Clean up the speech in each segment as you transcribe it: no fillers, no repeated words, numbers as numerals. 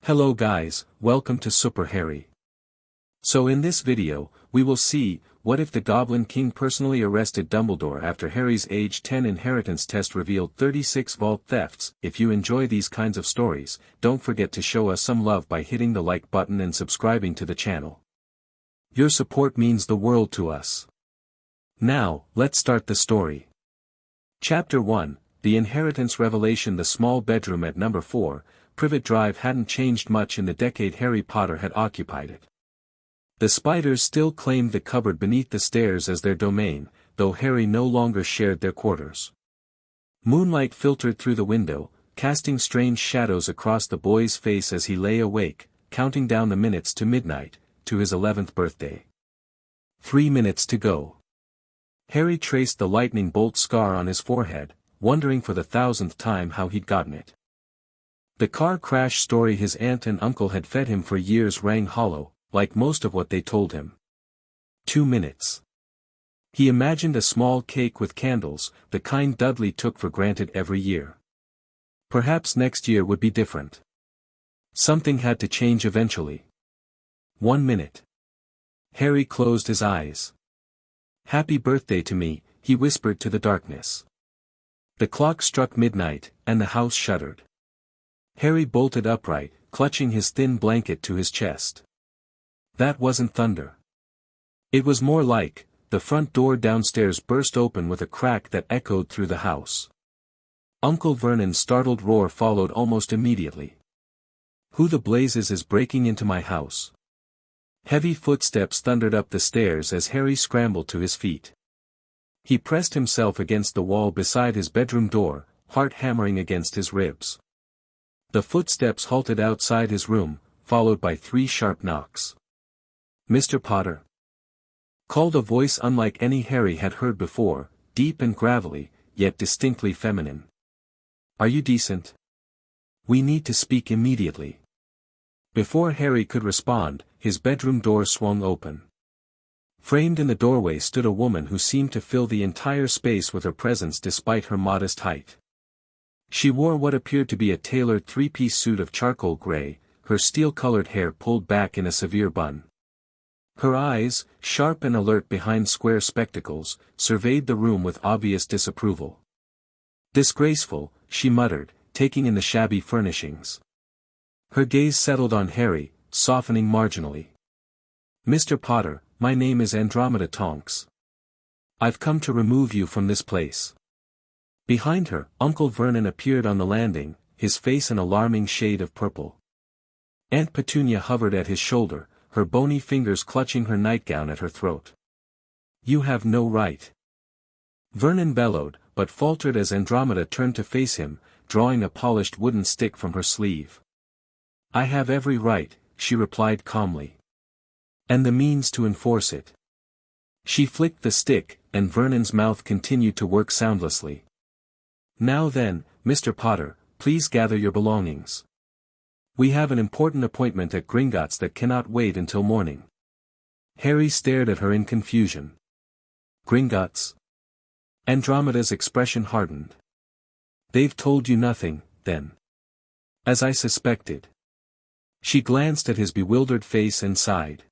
Hello guys, welcome to Super Harry. So in this video, we will see, what if the Goblin King personally arrested Dumbledore after Harry's age 10 inheritance test revealed 36 vault thefts. If you enjoy these kinds of stories, don't forget to show us some love by hitting the like button and subscribing to the channel. Your support means the world to us. Now, let's start the story. Chapter 1, The Inheritance Revelation. The small bedroom at number 4, Privet Drive hadn't changed much in the decade Harry Potter had occupied it. The spiders still claimed the cupboard beneath the stairs as their domain, though Harry no longer shared their quarters. Moonlight filtered through the window, casting strange shadows across the boy's face as he lay awake, counting down the minutes to midnight, to his 11th birthday. 3 minutes to go. Harry traced the lightning bolt scar on his forehead, wondering for the 1000th time how he'd gotten it. The car crash story his aunt and uncle had fed him for years rang hollow, like most of what they told him. 2 minutes. He imagined a small cake with candles, the kind Dudley took for granted every year. Perhaps next year would be different. Something had to change eventually. 1 minute. Harry closed his eyes. "Happy birthday to me," he whispered to the darkness. The clock struck midnight, and the house shuddered. Harry bolted upright, clutching his thin blanket to his chest. That wasn't thunder. It was more like, the front door downstairs burst open with a crack that echoed through the house. Uncle Vernon's startled roar followed almost immediately. "Who the blazes is breaking into my house?" Heavy footsteps thundered up the stairs as Harry scrambled to his feet. He pressed himself against the wall beside his bedroom door, heart hammering against his ribs. The footsteps halted outside his room, followed by 3 sharp knocks. "Mr. Potter?" called a voice unlike any Harry had heard before, deep and gravelly, yet distinctly feminine. "Are you decent? We need to speak immediately." Before Harry could respond, his bedroom door swung open. Framed in the doorway stood a woman who seemed to fill the entire space with her presence despite her modest height. She wore what appeared to be a tailored 3-piece suit of charcoal gray, her steel-colored hair pulled back in a severe bun. Her eyes, sharp and alert behind square spectacles, surveyed the room with obvious disapproval. "Disgraceful," she muttered, taking in the shabby furnishings. Her gaze settled on Harry, softening marginally. "Mr. Potter, my name is Andromeda Tonks. I've come to remove you from this place." Behind her, Uncle Vernon appeared on the landing, his face an alarming shade of purple. Aunt Petunia hovered at his shoulder, her bony fingers clutching her nightgown at her throat. "You have no right." Vernon bellowed, but faltered as Andromeda turned to face him, drawing a polished wooden stick from her sleeve. "I have every right," she replied calmly. "And the means to enforce it." She flicked the stick, and Vernon's mouth continued to work soundlessly. "Now then, Mr. Potter, please gather your belongings. We have an important appointment at Gringotts that cannot wait until morning." Harry stared at her in confusion. "Gringotts?" Andromeda's expression hardened. "They've told you nothing, then?" "As I suspected." She glanced at his bewildered face and sighed.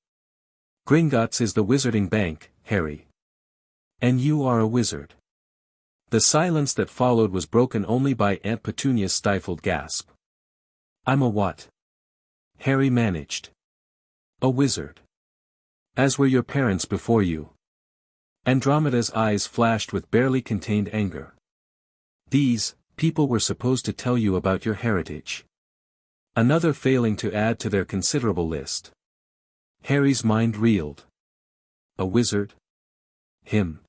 "Gringotts is the Wizarding Bank, Harry. And you are a wizard." The silence that followed was broken only by Aunt Petunia's stifled gasp. "I'm a what?" Harry managed. "A wizard. As were your parents before you." Andromeda's eyes flashed with barely contained anger. "These people were supposed to tell you about your heritage." Another failing to add to their considerable list. Harry's mind reeled. A wizard? Him.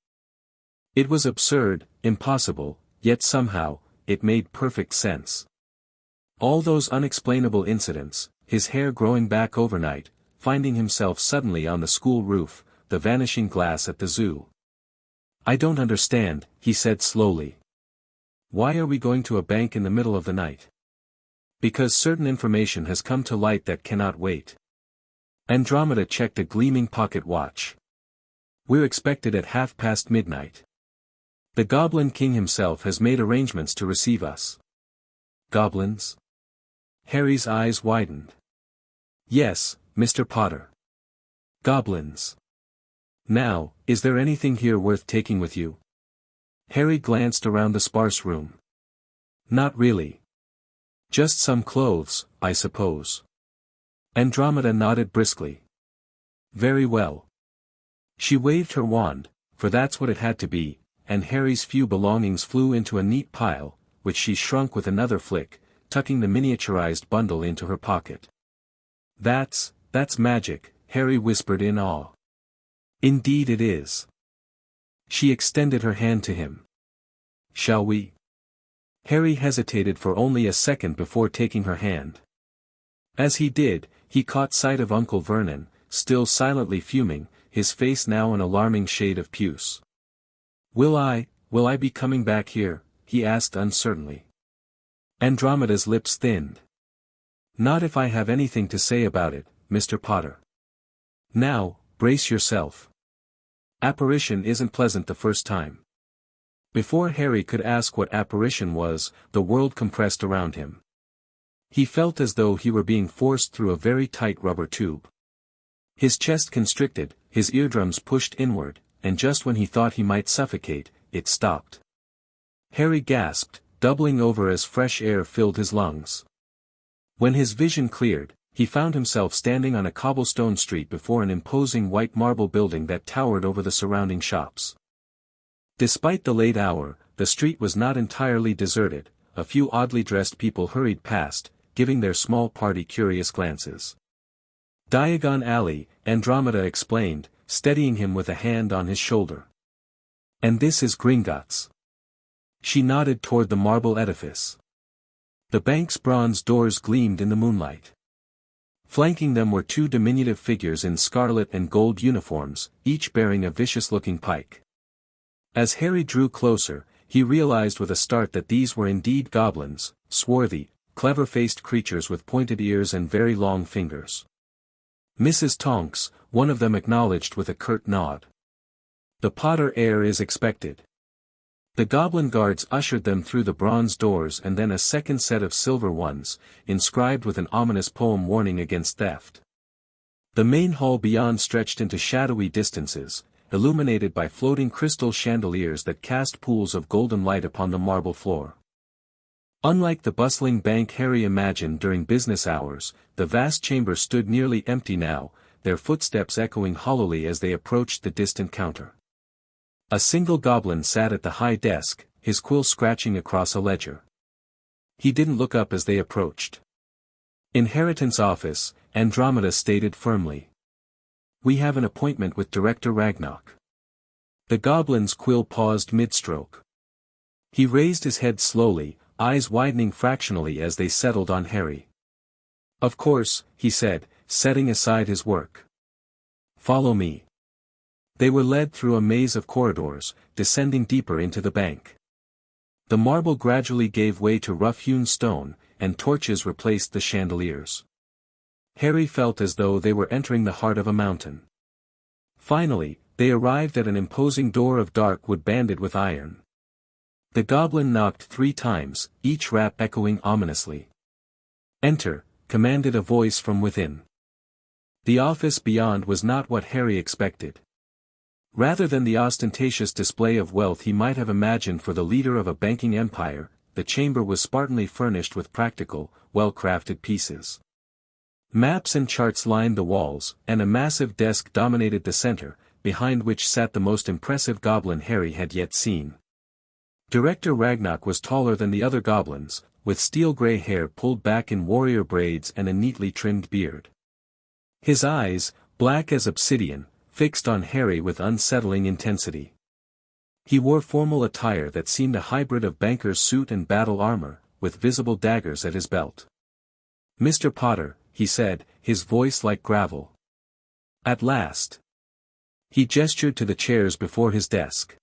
It was absurd, impossible, yet somehow, it made perfect sense. All those unexplainable incidents, his hair growing back overnight, finding himself suddenly on the school roof, the vanishing glass at the zoo. "I don't understand," he said slowly. "Why are we going to a bank in the middle of the night?" "Because certain information has come to light that cannot wait." Andromeda checked a gleaming pocket watch. "We're expected at midnight. The Goblin King himself has made arrangements to receive us." "Goblins?" Harry's eyes widened. Yes, Mr. Potter. Goblins. Now, is there anything here worth taking with you? Harry glanced around the sparse room. Not really. Just some clothes, I suppose. Andromeda nodded briskly. Very well. She waved her wand, for that's what it had to be, and Harry's few belongings flew into a neat pile, which she shrunk with another flick, tucking the miniaturized bundle into her pocket. That's magic, Harry whispered in awe. Indeed it is. She extended her hand to him. Shall we? Harry hesitated for only a second before taking her hand. As he did, he caught sight of Uncle Vernon, still silently fuming, his face now an alarming shade of puce. Will I be coming back here? He asked uncertainly. Andromeda's lips thinned. Not if I have anything to say about it, Mr. Potter. Now, brace yourself. Apparition isn't pleasant the first time. Before Harry could ask what apparition was, the world compressed around him. He felt as though he were being forced through a very tight rubber tube. His chest constricted, his eardrums pushed inward, and just when he thought he might suffocate, it stopped. Harry gasped, doubling over as fresh air filled his lungs. When his vision cleared, he found himself standing on a cobblestone street before an imposing white marble building that towered over the surrounding shops. Despite the late hour, the street was not entirely deserted, a few oddly dressed people hurried past, giving their small party curious glances. Diagon Alley, Andromeda explained, steadying him with a hand on his shoulder. And this is Gringotts. She nodded toward the marble edifice. The bank's bronze doors gleamed in the moonlight. Flanking them were two diminutive figures in scarlet and gold uniforms, each bearing a vicious-looking pike. As Harry drew closer, he realized with a start that these were indeed goblins, swarthy, clever-faced creatures with pointed ears and very long fingers. Mrs. Tonks, one of them acknowledged with a curt nod. The Potter heir is expected. The goblin guards ushered them through the bronze doors and then a second set of silver ones, inscribed with an ominous poem warning against theft. The main hall beyond stretched into shadowy distances, illuminated by floating crystal chandeliers that cast pools of golden light upon the marble floor. Unlike the bustling bank Harry imagined during business hours, the vast chamber stood nearly empty now, their footsteps echoing hollowly as they approached the distant counter. A single goblin sat at the high desk, his quill scratching across a ledger. He didn't look up as they approached. Inheritance office, Andromeda stated firmly. We have an appointment with Director Ragnarok. The goblin's quill paused mid-stroke. He raised his head slowly, eyes widening fractionally as they settled on Harry. Of course, he said, setting aside his work. Follow me. They were led through a maze of corridors, descending deeper into the bank. The marble gradually gave way to rough-hewn stone, and torches replaced the chandeliers. Harry felt as though they were entering the heart of a mountain. Finally, they arrived at an imposing door of dark wood banded with iron. The goblin knocked 3 times, each rap echoing ominously. Enter, commanded a voice from within. The office beyond was not what Harry expected. Rather than the ostentatious display of wealth he might have imagined for the leader of a banking empire, the chamber was spartanly furnished with practical, well-crafted pieces. Maps and charts lined the walls, and a massive desk dominated the center, behind which sat the most impressive goblin Harry had yet seen. Director Ragnarok was taller than the other goblins, with steel-gray hair pulled back in warrior braids and a neatly trimmed beard. His eyes, black as obsidian, fixed on Harry with unsettling intensity. He wore formal attire that seemed a hybrid of banker's suit and battle armor, with visible daggers at his belt. Mr. Potter, he said, his voice like gravel. At last. He gestured to the chairs before his desk.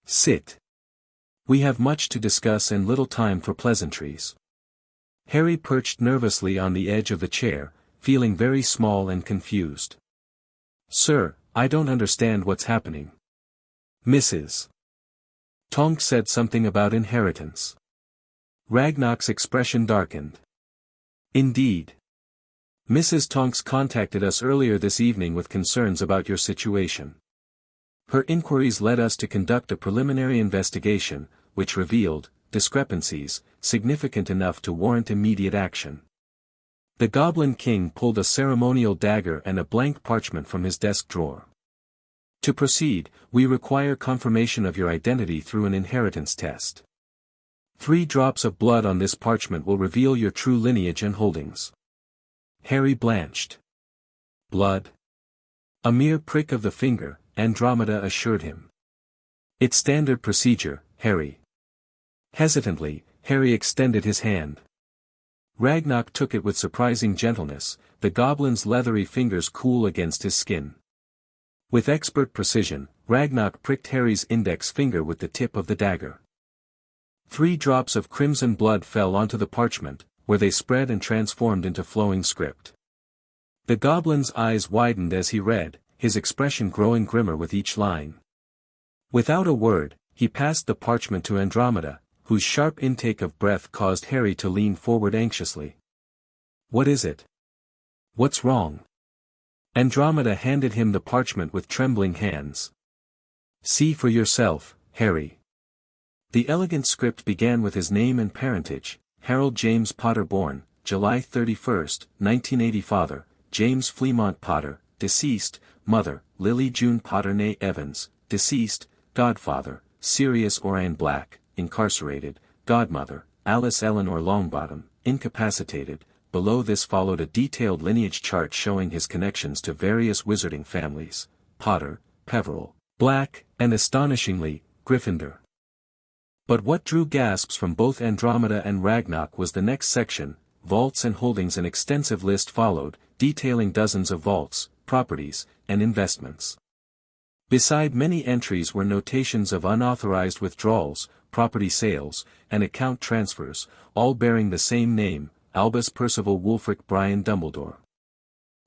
Sit. We have much to discuss and little time for pleasantries. Harry perched nervously on the edge of the chair, feeling very small and confused. Sir, I don't understand what's happening. Mrs. Tonks said something about inheritance. Ragnarok's expression darkened. Indeed. Mrs. Tonks contacted us earlier this evening with concerns about your situation. Her inquiries led us to conduct a preliminary investigation, which revealed discrepancies significant enough to warrant immediate action. The Goblin King pulled a ceremonial dagger and a blank parchment from his desk drawer. To proceed, we require confirmation of your identity through an inheritance test. 3 drops of blood on this parchment will reveal your true lineage and holdings. Harry blanched. Blood? A mere prick of the finger, Andromeda assured him. It's standard procedure, Harry. Hesitantly, Harry extended his hand. Ragnarok took it with surprising gentleness, the goblin's leathery fingers cool against his skin. With expert precision, Ragnarok pricked Harry's index finger with the tip of the dagger. 3 drops of crimson blood fell onto the parchment, where they spread and transformed into flowing script. The goblin's eyes widened as he read, his expression growing grimmer with each line. Without a word, he passed the parchment to Andromeda, whose sharp intake of breath caused Harry to lean forward anxiously. What is it? What's wrong? Andromeda handed him the parchment with trembling hands. See for yourself, Harry. The elegant script began with his name and parentage: Harold James Potter, born July 31, 1980. Father, James Fremont Potter, deceased. Mother, Lily June Potter née Evans, deceased. Godfather, Sirius Orion Black, incarcerated. Godmother, Alice Eleanor Longbottom, incapacitated. Below this followed a detailed lineage chart showing his connections to various wizarding families: Potter, Peveril, Black, and astonishingly, Gryffindor. But what drew gasps from both Andromeda and Ragnarok was the next section: vaults and holdings. An extensive list followed, detailing dozens of vaults, properties, and investments. Beside many entries were notations of unauthorized withdrawals, property sales, and account transfers, all bearing the same name: Albus Percival Wulfric Brian Dumbledore.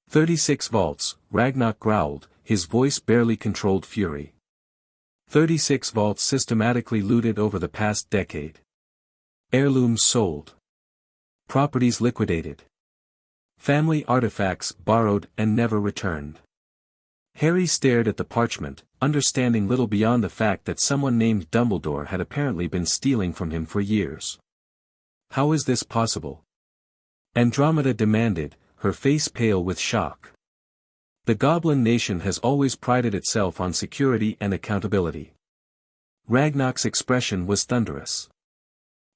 36 vaults, Ragnarok growled, his voice barely controlled fury. 36 vaults systematically looted over the past decade. Heirlooms sold. Properties liquidated. Family artifacts borrowed and never returned. Harry stared at the parchment, understanding little beyond the fact that someone named Dumbledore had apparently been stealing from him for years. How is this possible? Andromeda demanded, her face pale with shock. The Goblin Nation has always prided itself on security and accountability. Ragnarok's expression was thunderous.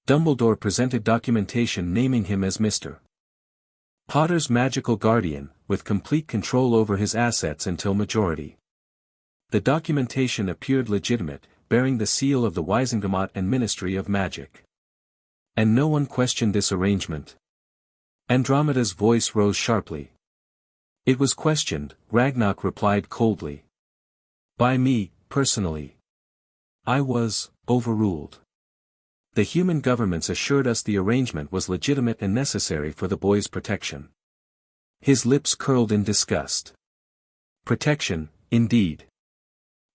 Dumbledore presented documentation naming him as Mr. Potter's magical guardian, with complete control over his assets until majority. The documentation appeared legitimate, bearing the seal of the Wizengamot and Ministry of Magic. And no one questioned this arrangement. Andromeda's voice rose sharply. It was questioned, Ragnarok replied coldly. By me, personally. I was overruled. The human governments assured us the arrangement was legitimate and necessary for the boy's protection. His lips curled in disgust. Protection, indeed.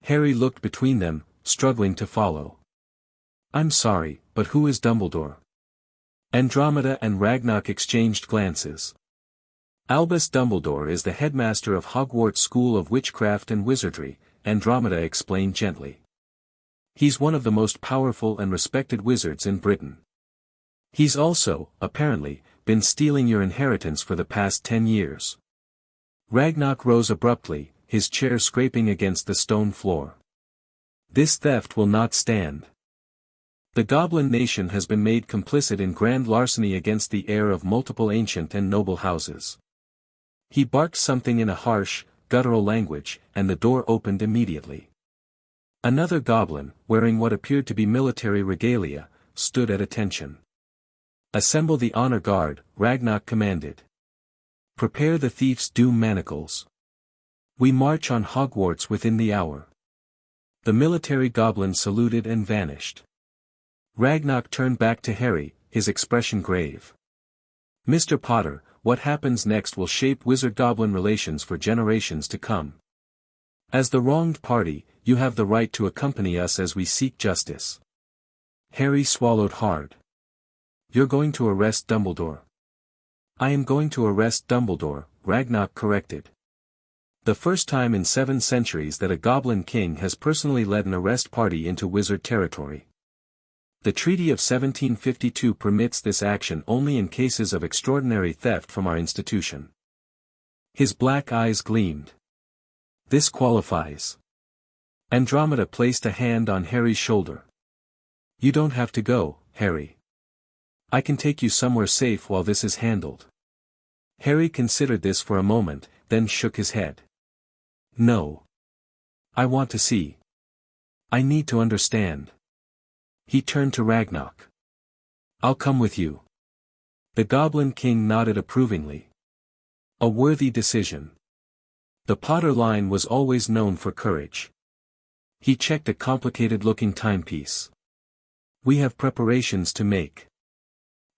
Harry looked between them, struggling to follow. I'm sorry, but who is Dumbledore? Andromeda and Ragnarok exchanged glances. Albus Dumbledore is the headmaster of Hogwarts School of Witchcraft and Wizardry, Andromeda explained gently. He's one of the most powerful and respected wizards in Britain. He's also, apparently, been stealing your inheritance for the past 10 years. Ragnarok rose abruptly, his chair scraping against the stone floor. This theft will not stand. The Goblin Nation has been made complicit in grand larceny against the heir of multiple ancient and noble houses. He barked something in a harsh, guttural language, and the door opened immediately. Another goblin, wearing what appeared to be military regalia, stood at attention. Assemble the honor guard, Ragnarok commanded. Prepare the thief's doom manacles. We march on Hogwarts within the hour. The military goblin saluted and vanished. Ragnarok turned back to Harry, his expression grave. Mr. Potter, what happens next will shape wizard-goblin relations for generations to come. As the wronged party, you have the right to accompany us as we seek justice. Harry swallowed hard. You're going to arrest Dumbledore? I am going to arrest Dumbledore, Ragnarok corrected. The first time in 7 centuries that a Goblin King has personally led an arrest party into wizard territory. The Treaty of 1752 permits this action only in cases of extraordinary theft from our institution. His black eyes gleamed. This qualifies. Andromeda placed a hand on Harry's shoulder. You don't have to go, Harry. I can take you somewhere safe while this is handled. Harry considered this for a moment, then shook his head. No. I want to see. I need to understand. He turned to Ragnarok. I'll come with you. The Goblin King nodded approvingly. A worthy decision. The Potter line was always known for courage. He checked a complicated-looking timepiece. We have preparations to make.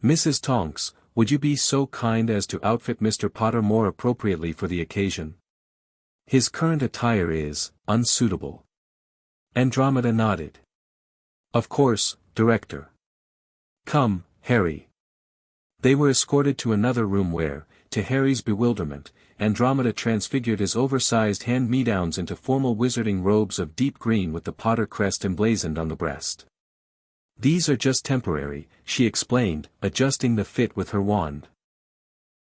Mrs. Tonks, would you be so kind as to outfit Mr. Potter more appropriately for the occasion? His current attire is unsuitable. Andromeda nodded. Of course, Director. Come, Harry. They were escorted to another room where, to Harry's bewilderment, Andromeda transfigured his oversized hand-me-downs into formal wizarding robes of deep green with the Potter crest emblazoned on the breast. These are just temporary, she explained, adjusting the fit with her wand.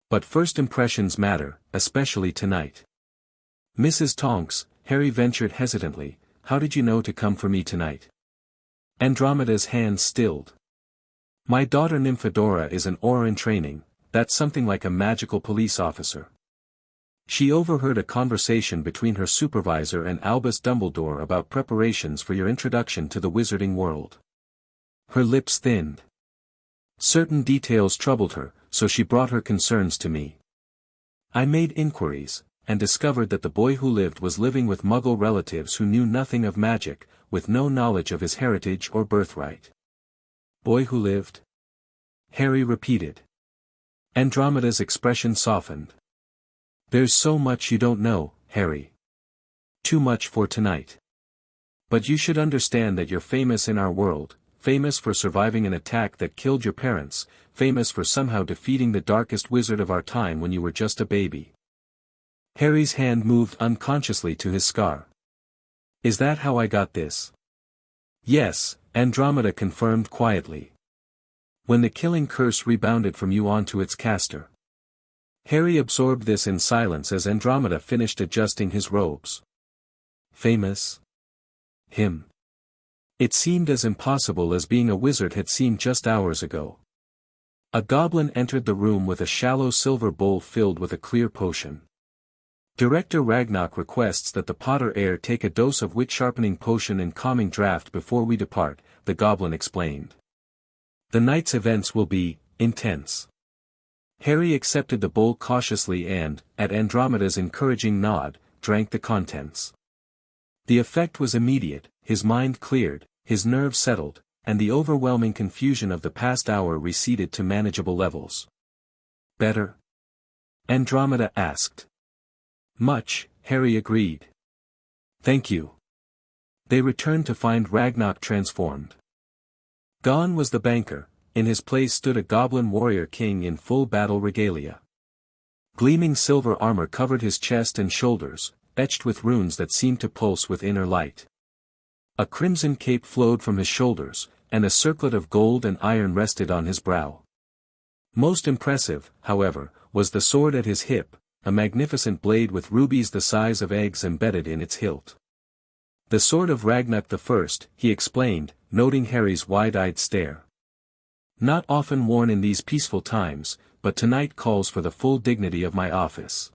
But first impressions matter, especially tonight. Mrs. Tonks, Harry ventured hesitantly, how did you know to come for me tonight? Andromeda's hands stilled. My daughter Nymphadora is an Auror in training, that's something like a magical police officer. She overheard a conversation between her supervisor and Albus Dumbledore about preparations for your introduction to the wizarding world. Her lips thinned. Certain details troubled her, so she brought her concerns to me. I made inquiries, and discovered that the boy who lived was living with Muggle relatives who knew nothing of magic, with no knowledge of his heritage or birthright. Boy who lived? Harry repeated. Andromeda's expression softened. There's so much you don't know, Harry. Too much for tonight. But you should understand that you're famous in our world, famous for surviving an attack that killed your parents, famous for somehow defeating the darkest wizard of our time when you were just a baby. Harry's hand moved unconsciously to his scar. Is that how I got this? Yes, Andromeda confirmed quietly. When the killing curse rebounded from you onto its caster. Harry absorbed this in silence as Andromeda finished adjusting his robes. Famous? Him. It seemed as impossible as being a wizard had seemed just hours ago. A goblin entered the room with a shallow silver bowl filled with a clear potion. Director Ragnarok requests that the Potter heir take a dose of wit-sharpening potion and calming draught before we depart, the goblin explained. The night's events will be intense. Harry accepted the bowl cautiously and, at Andromeda's encouraging nod, drank the contents. The effect was immediate, his mind cleared, his nerves settled, and the overwhelming confusion of the past hour receded to manageable levels. Better? Andromeda asked. Much, Harry agreed. Thank you. They returned to find Ragnarok transformed. Gone was the banker, in his place stood a goblin warrior king in full battle regalia. Gleaming silver armor covered his chest and shoulders, etched with runes that seemed to pulse with inner light. A crimson cape flowed from his shoulders, and a circlet of gold and iron rested on his brow. Most impressive, however, was the sword at his hip, a magnificent blade with rubies the size of eggs embedded in its hilt. The sword of Ragnarok the First, he explained, noting Harry's wide-eyed stare. Not often worn in these peaceful times, but tonight calls for the full dignity of my office.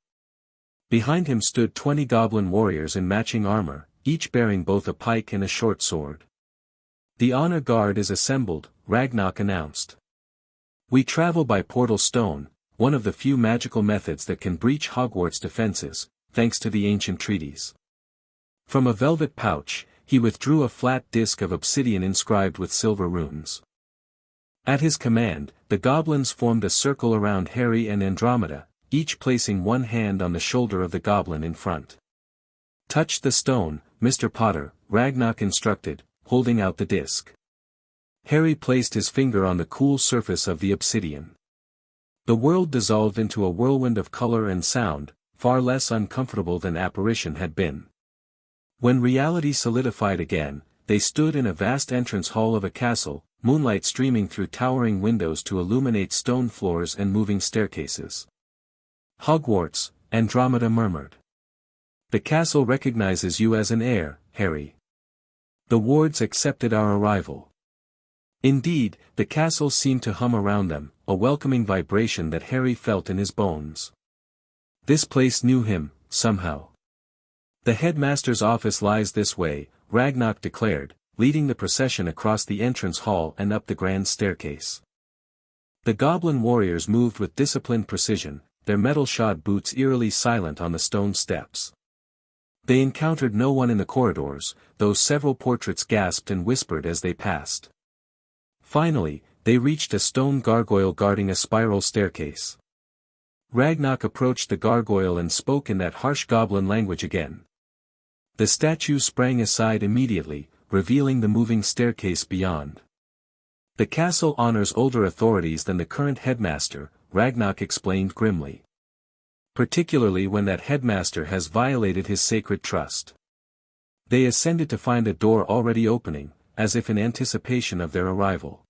Behind him stood 20 goblin warriors in matching armor, each bearing both a pike and a short sword. The honor guard is assembled, Ragnarok announced. We travel by portal stone, one of the few magical methods that can breach Hogwarts defenses, thanks to the ancient treaties. From a velvet pouch, he withdrew a flat disc of obsidian inscribed with silver runes. At his command, the goblins formed a circle around Harry and Andromeda, each placing one hand on the shoulder of the goblin in front. Touch the stone, Mr. Potter, Ragnarok instructed, holding out the disc. Harry placed his finger on the cool surface of the obsidian. The world dissolved into a whirlwind of color and sound, far less uncomfortable than apparition had been. When reality solidified again, they stood in a vast entrance hall of a castle, moonlight streaming through towering windows to illuminate stone floors and moving staircases. "Hogwarts," Andromeda murmured. "The castle recognizes you as an heir, Harry. The wards accepted our arrival." Indeed, the castle seemed to hum around them, a welcoming vibration that Harry felt in his bones. This place knew him, somehow. "The headmaster's office lies this way," Ragnarok declared, leading the procession across the entrance hall and up the grand staircase. The goblin warriors moved with disciplined precision, their metal-shod boots eerily silent on the stone steps. They encountered no one in the corridors, though several portraits gasped and whispered as they passed. Finally, they reached a stone gargoyle guarding a spiral staircase. Ragnarok approached the gargoyle and spoke in that harsh goblin language again. The statue sprang aside immediately, revealing the moving staircase beyond. "The castle honors older authorities than the current headmaster," Ragnarok explained grimly. "Particularly when that headmaster has violated his sacred trust." They ascended to find a door already opening, as if in anticipation of their arrival.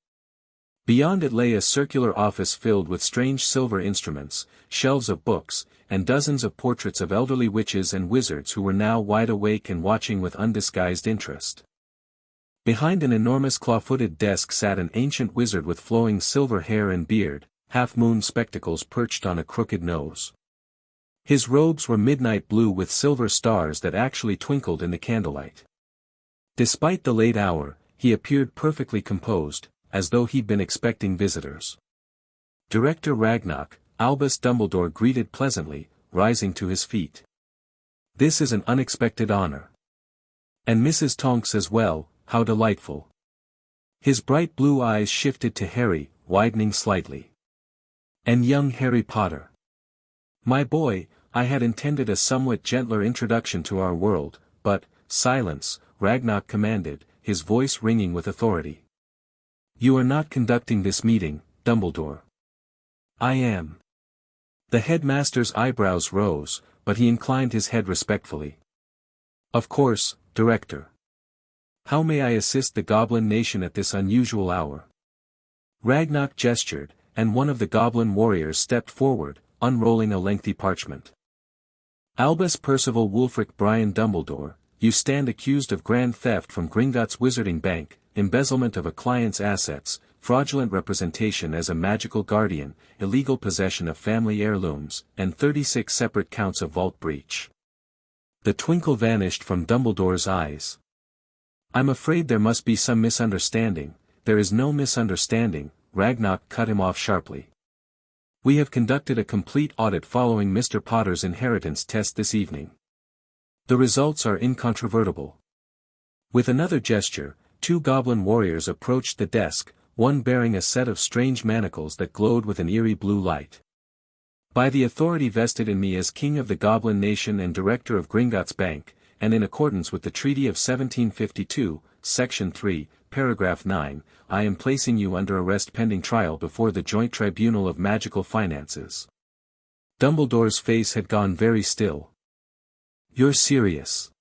Beyond it lay a circular office filled with strange silver instruments, shelves of books, and dozens of portraits of elderly witches and wizards who were now wide awake and watching with undisguised interest. Behind an enormous claw-footed desk sat an ancient wizard with flowing silver hair and beard, half-moon spectacles perched on a crooked nose. His robes were midnight blue with silver stars that actually twinkled in the candlelight. Despite the late hour, he appeared perfectly composed, as though he'd been expecting visitors. "Director Ragnarok," Albus Dumbledore greeted pleasantly, rising to his feet. "This is an unexpected honor. And Mrs. Tonks as well, how delightful." His bright blue eyes shifted to Harry, widening slightly. "And young Harry Potter. My boy, I had intended a somewhat gentler introduction to our world, but," "Silence," Ragnarok commanded, his voice ringing with authority. "You are not conducting this meeting, Dumbledore." "I am." The headmaster's eyebrows rose, but he inclined his head respectfully. "Of course, Director. How may I assist the Goblin Nation at this unusual hour?" Ragnarok gestured, and one of the goblin warriors stepped forward, unrolling a lengthy parchment. "Albus Percival Wulfric Brian Dumbledore, you stand accused of grand theft from Gringotts Wizarding Bank, embezzlement of a client's assets, fraudulent representation as a magical guardian, illegal possession of family heirlooms, and 36 separate counts of vault breach." The twinkle vanished from Dumbledore's eyes. "I'm afraid there must be some misunderstanding." "There is no misunderstanding," Ragnarok cut him off sharply. "We have conducted a complete audit following Mr. Potter's inheritance test this evening. The results are incontrovertible." With another gesture, two goblin warriors approached the desk, one bearing a set of strange manacles that glowed with an eerie blue light. "By the authority vested in me as King of the Goblin Nation and Director of Gringotts Bank, and in accordance with the Treaty of 1752, Section 3, Paragraph 9, I am placing you under arrest pending trial before the Joint Tribunal of Magical Finances." Dumbledore's face had gone very still. "You're serious?"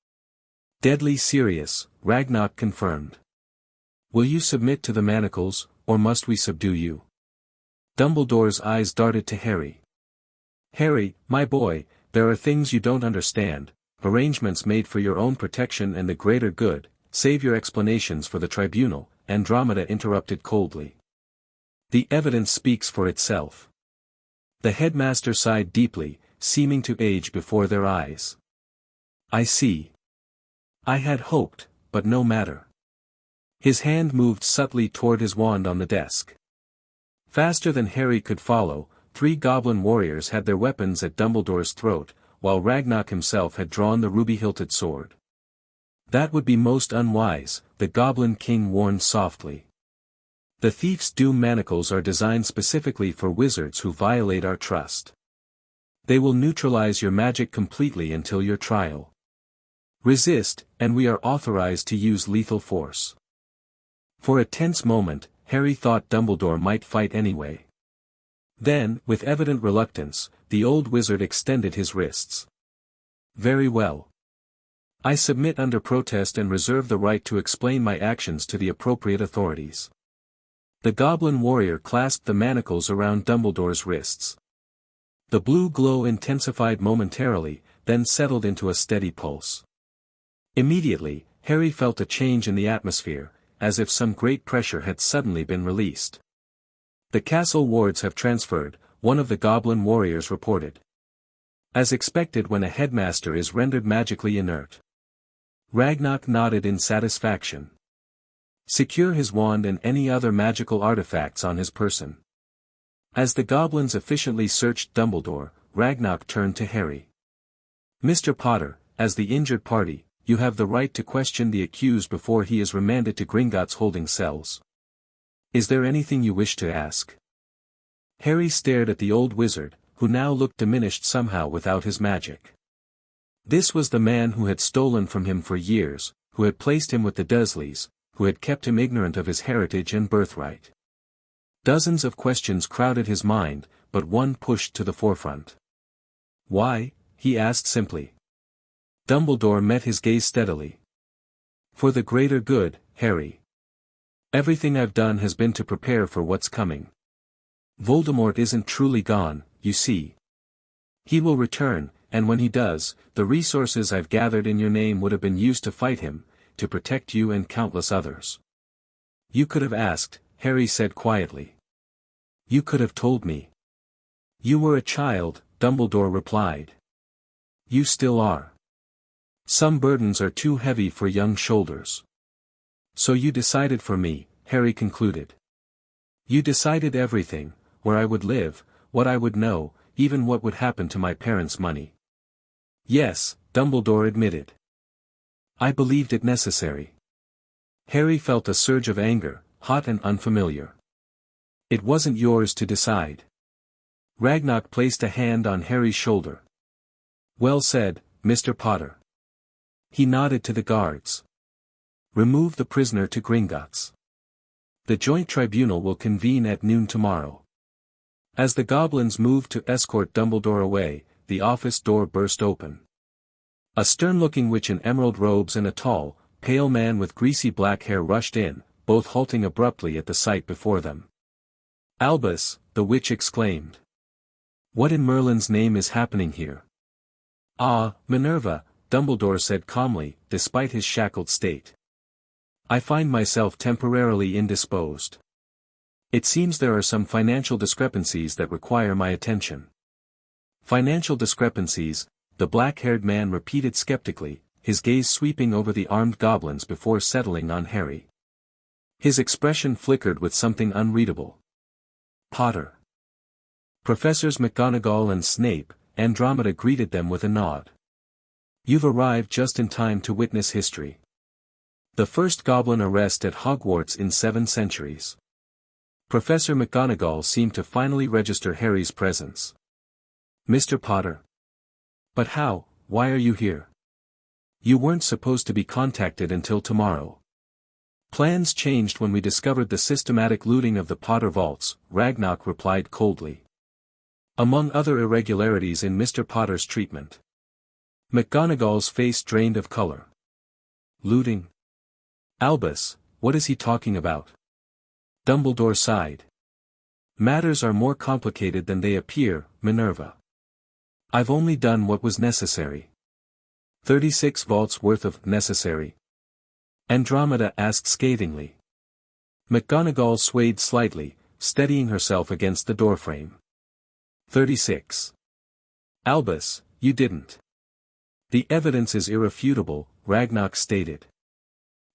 "Deadly serious," Ragnarok confirmed. "Will you submit to the manacles, or must we subdue you?" Dumbledore's eyes darted to Harry. "Harry, my boy, there are things you don't understand, arrangements made for your own protection and the greater good, save your explanations for the tribunal," Andromeda interrupted coldly. "The evidence speaks for itself." The headmaster sighed deeply, seeming to age before their eyes. "I see. I had hoped, but no matter." His hand moved subtly toward his wand on the desk. Faster than Harry could follow, 3 goblin warriors had their weapons at Dumbledore's throat, while Ragnarok himself had drawn the ruby-hilted sword. "That would be most unwise," the Goblin King warned softly. "The Thief's Doom manacles are designed specifically for wizards who violate our trust. They will neutralize your magic completely until your trial. Resist, and we are authorized to use lethal force." For a tense moment, Harry thought Dumbledore might fight anyway. Then, with evident reluctance, the old wizard extended his wrists. Very well. I submit under protest and reserve the right to explain my actions to the appropriate authorities. The goblin warrior clasped the manacles around Dumbledore's wrists. The blue glow intensified momentarily, then settled into a steady pulse. Immediately, Harry felt a change in the atmosphere, as if some great pressure had suddenly been released. The castle wards have transferred, one of the goblin warriors reported. As expected when a headmaster is rendered magically inert. Ragnarok nodded in satisfaction. Secure his wand and any other magical artifacts on his person. As the goblins efficiently searched Dumbledore, Ragnarok turned to Harry. Mr. Potter, as the injured party, you have the right to question the accused before he is remanded to Gringotts holding cells. Is there anything you wish to ask? Harry stared at the old wizard, who now looked diminished somehow without his magic. This was the man who had stolen from him for years, who had placed him with the Dursleys, who had kept him ignorant of his heritage and birthright. Dozens of questions crowded his mind, but one pushed to the forefront. Why? He asked simply. Dumbledore met his gaze steadily. For the greater good, Harry. Everything I've done has been to prepare for what's coming. Voldemort isn't truly gone, you see. He will return, and when he does, the resources I've gathered in your name would have been used to fight him, to protect you and countless others. You could have asked, Harry said quietly. You could have told me. You were a child, Dumbledore replied. You still are. Some burdens are too heavy for young shoulders. So you decided for me, Harry concluded. You decided everything, where I would live, what I would know, even what would happen to my parents' money. Yes, Dumbledore admitted. I believed it necessary. Harry felt a surge of anger, hot and unfamiliar. It wasn't yours to decide. Ragnarok placed a hand on Harry's shoulder. Well said, Mr. Potter. He nodded to the guards. Remove the prisoner to Gringotts. The joint tribunal will convene at noon tomorrow. As the goblins moved to escort Dumbledore away, the office door burst open. A stern-looking witch in emerald robes and a tall, pale man with greasy black hair rushed in, both halting abruptly at the sight before them. Albus, the witch exclaimed. What in Merlin's name is happening here? Ah, Minerva, Dumbledore said calmly, despite his shackled state. I find myself temporarily indisposed. It seems there are some financial discrepancies that require my attention. Financial discrepancies, the black-haired man repeated skeptically, his gaze sweeping over the armed goblins before settling on Harry. His expression flickered with something unreadable. Potter. Professors McGonagall and Snape, Andromeda greeted them with a nod. You've arrived just in time to witness history. The first goblin arrest at Hogwarts in 7 centuries. Professor McGonagall seemed to finally register Harry's presence. Mr. Potter. But how, why are you here? You weren't supposed to be contacted until tomorrow. Plans changed when we discovered the systematic looting of the Potter vaults, Ragnarok replied coldly. Among other irregularities in Mr. Potter's treatment. McGonagall's face drained of color. Looting? Albus, what is he talking about? Dumbledore sighed. Matters are more complicated than they appear, Minerva. I've only done what was necessary. 36 vaults worth of necessary? Andromeda asked scathingly. McGonagall swayed slightly, steadying herself against the doorframe. 36. Albus, you didn't. The evidence is irrefutable, Ragnarok stated.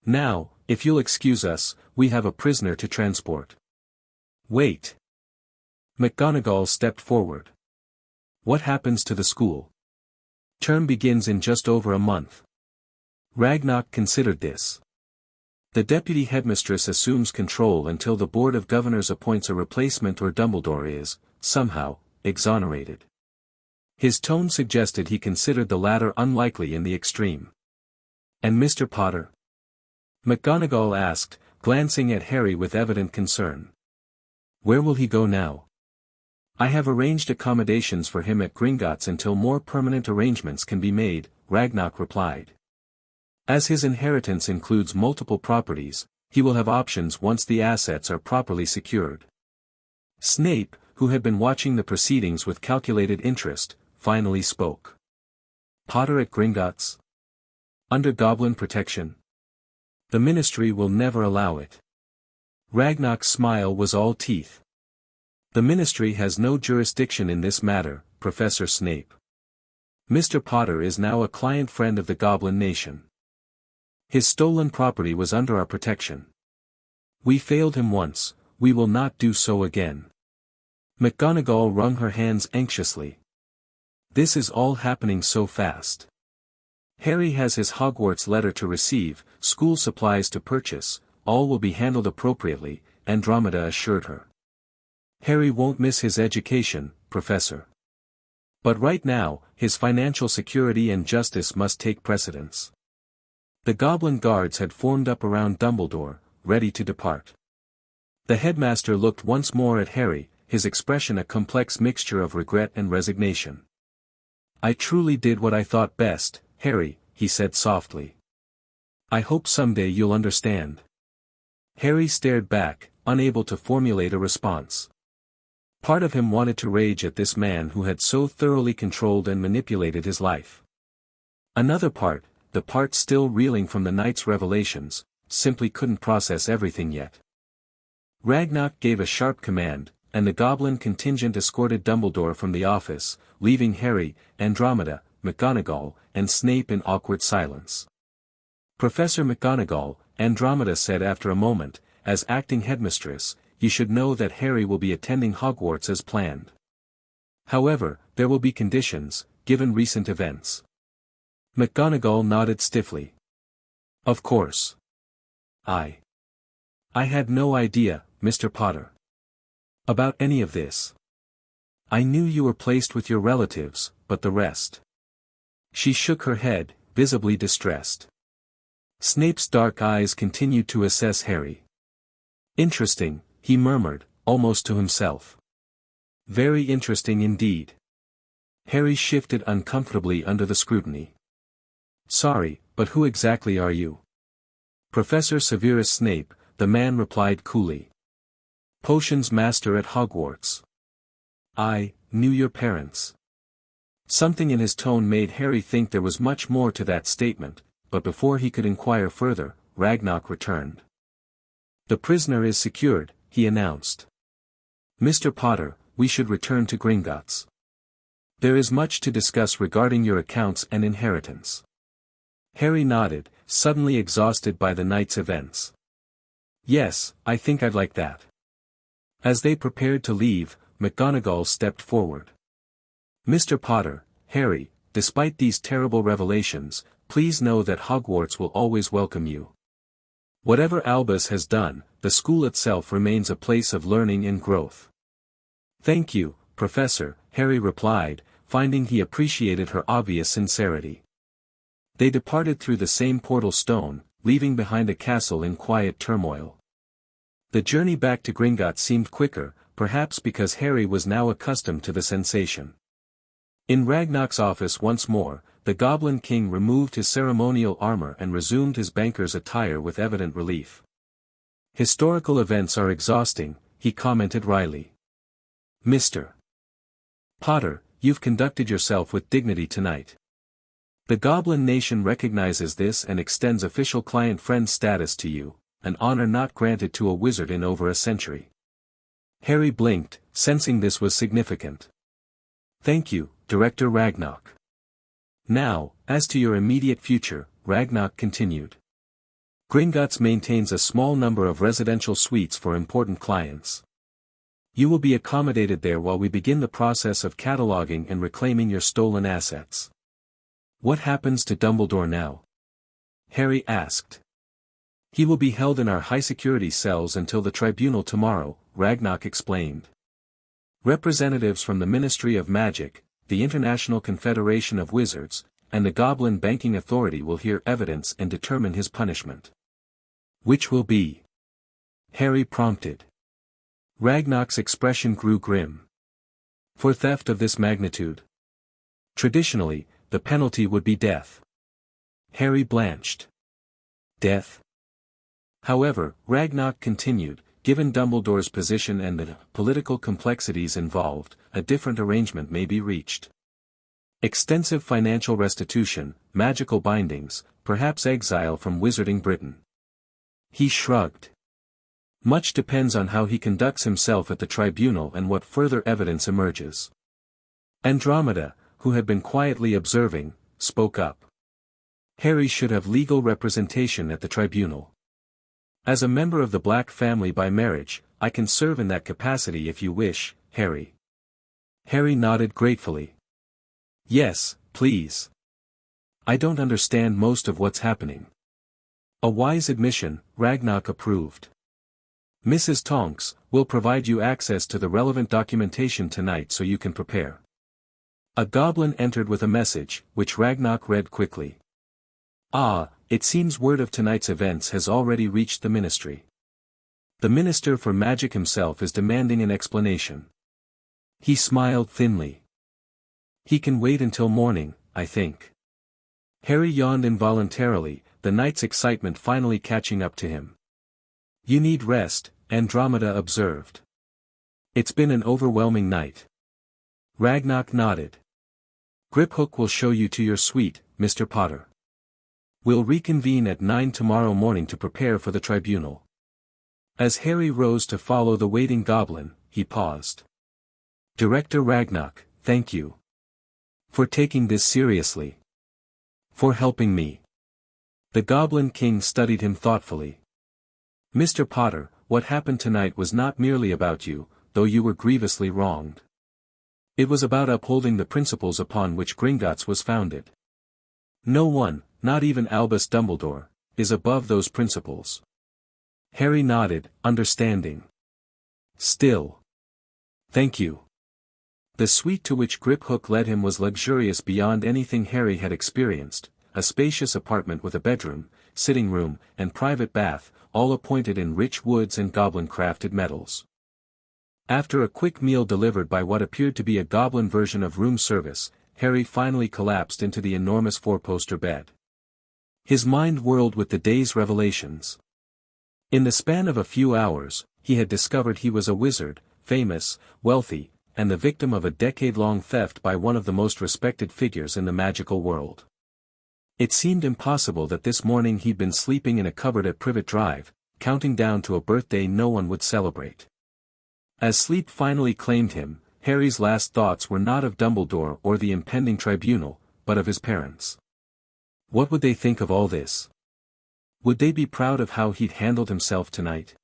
Now, if you'll excuse us, we have a prisoner to transport. Wait. McGonagall stepped forward. What happens to the school? Term begins in just over a month. Ragnarok considered this. The deputy headmistress assumes control until the Board of Governors appoints a replacement or Dumbledore is, somehow, exonerated. His tone suggested he considered the latter unlikely in the extreme. And Mr. Potter? McGonagall asked, glancing at Harry with evident concern. Where will he go now? I have arranged accommodations for him at Gringotts until more permanent arrangements can be made, Ragnarok replied. As his inheritance includes multiple properties, he will have options once the assets are properly secured. Snape, who had been watching the proceedings with calculated interest, finally spoke. Potter at Gringotts? Under Goblin protection? The Ministry will never allow it. Ragnarok's smile was all teeth. The Ministry has no jurisdiction in this matter, Professor Snape. Mr. Potter is now a client friend of the Goblin Nation. His stolen property was under our protection. We failed him once, we will not do so again. McGonagall wrung her hands anxiously. This is all happening so fast. Harry has his Hogwarts letter to receive, school supplies to purchase, all will be handled appropriately, Andromeda assured her. Harry won't miss his education, Professor. But right now, his financial security and justice must take precedence. The Goblin Guards had formed up around Dumbledore, ready to depart. The headmaster looked once more at Harry, his expression a complex mixture of regret and resignation. I truly did what I thought best, Harry, he said softly. I hope someday you'll understand. Harry stared back, unable to formulate a response. Part of him wanted to rage at this man who had so thoroughly controlled and manipulated his life. Another part, the part still reeling from the night's revelations, simply couldn't process everything yet. Ragnarok gave a sharp command, and the Goblin contingent escorted Dumbledore from the office, leaving Harry, Andromeda, McGonagall, and Snape in awkward silence. Professor McGonagall, Andromeda said after a moment, as acting headmistress, you should know that Harry will be attending Hogwarts as planned. However, there will be conditions, given recent events. McGonagall nodded stiffly. Of course. I had no idea, Mr. Potter. About any of this. I knew you were placed with your relatives, but the rest. She shook her head, visibly distressed. Snape's dark eyes continued to assess Harry. Interesting, he murmured, almost to himself. Very interesting indeed. Harry shifted uncomfortably under the scrutiny. Sorry, but who exactly are you? Professor Severus Snape, the man replied coolly. Potions master at Hogwarts. I knew your parents. Something in his tone made Harry think there was much more to that statement, but before he could inquire further, Ragnarok returned. The prisoner is secured, he announced. Mr. Potter, we should return to Gringotts. There is much to discuss regarding your accounts and inheritance. Harry nodded, suddenly exhausted by the night's events. Yes, I think I'd like that. As they prepared to leave, McGonagall stepped forward. Mr. Potter, Harry, despite these terrible revelations, please know that Hogwarts will always welcome you. Whatever Albus has done, the school itself remains a place of learning and growth. Thank you, Professor, Harry replied, finding he appreciated her obvious sincerity. They departed through the same portal stone, leaving behind a castle in quiet turmoil. The journey back to Gringotts seemed quicker, perhaps because Harry was now accustomed to the sensation. In Ragnarok's office once more, the Goblin King removed his ceremonial armor and resumed his banker's attire with evident relief. Historical events are exhausting, he commented wryly. Mr. Potter, you've conducted yourself with dignity tonight. The Goblin Nation recognizes this and extends official client-friend status to you, an honor not granted to a wizard in over a century. Harry blinked, sensing this was significant. Thank you, Director Ragnarok. Now, as to your immediate future, Ragnarok continued. Gringotts maintains a small number of residential suites for important clients. You will be accommodated there while we begin the process of cataloging and reclaiming your stolen assets. What happens to Dumbledore now? Harry asked. He will be held in our high-security cells until the tribunal tomorrow, Ragnarok explained. Representatives from the Ministry of Magic, the International Confederation of Wizards, and the Goblin Banking Authority will hear evidence and determine his punishment. Which will be? Harry prompted. Ragnarok's expression grew grim. For theft of this magnitude. Traditionally, the penalty would be death. Harry blanched. Death? However, Ragnarok continued, given Dumbledore's position and the political complexities involved, a different arrangement may be reached. Extensive financial restitution, magical bindings, perhaps exile from Wizarding Britain. He shrugged. Much depends on how he conducts himself at the tribunal and what further evidence emerges. Andromeda, who had been quietly observing, spoke up. Harry should have legal representation at the tribunal. As a member of the Black family by marriage, I can serve in that capacity if you wish, Harry. Harry nodded gratefully. Yes, please. I don't understand most of what's happening. A wise admission, Ragnarok approved. Mrs. Tonks will provide you access to the relevant documentation tonight so you can prepare. A goblin entered with a message, which Ragnarok read quickly. Ah, it seems word of tonight's events has already reached the ministry. The Minister for Magic himself is demanding an explanation. He smiled thinly. He can wait until morning, I think. Harry yawned involuntarily, the night's excitement finally catching up to him. You need rest, Andromeda observed. It's been an overwhelming night. Ragnarok nodded. Griphook will show you to your suite, Mr. Potter. We'll reconvene at 9 tomorrow morning to prepare for the tribunal. As Harry rose to follow the waiting goblin, he paused. Director Ragnarok, thank you. For taking this seriously. For helping me. The Goblin King studied him thoughtfully. Mr. Potter, what happened tonight was not merely about you, though you were grievously wronged. It was about upholding the principles upon which Gringotts was founded. No one, not even Albus Dumbledore, is above those principles. Harry nodded, understanding. Still. Thank you. The suite to which Griphook led him was luxurious beyond anything Harry had experienced, a spacious apartment with a bedroom, sitting room, and private bath, all appointed in rich woods and goblin-crafted metals. After a quick meal delivered by what appeared to be a goblin version of room service, Harry finally collapsed into the enormous four-poster bed. His mind whirled with the day's revelations. In the span of a few hours, he had discovered he was a wizard, famous, wealthy, and the victim of a decade-long theft by one of the most respected figures in the magical world. It seemed impossible that this morning he'd been sleeping in a cupboard at Privet Drive, counting down to a birthday no one would celebrate. As sleep finally claimed him, Harry's last thoughts were not of Dumbledore or the impending tribunal, but of his parents. What would they think of all this? Would they be proud of how he'd handled himself tonight?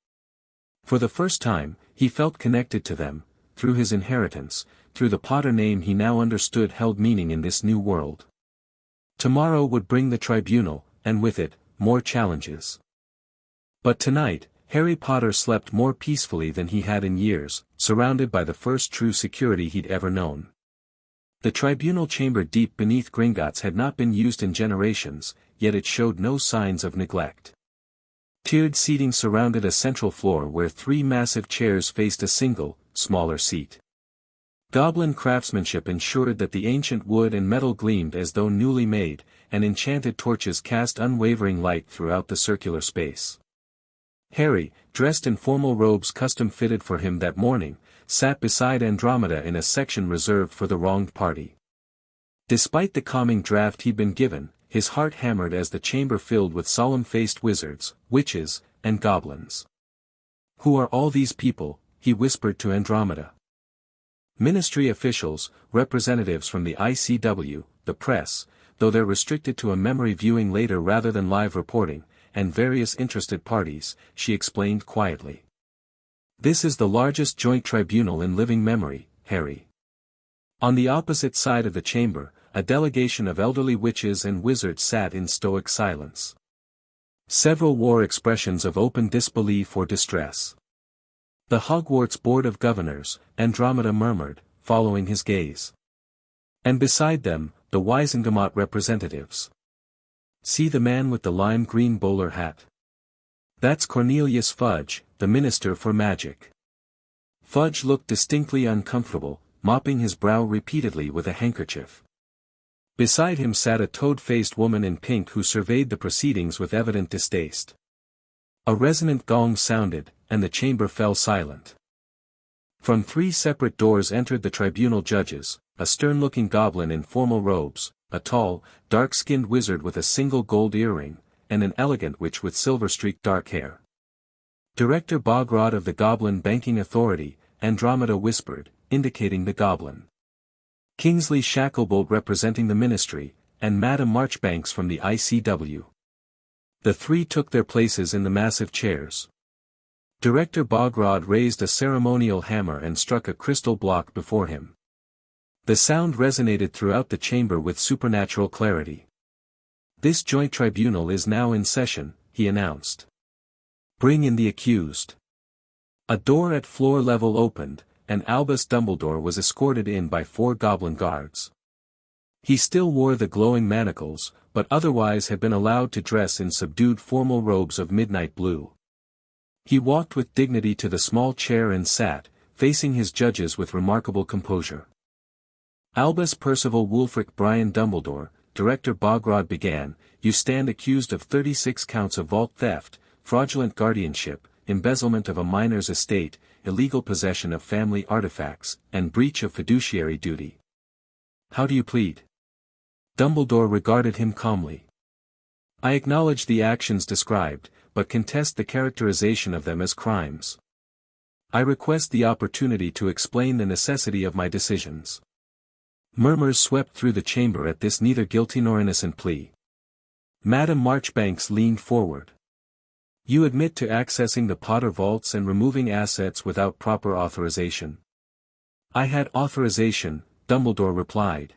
For the first time, he felt connected to them, through his inheritance, through the Potter name he now understood held meaning in this new world. Tomorrow would bring the tribunal, and with it, more challenges. But tonight, Harry Potter slept more peacefully than he had in years, surrounded by the first true security he'd ever known. The tribunal chamber deep beneath Gringotts had not been used in generations, yet it showed no signs of neglect. Tiered seating surrounded a central floor where 3 massive chairs faced a single, smaller seat. Goblin craftsmanship ensured that the ancient wood and metal gleamed as though newly made, and enchanted torches cast unwavering light throughout the circular space. Harry, dressed in formal robes custom-fitted for him that morning, sat beside Andromeda in a section reserved for the wronged party. Despite the calming draft he'd been given, his heart hammered as the chamber filled with solemn-faced wizards, witches, and goblins. Who are all these people? He whispered to Andromeda. Ministry officials, representatives from the ICW, the press, though they're restricted to a memory viewing later rather than live reporting, and various interested parties, she explained quietly. This is the largest joint tribunal in living memory, Harry. On the opposite side of the chamber, a delegation of elderly witches and wizards sat in stoic silence. Several wore expressions of open disbelief or distress. The Hogwarts Board of Governors, Andromeda murmured, following his gaze. And beside them, the Wizengamot representatives. See the man with the lime green bowler hat. That's Cornelius Fudge, the Minister for Magic. Fudge looked distinctly uncomfortable, mopping his brow repeatedly with a handkerchief. Beside him sat a toad-faced woman in pink who surveyed the proceedings with evident distaste. A resonant gong sounded, and the chamber fell silent. From 3 separate doors entered the tribunal judges, a stern-looking goblin in formal robes, a tall, dark-skinned wizard with a single gold earring, and an elegant witch with silver-streaked dark hair. Director Bogrod of the Goblin Banking Authority, Andromeda whispered, indicating the goblin. Kingsley Shacklebolt representing the ministry, and Madame Marchbanks from the ICW. The 3 took their places in the massive chairs. Director Bogrod raised a ceremonial hammer and struck a crystal block before him. The sound resonated throughout the chamber with supernatural clarity. "This joint tribunal is now in session," he announced. "Bring in the accused." A door at floor level opened, and Albus Dumbledore was escorted in by 4 goblin guards. He still wore the glowing manacles, but otherwise had been allowed to dress in subdued formal robes of midnight blue. He walked with dignity to the small chair and sat, facing his judges with remarkable composure. "Albus Percival Wulfric Brian Dumbledore," Director Bogrod began, "you stand accused of 36 counts of vault theft, fraudulent guardianship, embezzlement of a minor's estate, illegal possession of family artifacts, and breach of fiduciary duty. How do you plead?" Dumbledore regarded him calmly. "I acknowledge the actions described, but contest the characterization of them as crimes. I request the opportunity to explain the necessity of my decisions." Murmurs swept through the chamber at this neither guilty nor innocent plea. Madame Marchbanks leaned forward. "You admit to accessing the Potter vaults and removing assets without proper authorization?" "I had authorization," Dumbledore replied.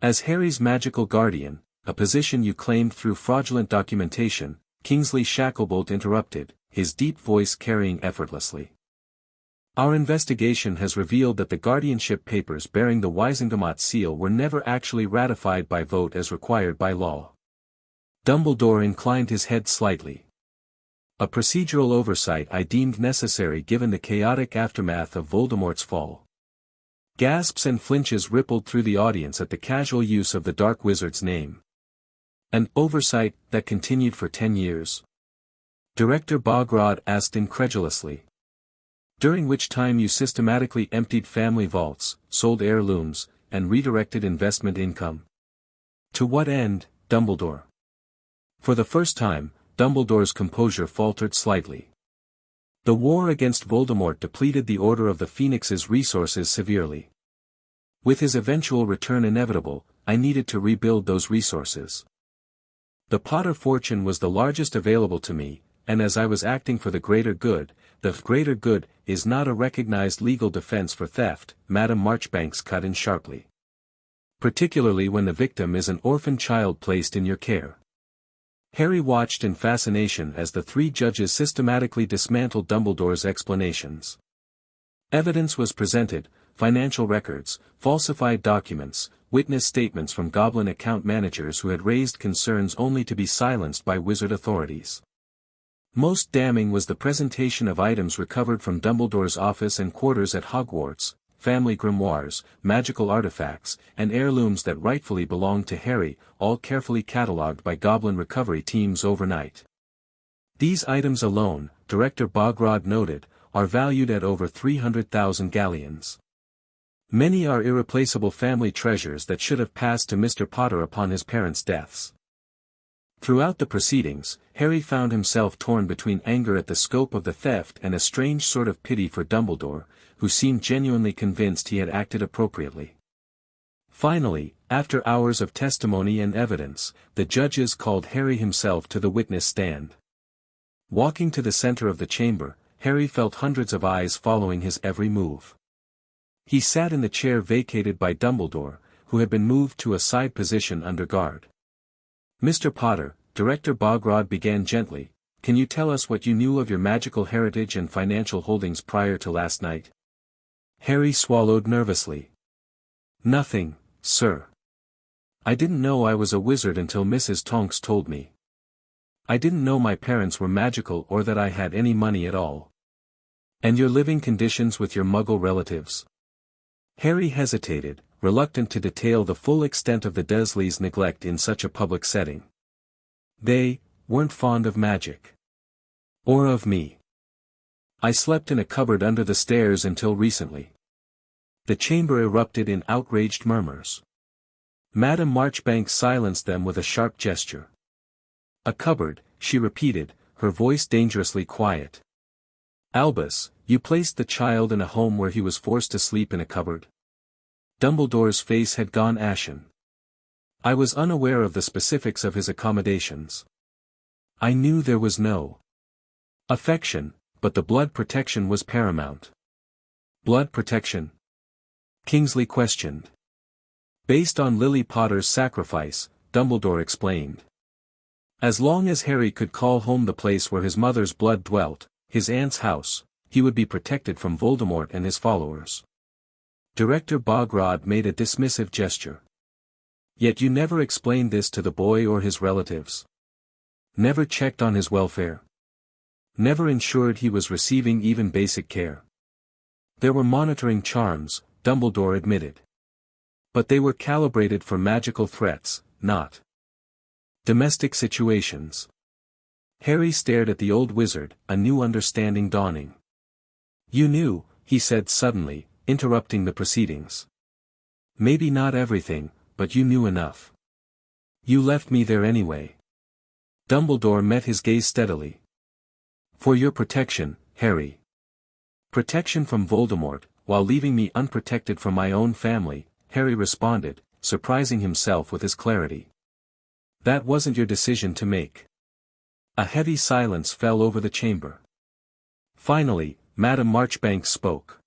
"As Harry's magical guardian, a position you claimed through fraudulent documentation," Kingsley Shacklebolt interrupted, his deep voice carrying effortlessly. "Our investigation has revealed that the guardianship papers bearing the Wisingamot seal were never actually ratified by vote as required by law." Dumbledore inclined his head slightly. "A procedural oversight I deemed necessary given the chaotic aftermath of Voldemort's fall." Gasps and flinches rippled through the audience at the casual use of the Dark Wizard's name. "An oversight that continued for 10 years?" Director Bogrod asked incredulously. "During which time you systematically emptied family vaults, sold heirlooms, and redirected investment income?" "To what end, Dumbledore?" For the first time, Dumbledore's composure faltered slightly. "The war against Voldemort depleted the Order of the Phoenix's resources severely. With his eventual return inevitable, I needed to rebuild those resources. The Potter fortune was the largest available to me, and as I was acting for the greater good, the greater good is not a recognized legal defense for theft," Madame Marchbanks cut in sharply. "Particularly when the victim is an orphan child placed in your care." Harry watched in fascination as the 3 judges systematically dismantled Dumbledore's explanations. Evidence was presented: financial records, falsified documents, witness statements from Goblin account managers who had raised concerns only to be silenced by wizard authorities. Most damning was the presentation of items recovered from Dumbledore's office and quarters at Hogwarts, family grimoires, magical artifacts, and heirlooms that rightfully belonged to Harry, all carefully catalogued by Goblin recovery teams overnight. These items alone, Director Bogrod noted, are valued at over 300,000 galleons. Many are irreplaceable family treasures that should have passed to Mr. Potter upon his parents' deaths. Throughout the proceedings, Harry found himself torn between anger at the scope of the theft and a strange sort of pity for Dumbledore, who seemed genuinely convinced he had acted appropriately. Finally, after hours of testimony and evidence, the judges called Harry himself to the witness stand. Walking to the center of the chamber, Harry felt hundreds of eyes following his every move. He sat in the chair vacated by Dumbledore, who had been moved to a side position under guard. "Mr. Potter," Director Bogrod began gently, "can you tell us what you knew of your magical heritage and financial holdings prior to last night?" Harry swallowed nervously. "Nothing, sir. I didn't know I was a wizard until Mrs. Tonks told me. I didn't know my parents were magical or that I had any money at all." "And your living conditions with your Muggle relatives?" Harry hesitated, reluctant to detail the full extent of the Dursleys' neglect in such a public setting. They weren't fond of magic. Or of me. I slept in a cupboard under the stairs until recently. The chamber erupted in outraged murmurs. Madame Marchbanks silenced them with a sharp gesture. A cupboard, she repeated, her voice dangerously quiet. Albus, you placed the child in a home where he was forced to sleep in a cupboard? Dumbledore's face had gone ashen. I was unaware of the specifics of his accommodations. I knew there was no affection, but the blood protection was paramount. Blood protection? Kingsley questioned. Based on Lily Potter's sacrifice, Dumbledore explained. As long as Harry could call home the place where his mother's blood dwelt, his aunt's house, he would be protected from Voldemort and his followers. Director Bogrod made a dismissive gesture. Yet you never explained this to the boy or his relatives. Never checked on his welfare. Never ensured he was receiving even basic care. There were monitoring charms, Dumbledore admitted. But they were calibrated for magical threats, not domestic situations. Harry stared at the old wizard, a new understanding dawning. You knew, he said suddenly, interrupting the proceedings. Maybe not everything, but you knew enough. You left me there anyway. Dumbledore met his gaze steadily. For your protection, Harry. Protection from Voldemort, while leaving me unprotected from my own family, Harry responded, surprising himself with his clarity. That wasn't your decision to make. A heavy silence fell over the chamber. Finally, Madame Marchbanks spoke.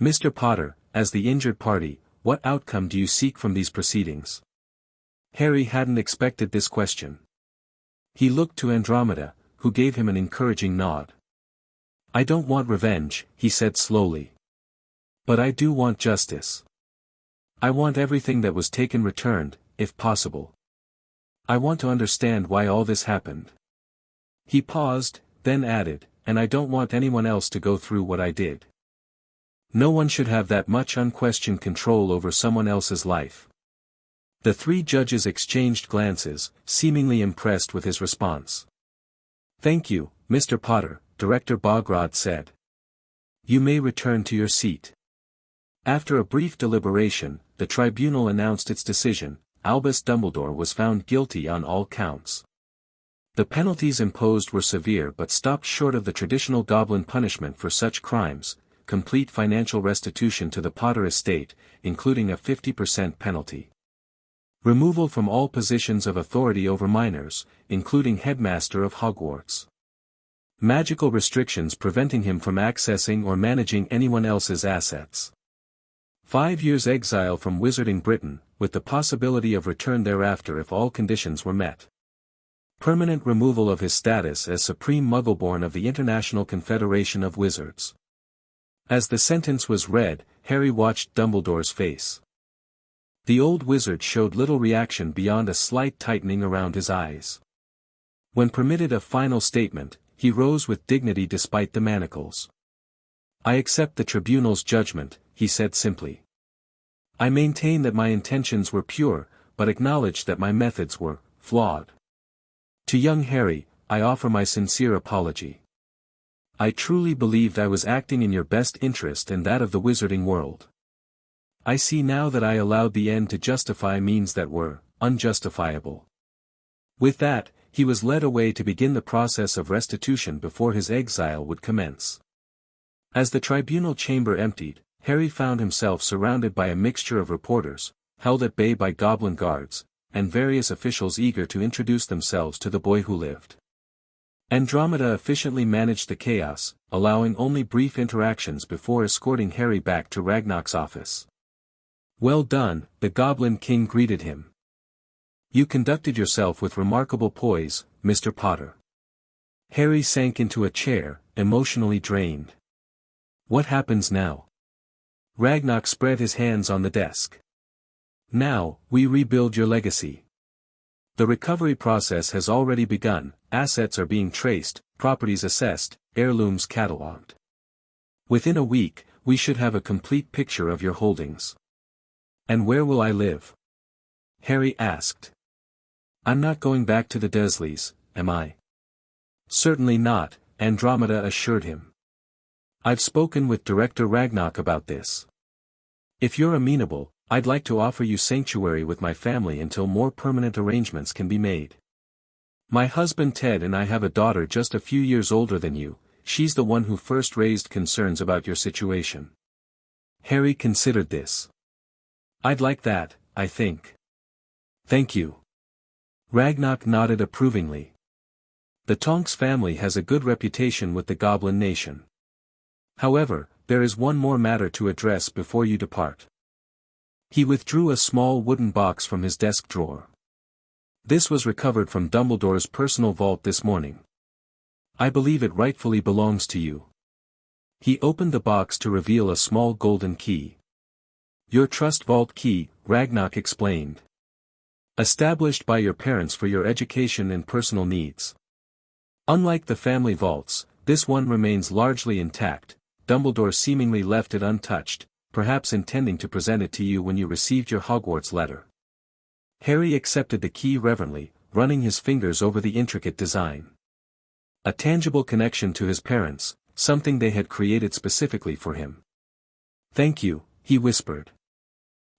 Mr. Potter, as the injured party, what outcome do you seek from these proceedings? Harry hadn't expected this question. He looked to Andromeda, who gave him an encouraging nod. I don't want revenge, he said slowly. But I do want justice. I want everything that was taken returned, if possible. I want to understand why all this happened. He paused, then added, and I don't want anyone else to go through what I did. No one should have that much unquestioned control over someone else's life. The three judges exchanged glances, seemingly impressed with his response. Thank you, Mr. Potter, Director Bogrod said. You may return to your seat. After a brief deliberation, the tribunal announced its decision. Albus Dumbledore was found guilty on all counts. The penalties imposed were severe but stopped short of the traditional goblin punishment for such crimes, complete financial restitution to the Potter estate, including a 50% penalty. Removal from all positions of authority over minors, including headmaster of Hogwarts. Magical restrictions preventing him from accessing or managing anyone else's assets. 5 years exile from Wizarding Britain, with the possibility of return thereafter if all conditions were met. Permanent removal of his status as Supreme Muggleborn of the International Confederation of Wizards. As the sentence was read, Harry watched Dumbledore's face. The old wizard showed little reaction beyond a slight tightening around his eyes. When permitted a final statement, he rose with dignity despite the manacles. I accept the tribunal's judgment, he said simply. I maintain that my intentions were pure, but acknowledge that my methods were flawed. To young Harry, I offer my sincere apology. I truly believed I was acting in your best interest and that of the wizarding world. I see now that I allowed the end to justify means that were unjustifiable. With that, he was led away to begin the process of restitution before his exile would commence. As the tribunal chamber emptied, Harry found himself surrounded by a mixture of reporters, held at bay by goblin guards, and various officials eager to introduce themselves to the boy who lived. Andromeda efficiently managed the chaos, allowing only brief interactions before escorting Harry back to Ragnarok's office. Well done, the Goblin King greeted him. You conducted yourself with remarkable poise, Mr. Potter. Harry sank into a chair, emotionally drained. What happens now? Ragnarok spread his hands on the desk. Now, we rebuild your legacy. The recovery process has already begun, assets are being traced, properties assessed, heirlooms catalogued. Within a week, we should have a complete picture of your holdings. And where will I live? Harry asked. I'm not going back to the Dursleys, am I? Certainly not, Andromeda assured him. I've spoken with Director Ragnarok about this. If you're amenable, I'd like to offer you sanctuary with my family until more permanent arrangements can be made. My husband Ted and I have a daughter just a few years older than you. She's the one who first raised concerns about your situation. Harry considered this. I'd like that, I think. Thank you. Ragnarok nodded approvingly. The Tonks family has a good reputation with the Goblin Nation. However, there is one more matter to address before you depart. He withdrew a small wooden box from his desk drawer. This was recovered from Dumbledore's personal vault this morning. I believe it rightfully belongs to you. He opened the box to reveal a small golden key. Your trust vault key, Ragnarok explained. Established by your parents for your education and personal needs. Unlike the family vaults, this one remains largely intact. Dumbledore seemingly left it untouched, perhaps intending to present it to you when you received your Hogwarts letter. Harry accepted the key reverently, running his fingers over the intricate design. A tangible connection to his parents, something they had created specifically for him. Thank you, he whispered.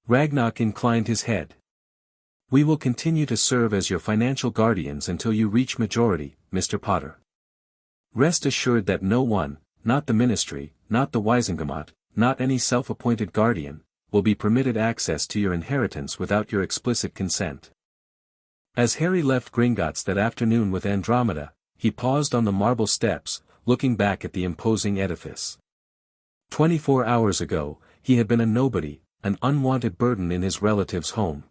Ragnarok inclined his head. We will continue to serve as your financial guardians until you reach majority, Mr. Potter. Rest assured that no one, not the Ministry, not the Wizengamot, not any self-appointed guardian, will be permitted access to your inheritance without your explicit consent. As Harry left Gringotts that afternoon with Andromeda, he paused on the marble steps, looking back at the imposing edifice. 24 hours ago, he had been a nobody, an unwanted burden in his relative's home.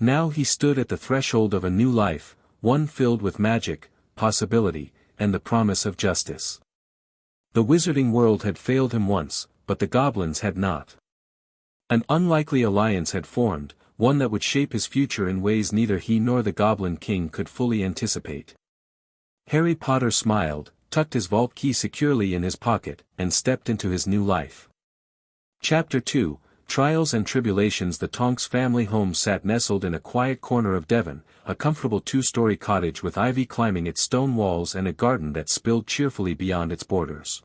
Now he stood at the threshold of a new life, one filled with magic, possibility, and the promise of justice. The wizarding world had failed him once, but the goblins had not. An unlikely alliance had formed, one that would shape his future in ways neither he nor the Goblin King could fully anticipate. Harry Potter smiled, tucked his vault key securely in his pocket, and stepped into his new life. Chapter 2, Trials and Tribulations. The Tonks family home sat nestled in a quiet corner of Devon, a comfortable two-story cottage with ivy climbing its stone walls and a garden that spilled cheerfully beyond its borders.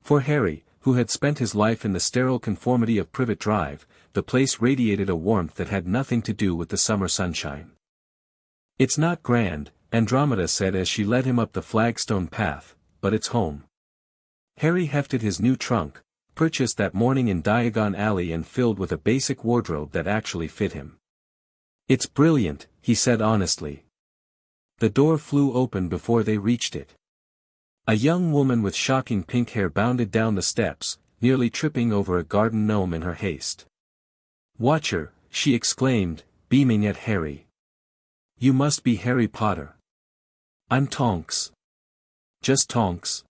For Harry, who had spent his life in the sterile conformity of Privet Drive, the place radiated a warmth that had nothing to do with the summer sunshine. It's not grand, Andromeda said as she led him up the flagstone path, but it's home. Harry hefted his new trunk, purchased that morning in Diagon Alley and filled with a basic wardrobe that actually fit him. It's brilliant, he said honestly. The door flew open before they reached it. A young woman with shocking pink hair bounded down the steps, nearly tripping over a garden gnome in her haste. Watch her, she exclaimed, beaming at Harry. You must be Harry Potter. I'm Tonks. Just Tonks?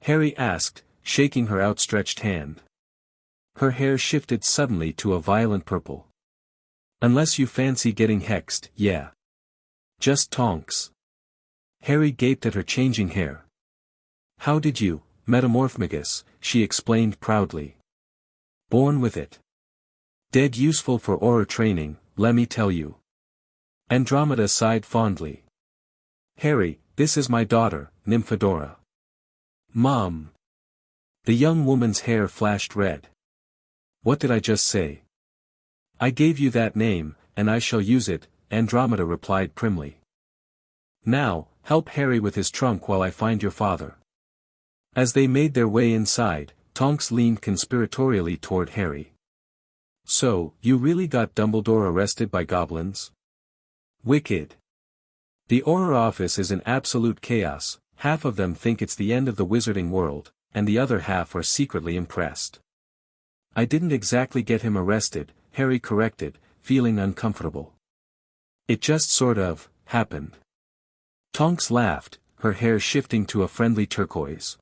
Harry asked, shaking her outstretched hand. Her hair shifted suddenly to a violent purple. Unless you fancy getting hexed, yeah. Just Tonks. Harry gaped at her changing hair. How did you, Metamorphmagus, she explained proudly. Born with it. Dead useful for aura training, let me tell you. Andromeda sighed fondly. Harry, this is my daughter, Nymphadora. Mom. The young woman's hair flashed red. What did I just say? I gave you that name, and I shall use it, Andromeda replied primly. Now, help Harry with his trunk while I find your father. As they made their way inside, Tonks leaned conspiratorially toward Harry. So, you really got Dumbledore arrested by goblins? Wicked. The Auror office is in absolute chaos, half of them think it's the end of the wizarding world, and the other half are secretly impressed. I didn't exactly get him arrested, Harry corrected, feeling uncomfortable. It just sort of happened. Tonks laughed, her hair shifting to a friendly turquoise.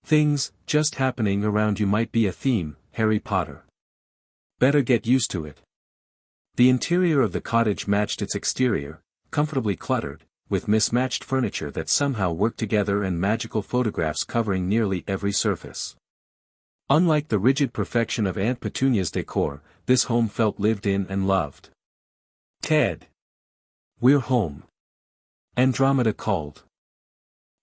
Things just happening around you might be a theme, Harry Potter. Better get used to it. The interior of the cottage matched its exterior, comfortably cluttered, with mismatched furniture that somehow worked together and magical photographs covering nearly every surface. Unlike the rigid perfection of Aunt Petunia's decor, this home felt lived in and loved. "Ted! We're home!" Andromeda called.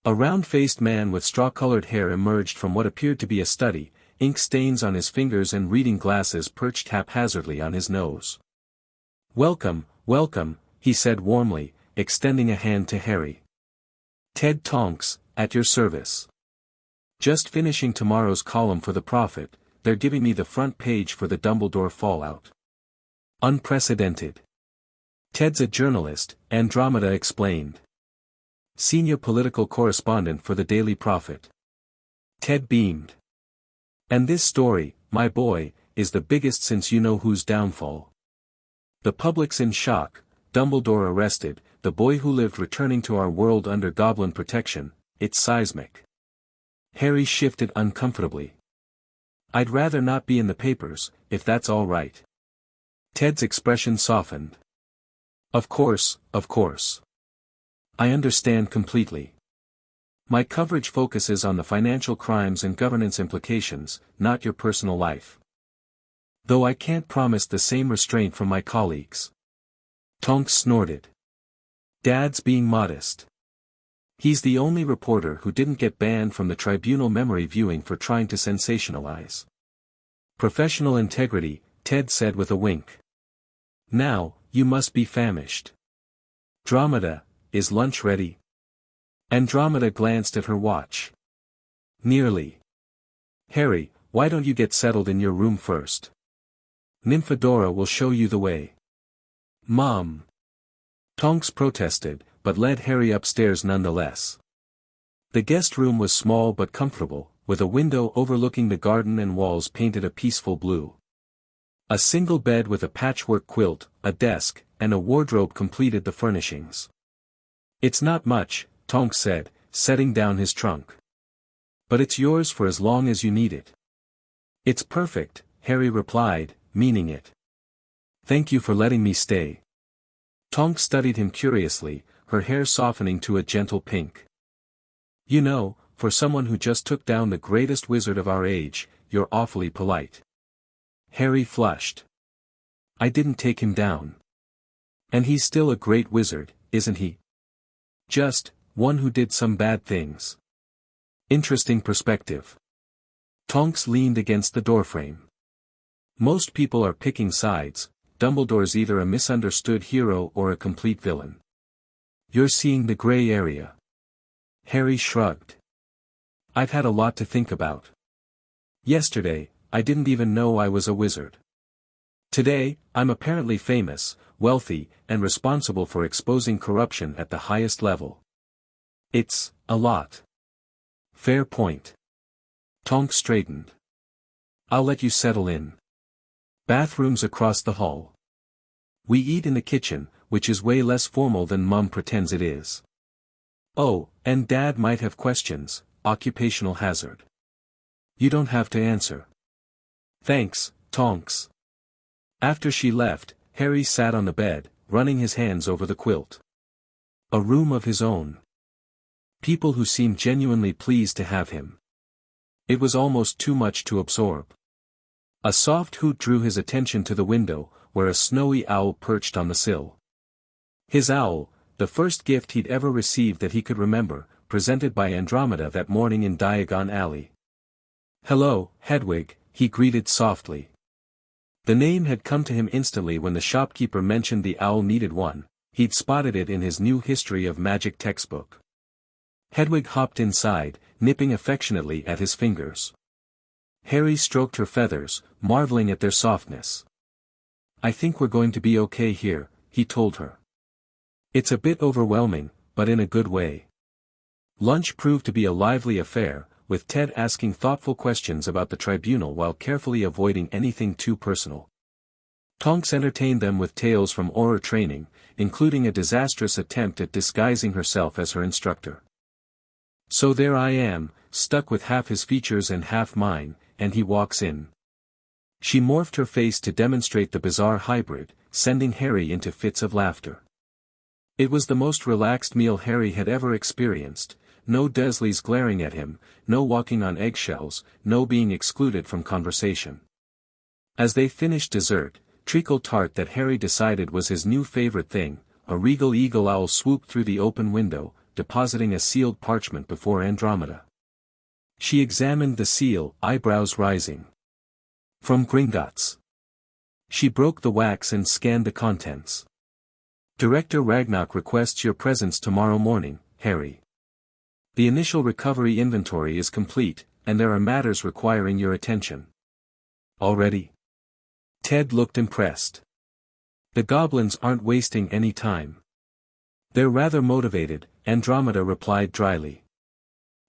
A round-faced man with straw-colored hair emerged from what appeared to be a study, ink stains on his fingers and reading glasses perched haphazardly on his nose. "Welcome, welcome," he said warmly, extending a hand to Harry. "Ted Tonks, at your service. Just finishing tomorrow's column for the Prophet, they're giving me the front page for the Dumbledore fallout. Unprecedented." "Ted's a journalist," Andromeda explained. "Senior political correspondent for the Daily Prophet." Ted beamed. "And this story, my boy, is the biggest since you-know-who's downfall. The public's in shock, Dumbledore arrested, the boy who lived returning to our world under goblin protection, it's seismic." Harry shifted uncomfortably. "I'd rather not be in the papers, if that's all right." Ted's expression softened. Of course. I understand completely. My coverage focuses on the financial crimes and governance implications, not your personal life. Though I can't promise the same restraint from my colleagues." Tonks snorted. "Dad's being modest. He's the only reporter who didn't get banned from the Tribunal memory viewing for trying to sensationalize. Professional integrity," Ted said with a wink. "Now, you must be famished. Andromeda, is lunch ready?" Andromeda glanced at her watch. "Nearly. Harry, why don't you get settled in your room first? Nymphadora will show you the way." "Mom." Tonks protested, but led Harry upstairs nonetheless. The guest room was small but comfortable, with a window overlooking the garden and walls painted a peaceful blue. A single bed with a patchwork quilt, a desk, and a wardrobe completed the furnishings. "It's not much," Tonks said, setting down his trunk. "But it's yours for as long as you need it." "It's perfect," Harry replied, meaning it. "Thank you for letting me stay." Tonks studied him curiously, her hair softening to a gentle pink. "You know, for someone who just took down the greatest wizard of our age, you're awfully polite." Harry flushed. "I didn't take him down. And he's still a great wizard, isn't he? Just, one who did some bad things." "Interesting perspective." Tonks leaned against the doorframe. "Most people are picking sides, Dumbledore's either a misunderstood hero or a complete villain. You're seeing the gray area." Harry shrugged. "I've had a lot to think about. Yesterday, I didn't even know I was a wizard. Today, I'm apparently famous, wealthy, and responsible for exposing corruption at the highest level. It's a lot." "Fair point." Tonks straightened. "I'll let you settle in. Bathrooms across the hall. We eat in the kitchen, which is way less formal than Mum pretends it is. Oh, and Dad might have questions, occupational hazard. You don't have to answer." "Thanks, Tonks." After she left, Harry sat on the bed, running his hands over the quilt. A room of his own. People who seemed genuinely pleased to have him. It was almost too much to absorb. A soft hoot drew his attention to the window, where a snowy owl perched on the sill. His owl, the first gift he'd ever received that he could remember, presented by Andromeda that morning in Diagon Alley. "Hello, Hedwig," he greeted softly. The name had come to him instantly when the shopkeeper mentioned the owl needed one. He'd spotted it in his new History of Magic textbook. Hedwig hopped inside, nipping affectionately at his fingers. Harry stroked her feathers, marveling at their softness. "I think we're going to be okay here," he told her. "It's a bit overwhelming, but in a good way." Lunch proved to be a lively affair, with Ted asking thoughtful questions about the tribunal while carefully avoiding anything too personal. Tonks entertained them with tales from Auror training, including a disastrous attempt at disguising herself as her instructor. "So there I am, stuck with half his features and half mine, and he walks in." She morphed her face to demonstrate the bizarre hybrid, sending Harry into fits of laughter. It was the most relaxed meal Harry had ever experienced, no Dursley's glaring at him, no walking on eggshells, no being excluded from conversation. As they finished dessert, treacle tart that Harry decided was his new favorite thing, a regal eagle owl swooped through the open window, depositing a sealed parchment before Andromeda. She examined the seal, eyebrows rising. From Gringotts. She broke the wax and scanned the contents. Director Ragnarok requests your presence tomorrow morning, Harry. The initial recovery inventory is complete, and there are matters requiring your attention. Already? Ted looked impressed. The goblins aren't wasting any time. They're rather motivated, Andromeda replied dryly.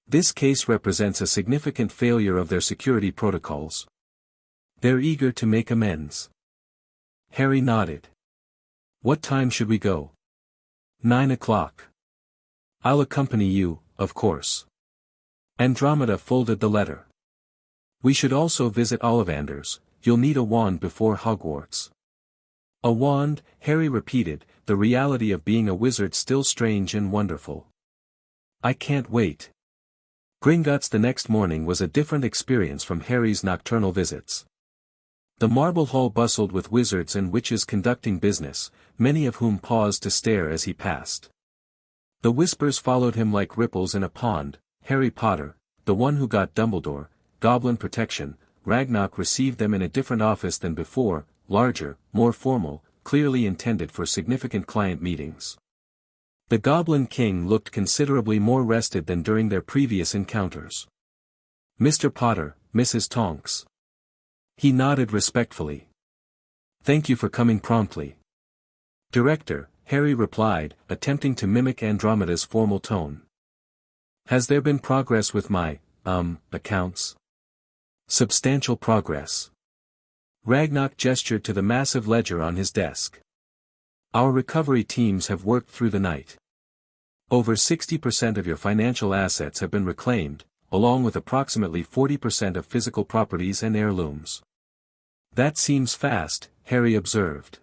This case represents a significant failure of their security protocols. They're eager to make amends. Harry nodded. What time should we go? 9 o'clock. I'll accompany you, of course. Andromeda folded the letter. We should also visit Ollivanders. You'll need a wand before Hogwarts. A wand, Harry repeated, the reality of being a wizard still strange and wonderful. I can't wait. Gringotts the next morning was a different experience from Harry's nocturnal visits. The marble hall bustled with wizards and witches conducting business, many of whom paused to stare as he passed. The whispers followed him like ripples in a pond. Harry Potter, the one who got Dumbledore, Goblin protection. Ragnarok received them in a different office than before, larger, more formal, clearly intended for significant client meetings. The Goblin King looked considerably more rested than during their previous encounters. Mr. Potter, Mrs. Tonks. He nodded respectfully. Thank you for coming promptly. Director, Harry replied, attempting to mimic Andromeda's formal tone. Has there been progress with my, accounts? Substantial progress. Ragnarok gestured to the massive ledger on his desk. Our recovery teams have worked through the night. Over 60% of your financial assets have been reclaimed, along with approximately 40% of physical properties and heirlooms. That seems fast, Harry observed.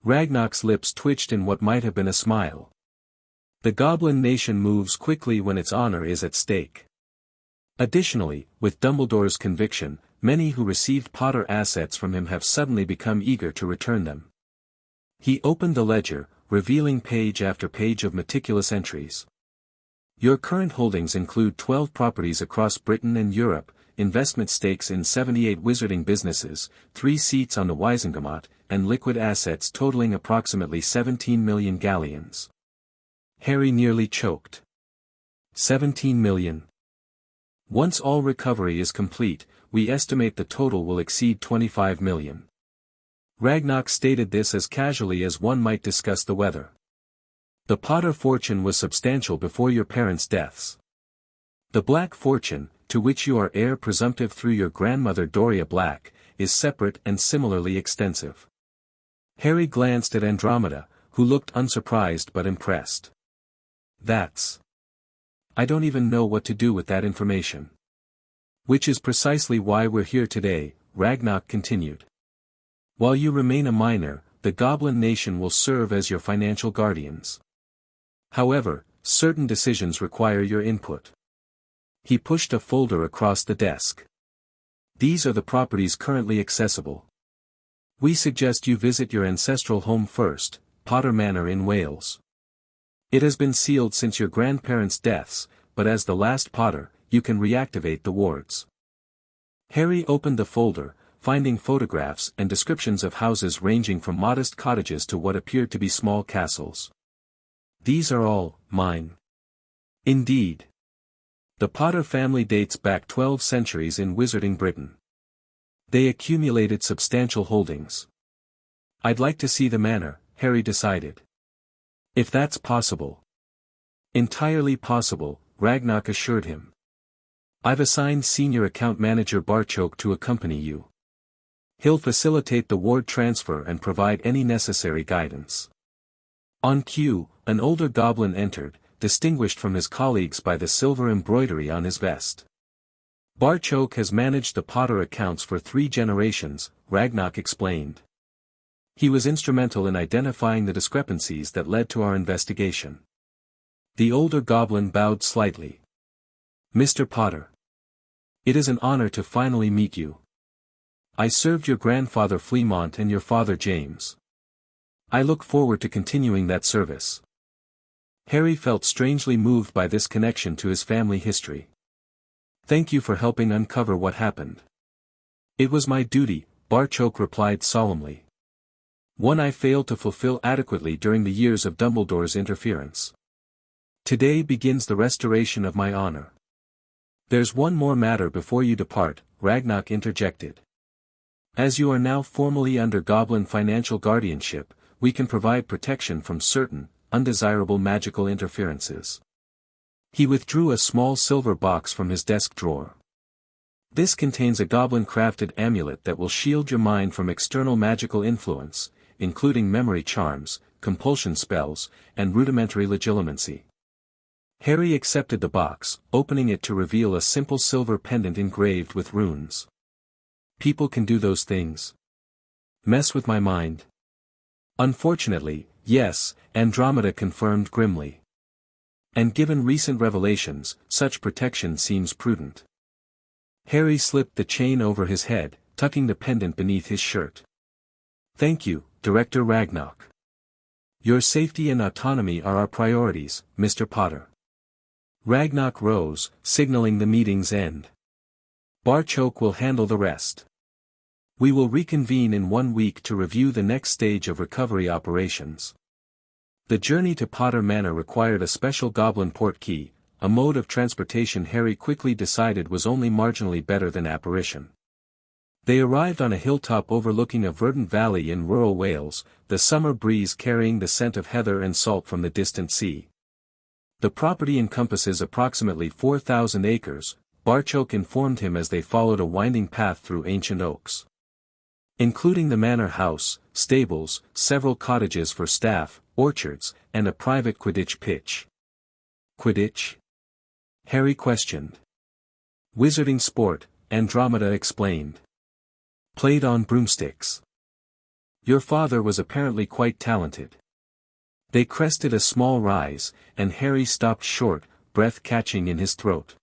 Ragnarok's lips twitched in what might have been a smile. The Goblin Nation moves quickly when its honor is at stake. Additionally, with Dumbledore's conviction, many who received Potter assets from him have suddenly become eager to return them. He opened the ledger, revealing page after page of meticulous entries. Your current holdings include 12 properties across Britain and Europe, investment stakes in 78 wizarding businesses, 3 seats on the Wizengamot, and liquid assets totaling approximately 17 million galleons. Harry nearly choked. 17 million. Once all recovery is complete, we estimate the total will exceed 25 million. Ragnarok stated this as casually as one might discuss the weather. The Potter fortune was substantial before your parents' deaths. The Black fortune, to which you are heir presumptive through your grandmother Doria Black, is separate and similarly extensive. Harry glanced at Andromeda, who looked unsurprised but impressed. That's... I don't even know what to do with that information. Which is precisely why we're here today, Ragnarok continued. While you remain a minor, the Goblin Nation will serve as your financial guardians. However, certain decisions require your input. He pushed a folder across the desk. These are the properties currently accessible. We suggest you visit your ancestral home first, Potter Manor in Wales. It has been sealed since your grandparents' deaths, but as the last Potter, you can reactivate the wards. Harry opened the folder, finding photographs and descriptions of houses ranging from modest cottages to what appeared to be small castles. These are all mine. Indeed. The Potter family dates back 12 centuries in wizarding Britain. They accumulated substantial holdings. I'd like to see the manor, Harry decided. If that's possible. Entirely possible, Ragnarok assured him. I've assigned Senior Account Manager Barchoke to accompany you. He'll facilitate the ward transfer and provide any necessary guidance. On cue, an older goblin entered, distinguished from his colleagues by the silver embroidery on his vest. Barchoke has managed the Potter accounts for 3 generations, Ragnarok explained. He was instrumental in identifying the discrepancies that led to our investigation. The older goblin bowed slightly. Mr. Potter. It is an honor to finally meet you. I served your grandfather Fleamont and your father James. I look forward to continuing that service. Harry felt strangely moved by this connection to his family history. Thank you for helping uncover what happened. It was my duty, Barchoke replied solemnly. One I failed to fulfill adequately during the years of Dumbledore's interference. Today begins the restoration of my honor. There's one more matter before you depart, Ragnarok interjected. As you are now formally under Goblin financial guardianship, we can provide protection from certain, undesirable magical interferences. He withdrew a small silver box from his desk drawer. This contains a goblin-crafted amulet that will shield your mind from external magical influence, including memory charms, compulsion spells, and rudimentary legilimency. Harry accepted the box, opening it to reveal a simple silver pendant engraved with runes. People can do those things. Mess with my mind. Unfortunately, yes, Andromeda confirmed grimly. And given recent revelations, such protection seems prudent. Harry slipped the chain over his head, tucking the pendant beneath his shirt. Thank you, Director Ragnarok. Your safety and autonomy are our priorities, Mr. Potter. Ragnarok rose, signaling the meeting's end. Barchoke will handle the rest. We will reconvene in 1 week to review the next stage of recovery operations. The journey to Potter Manor required a special goblin portkey, a mode of transportation Harry quickly decided was only marginally better than apparition. They arrived on a hilltop overlooking a verdant valley in rural Wales, the summer breeze carrying the scent of heather and salt from the distant sea. The property encompasses approximately 4,000 acres, Barchoke informed him as they followed a winding path through ancient oaks. Including the manor house, stables, several cottages for staff, orchards, and a private Quidditch pitch. Quidditch? Harry questioned. Wizarding sport, Andromeda explained. Played on broomsticks. Your father was apparently quite talented. They crested a small rise, and Harry stopped short, breath catching in his throat.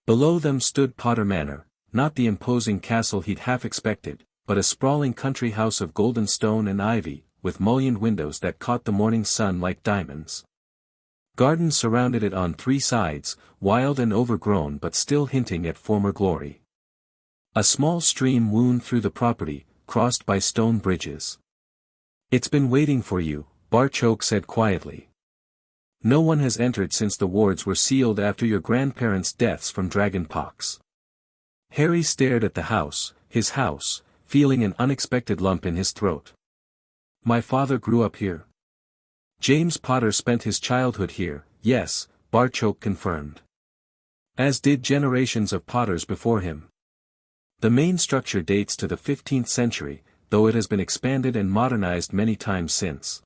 Below them stood Potter Manor, not the imposing castle he'd half expected, but a sprawling country house of golden stone and ivy, with mullioned windows that caught the morning sun like diamonds. Gardens surrounded it on 3 sides, wild and overgrown but still hinting at former glory. A small stream wound through the property, crossed by stone bridges. It's been waiting for you, Barchoke said quietly. No one has entered since the wards were sealed after your grandparents' deaths from dragonpox. Harry stared at the house, his house, feeling an unexpected lump in his throat. My father grew up here. James Potter spent his childhood here, yes, Barchoke confirmed. As did generations of Potters before him. The main structure dates to the 15th century, though it has been expanded and modernized many times since.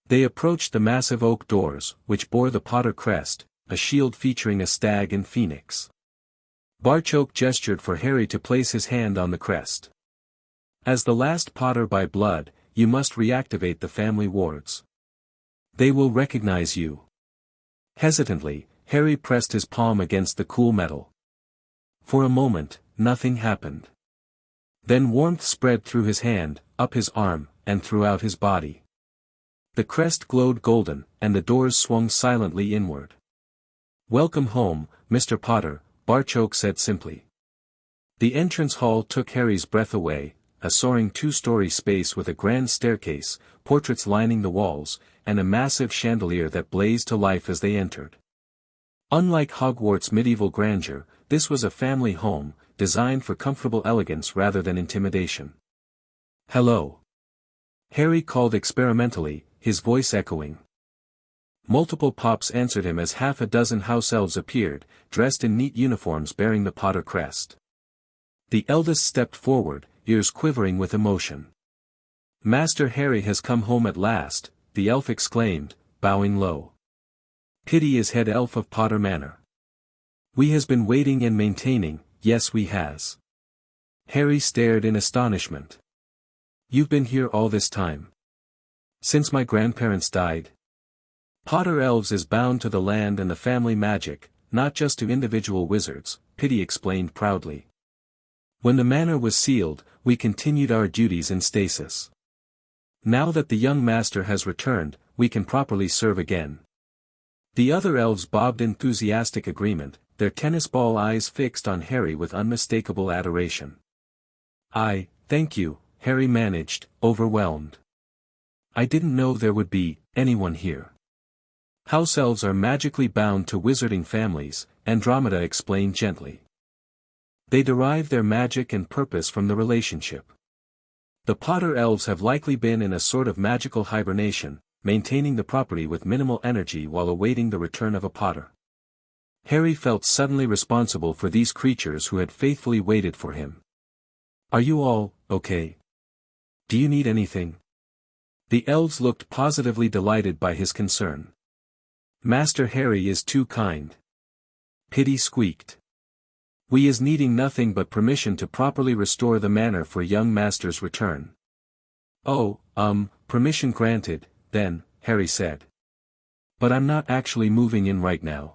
They approached the massive oak doors, which bore the Potter crest, a shield featuring a stag and phoenix. Barchoke gestured for Harry to place his hand on the crest. As the last Potter by blood, you must reactivate the family wards. They will recognize you. Hesitantly, Harry pressed his palm against the cool metal. For a moment, nothing happened. Then warmth spread through his hand, up his arm, and throughout his body. The crest glowed golden, and the doors swung silently inward. Welcome home, Mr. Potter, Barchoke said simply. The entrance hall took Harry's breath away, a soaring 2-story space with a grand staircase, portraits lining the walls, and a massive chandelier that blazed to life as they entered. Unlike Hogwarts' medieval grandeur, this was a family home, designed for comfortable elegance rather than intimidation. Hello. Harry called experimentally, his voice echoing. Multiple pops answered him as half a dozen house elves appeared, dressed in neat uniforms bearing the Potter crest. The eldest stepped forward, ears quivering with emotion. Master Harry has come home at last, the elf exclaimed, bowing low. Pity is head elf of Potter Manor. We has been waiting and maintaining, yes we has. Harry stared in astonishment. You've been here all this time. Since my grandparents died? Potter Elves is bound to the land and the family magic, not just to individual wizards, Pitty explained proudly. When the manor was sealed, we continued our duties in stasis. Now that the young master has returned, we can properly serve again. The other elves bobbed enthusiastic agreement, their tennis ball eyes fixed on Harry with unmistakable adoration. Thank you, Harry managed, overwhelmed. I didn't know there would be anyone here. House elves are magically bound to wizarding families, Andromeda explained gently. They derive their magic and purpose from the relationship. The Potter elves have likely been in a sort of magical hibernation, maintaining the property with minimal energy while awaiting the return of a Potter. Harry felt suddenly responsible for these creatures who had faithfully waited for him. Are you all okay? Do you need anything? The elves looked positively delighted by his concern. Master Harry is too kind. Pitty squeaked. We is needing nothing but permission to properly restore the manor for young master's return. Oh, permission granted, then, Harry said. But I'm not actually moving in right now.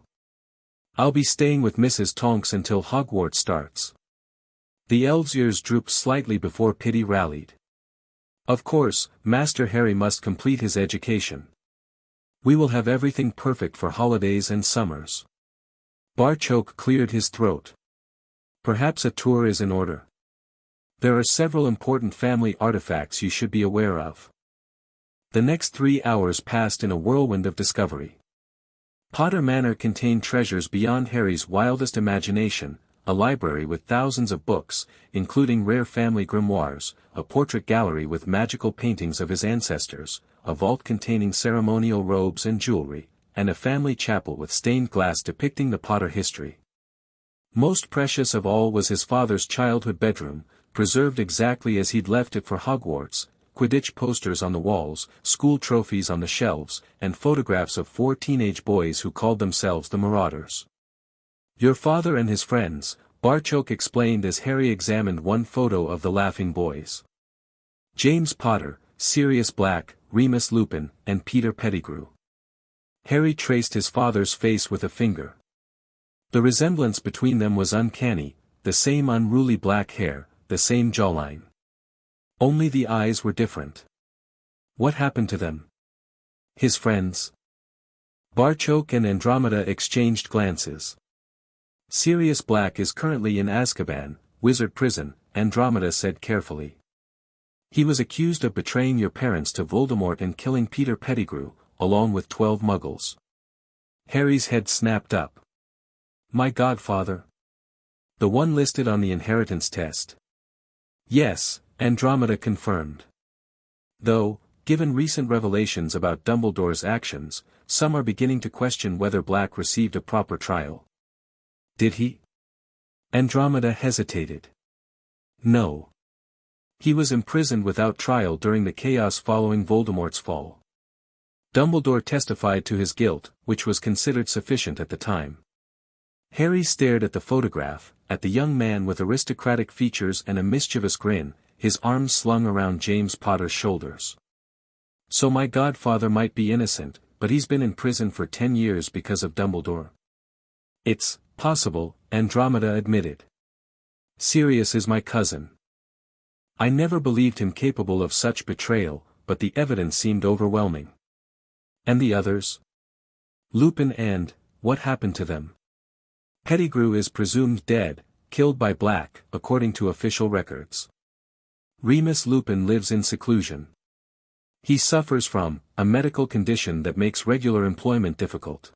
I'll be staying with Mrs. Tonks until Hogwarts starts. The elves' ears drooped slightly before Pitty rallied. Of course, Master Harry must complete his education. We will have everything perfect for holidays and summers. Barchoke cleared his throat. Perhaps a tour is in order. There are several important family artifacts you should be aware of. The next 3 hours passed in a whirlwind of discovery. Potter Manor contained treasures beyond Harry's wildest imagination, a library with thousands of books, including rare family grimoires, a portrait gallery with magical paintings of his ancestors, a vault containing ceremonial robes and jewelry, and a family chapel with stained glass depicting the Potter history. Most precious of all was his father's childhood bedroom, preserved exactly as he'd left it for Hogwarts, Quidditch posters on the walls, school trophies on the shelves, and photographs of 4 teenage boys who called themselves the Marauders. Your father and his friends, Barchoke explained as Harry examined one photo of the Laughing Boys. James Potter, Sirius Black, Remus Lupin, and Peter Pettigrew. Harry traced his father's face with a finger. The resemblance between them was uncanny, the same unruly black hair, the same jawline. Only the eyes were different. What happened to them? His friends? Barchoke and Andromeda exchanged glances. Sirius Black is currently in Azkaban, wizard prison, Andromeda said carefully. He was accused of betraying your parents to Voldemort and killing Peter Pettigrew, along with 12 muggles. Harry's head snapped up. My godfather? The one listed on the inheritance test. Yes, Andromeda confirmed. Though, given recent revelations about Dumbledore's actions, some are beginning to question whether Black received a proper trial. Did he? Andromeda hesitated. No. He was imprisoned without trial during the chaos following Voldemort's fall. Dumbledore testified to his guilt, which was considered sufficient at the time. Harry stared at the photograph, at the young man with aristocratic features and a mischievous grin, his arms slung around James Potter's shoulders. So my godfather might be innocent, but he's been in prison for 10 years because of Dumbledore. It's possible, Andromeda admitted. Sirius is my cousin. I never believed him capable of such betrayal, but the evidence seemed overwhelming. And the others? Lupin and, what happened to them? Pettigrew is presumed dead, killed by Black, according to official records. Remus Lupin lives in seclusion. He suffers from a medical condition that makes regular employment difficult.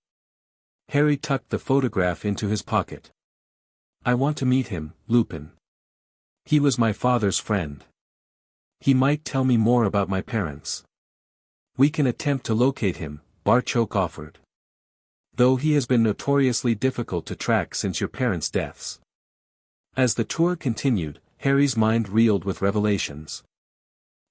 Harry tucked the photograph into his pocket. I want to meet him, Lupin. He was my father's friend. He might tell me more about my parents. We can attempt to locate him, Barchoke offered. Though he has been notoriously difficult to track since your parents' deaths. As the tour continued, Harry's mind reeled with revelations.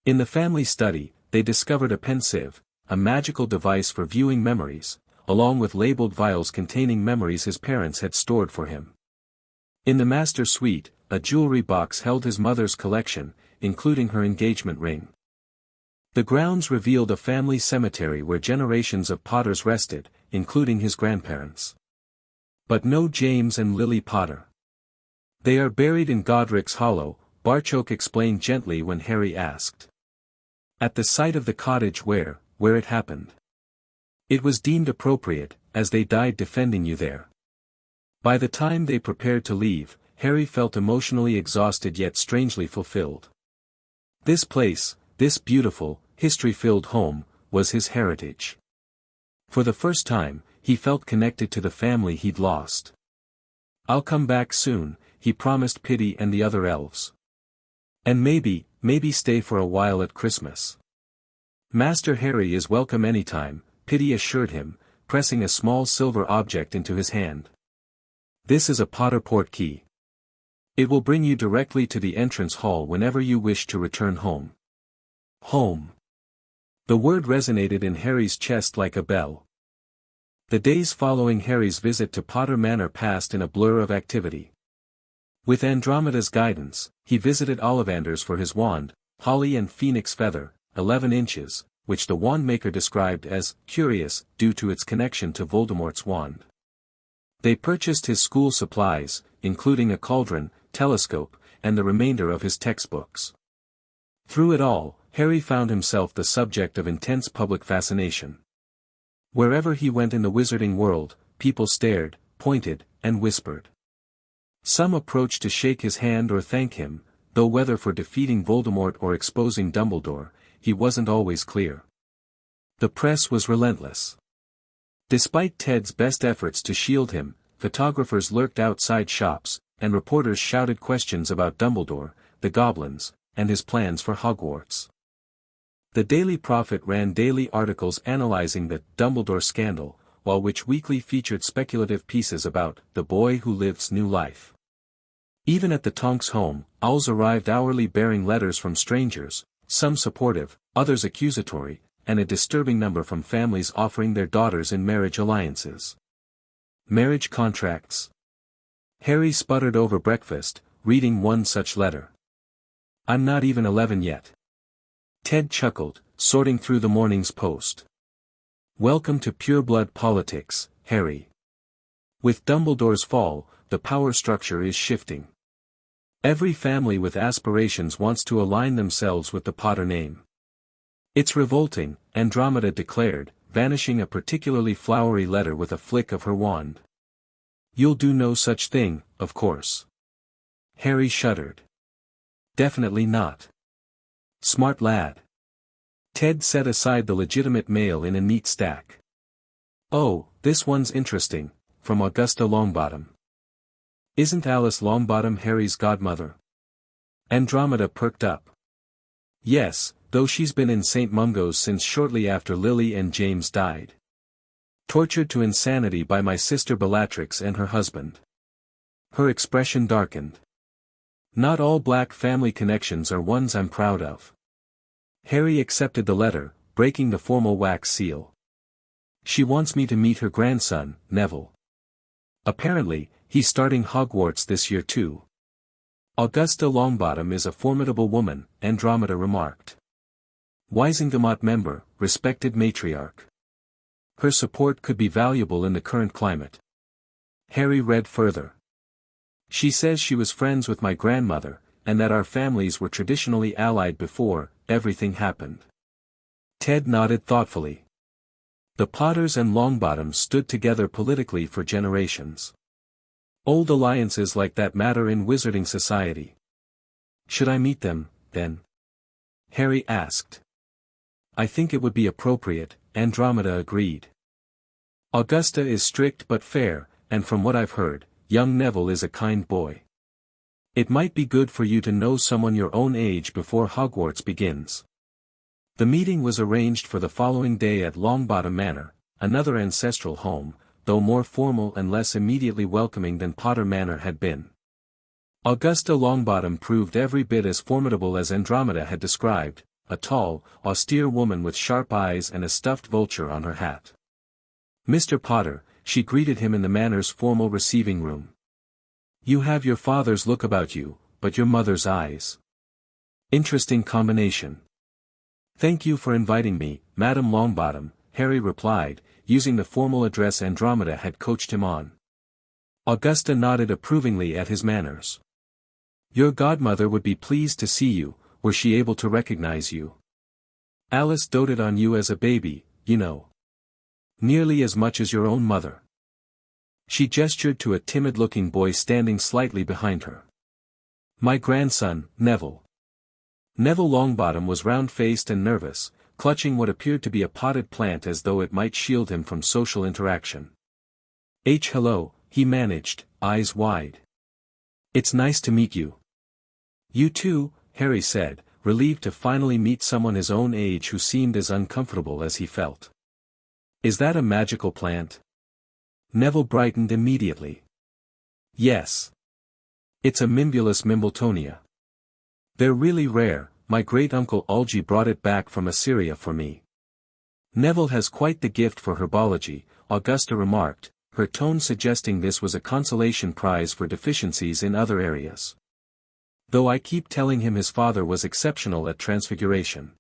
In the family study, they discovered a pensieve, a magical device for viewing memories, along with labeled vials containing memories his parents had stored for him. In the master suite, a jewelry box held his mother's collection, including her engagement ring. The grounds revealed a family cemetery where generations of Potters rested, including his grandparents. But no James and Lily Potter. They are buried in Godric's Hollow, Barchoke explained gently when Harry asked. At the site of the cottage where it happened. It was deemed appropriate, as they died defending you there. By the time they prepared to leave, Harry felt emotionally exhausted yet strangely fulfilled. This place, this beautiful, history-filled home, was his heritage. For the first time, he felt connected to the family he'd lost. "I'll come back soon," he promised Pitty and the other elves. "And maybe stay for a while at Christmas." "Master Harry is welcome anytime," Pitty assured him, pressing a small silver object into his hand. "This is a Potterport key. It will bring you directly to the entrance hall whenever you wish to return home." Home. The word resonated in Harry's chest like a bell. The days following Harry's visit to Potter Manor passed in a blur of activity. With Andromeda's guidance, he visited Ollivanders for his wand, Holly and Phoenix Feather, 11 inches, which the wandmaker described as curious due to its connection to Voldemort's wand. They purchased his school supplies, including a cauldron, telescope, and the remainder of his textbooks. Through it all, Harry found himself the subject of intense public fascination. Wherever he went in the wizarding world, people stared, pointed, and whispered. Some approached to shake his hand or thank him, though whether for defeating Voldemort or exposing Dumbledore, he wasn't always clear. The press was relentless. Despite Ted's best efforts to shield him, photographers lurked outside shops, and reporters shouted questions about Dumbledore, the goblins, and his plans for Hogwarts. The Daily Prophet ran daily articles analyzing the Dumbledore scandal, while Witch Weekly featured speculative pieces about the boy who lives new life. Even at the Tonks' home, owls arrived hourly bearing letters from strangers, some supportive, others accusatory, and a disturbing number from families offering their daughters in marriage alliances. Marriage contracts. Harry sputtered over breakfast, reading one such letter. "I'm not even 11 yet." Ted chuckled, sorting through the morning's post. "Welcome to pureblood politics, Harry. With Dumbledore's fall, the power structure is shifting. Every family with aspirations wants to align themselves with the Potter name. It's revolting," Andromeda declared, vanishing a particularly flowery letter with a flick of her wand. "You'll do no such thing, of course." Harry shuddered. "Definitely not. Smart lad." Ted set aside the legitimate mail in a neat stack. "Oh, this one's interesting, from Augusta Longbottom." "Isn't Alice Longbottom Harry's godmother?" Andromeda perked up. "Yes, though she's been in St. Mungo's since shortly after Lily and James died. Tortured to insanity by my sister Bellatrix and her husband." Her expression darkened. "Not all black family connections are ones I'm proud of." Harry accepted the letter, breaking the formal wax seal. "She wants me to meet her grandson, Neville. Apparently, he's starting Hogwarts this year too." "Augusta Longbottom is a formidable woman," Andromeda remarked. "Wisingamot member, respected matriarch. Her support could be valuable in the current climate." Harry read further. "She says she was friends with my grandmother, and that our families were traditionally allied before everything happened." Ted nodded thoughtfully. The Potters and Longbottoms stood together politically for generations. Old alliances like that matter in wizarding society. "Should I meet them, then?" Harry asked. "I think it would be appropriate," Andromeda agreed. "Augusta is strict but fair, and from what I've heard, young Neville is a kind boy. It might be good for you to know someone your own age before Hogwarts begins." The meeting was arranged for the following day at Longbottom Manor, another ancestral home, though more formal and less immediately welcoming than Potter Manor had been. Augusta Longbottom proved every bit as formidable as Andromeda had described, a tall, austere woman with sharp eyes and a stuffed vulture on her hat. "Mr. Potter," she greeted him in the Manor's formal receiving room. "You have your father's look about you, but your mother's eyes. Interesting combination." Thank you for inviting me, Madam Longbottom, Harry replied, using the formal address Andromeda had coached him on. Augusta nodded approvingly at his manners. Your godmother would be pleased to see you, were she able to recognize you. Alice doted on you as a baby, you know. Nearly as much as your own mother. She gestured to a timid-looking boy standing slightly behind her. My grandson, Neville. Neville Longbottom was round-faced and nervous, clutching what appeared to be a potted plant as though it might shield him from social interaction. Hello, he managed, eyes wide. It's nice to meet you. You too, Harry said, relieved to finally meet someone his own age who seemed as uncomfortable as he felt. Is that a magical plant? Neville brightened immediately. Yes. It's a Mimbulus Mimbletonia. They're really rare, my great-uncle Algy brought it back from Assyria for me. Neville has quite the gift for herbology, Augusta remarked, her tone suggesting this was a consolation prize for deficiencies in other areas. Though I keep telling him his father was exceptional at transfiguration.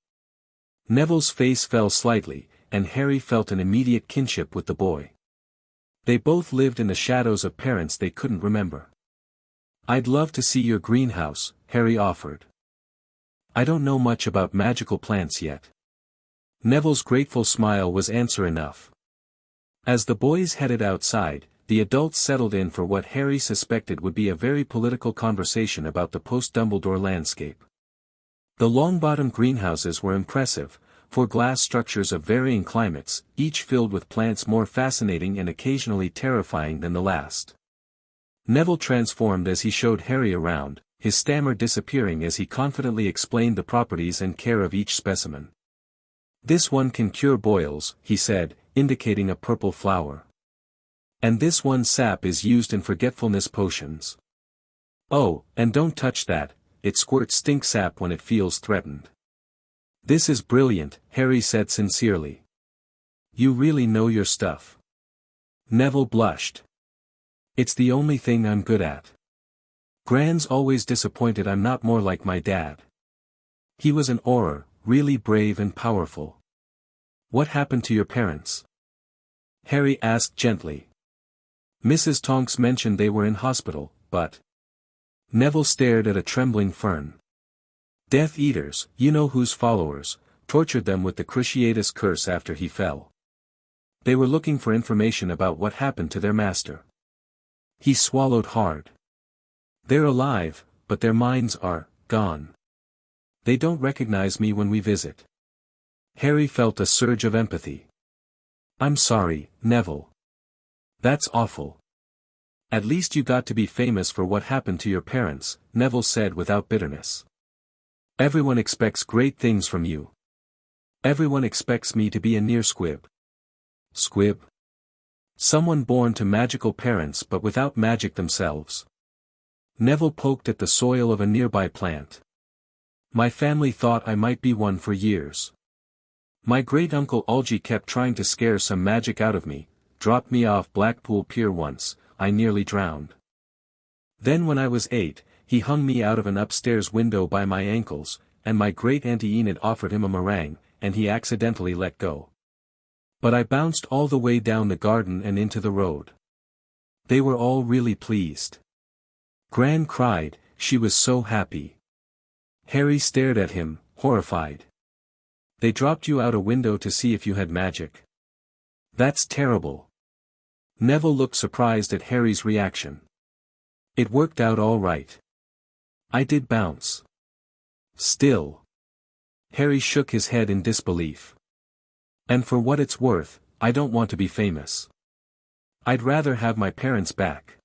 Neville's face fell slightly, and Harry felt an immediate kinship with the boy. They both lived in the shadows of parents they couldn't remember. I'd love to see your greenhouse, Harry offered. I don't know much about magical plants yet. Neville's grateful smile was answer enough. As the boys headed outside, the adults settled in for what Harry suspected would be a very political conversation about the post-Dumbledore landscape. The Longbottom greenhouses were impressive, four glass structures of varying climates, each filled with plants more fascinating and occasionally terrifying than the last. Neville transformed as he showed Harry around, his stammer disappearing as he confidently explained the properties and care of each specimen. This one can cure boils, he said, indicating a purple flower. And this one's sap is used in forgetfulness potions. Oh, and don't touch that, it squirts stink sap when it feels threatened. This is brilliant, Harry said sincerely. You really know your stuff. Neville blushed. It's the only thing I'm good at. Gran's always disappointed I'm not more like my dad. He was an Auror, really brave and powerful. What happened to your parents? Harry asked gently. Mrs. Tonks mentioned they were in hospital, but... Neville stared at a trembling fern. Death Eaters, you know whose followers, tortured them with the Cruciatus curse after he fell. They were looking for information about what happened to their master. He swallowed hard. They're alive, but their minds are gone. They don't recognize me when we visit. Harry felt a surge of empathy. I'm sorry, Neville. That's awful. At least you got to be famous for what happened to your parents, Neville said without bitterness. Everyone expects great things from you. Everyone expects me to be a near squib. Squib? Someone born to magical parents but without magic themselves. Neville poked at the soil of a nearby plant. My family thought I might be one for years. My great-uncle Algy kept trying to scare some magic out of me, dropped me off Blackpool Pier once, I nearly drowned. Then when I was 8, he hung me out of an upstairs window by my ankles, and my great-auntie Enid offered him a meringue, and he accidentally let go. But I bounced all the way down the garden and into the road. They were all really pleased. Gran cried, she was so happy. Harry stared at him, horrified. They dropped you out a window to see if you had magic. That's terrible. Neville looked surprised at Harry's reaction. It worked out all right. I did bounce. Still. Harry shook his head in disbelief. And for what it's worth, I don't want to be famous. I'd rather have my parents back.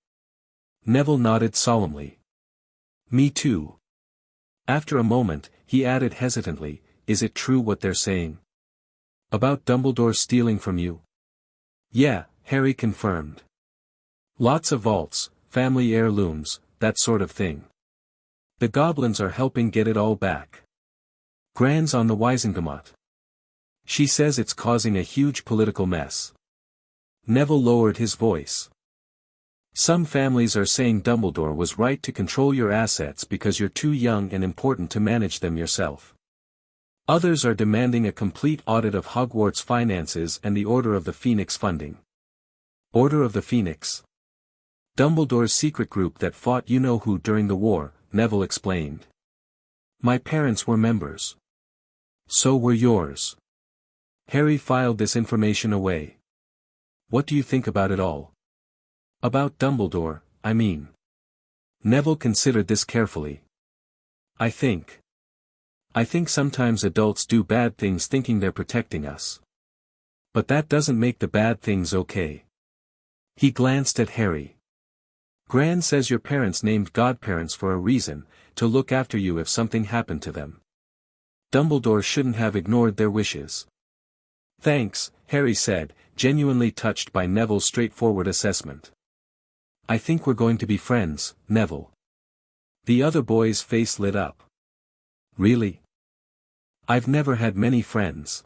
Neville nodded solemnly. Me too. After a moment, he added hesitantly, is it true what they're saying? About Dumbledore stealing from you? Yeah, Harry confirmed. Lots of vaults, family heirlooms, that sort of thing. The goblins are helping get it all back. Gran's on the Wizengamot. She says it's causing a huge political mess. Neville lowered his voice. Some families are saying Dumbledore was right to control your assets because you're too young and important to manage them yourself. Others are demanding a complete audit of Hogwarts finances and the Order of the Phoenix funding. Order of the Phoenix. Dumbledore's secret group that fought you-know-who during the war, Neville explained. My parents were members. So were yours. Harry filed this information away. What do you think about it all? About Dumbledore, I mean. Neville considered this carefully. I think sometimes adults do bad things thinking they're protecting us. But that doesn't make the bad things okay. He glanced at Harry. Gran says your parents named godparents for a reason, to look after you if something happened to them. Dumbledore shouldn't have ignored their wishes. Thanks, Harry said, genuinely touched by Neville's straightforward assessment. I think we're going to be friends, Neville. The other boy's face lit up. Really? I've never had many friends.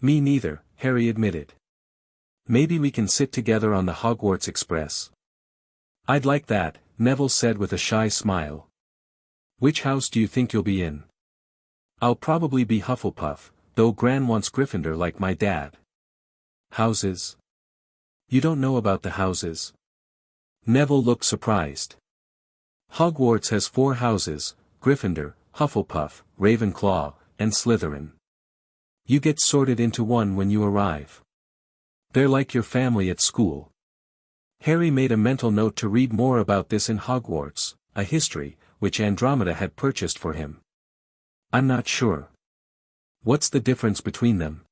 Me neither, Harry admitted. Maybe we can sit together on the Hogwarts Express. I'd like that, Neville said with a shy smile. Which house do you think you'll be in? I'll probably be Hufflepuff, though Gran wants Gryffindor like my dad. Houses? You don't know about the houses? Neville looked surprised. Hogwarts has 4 houses, Gryffindor, Hufflepuff, Ravenclaw, and Slytherin. You get sorted into one when you arrive. They're like your family at school. Harry made a mental note to read more about this in Hogwarts, a history, which Andromeda had purchased for him. I'm not sure. What's the difference between them?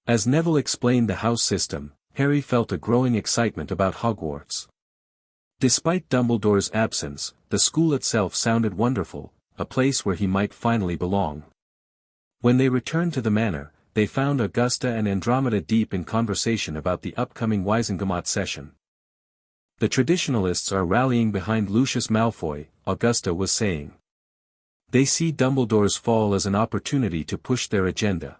As Neville explained the house system, Harry felt a growing excitement about Hogwarts. Despite Dumbledore's absence, the school itself sounded wonderful, a place where he might finally belong. When they returned to the manor, they found Augusta and Andromeda deep in conversation about the upcoming Wizengamot session. The traditionalists are rallying behind Lucius Malfoy, Augusta was saying. They see Dumbledore's fall as an opportunity to push their agenda.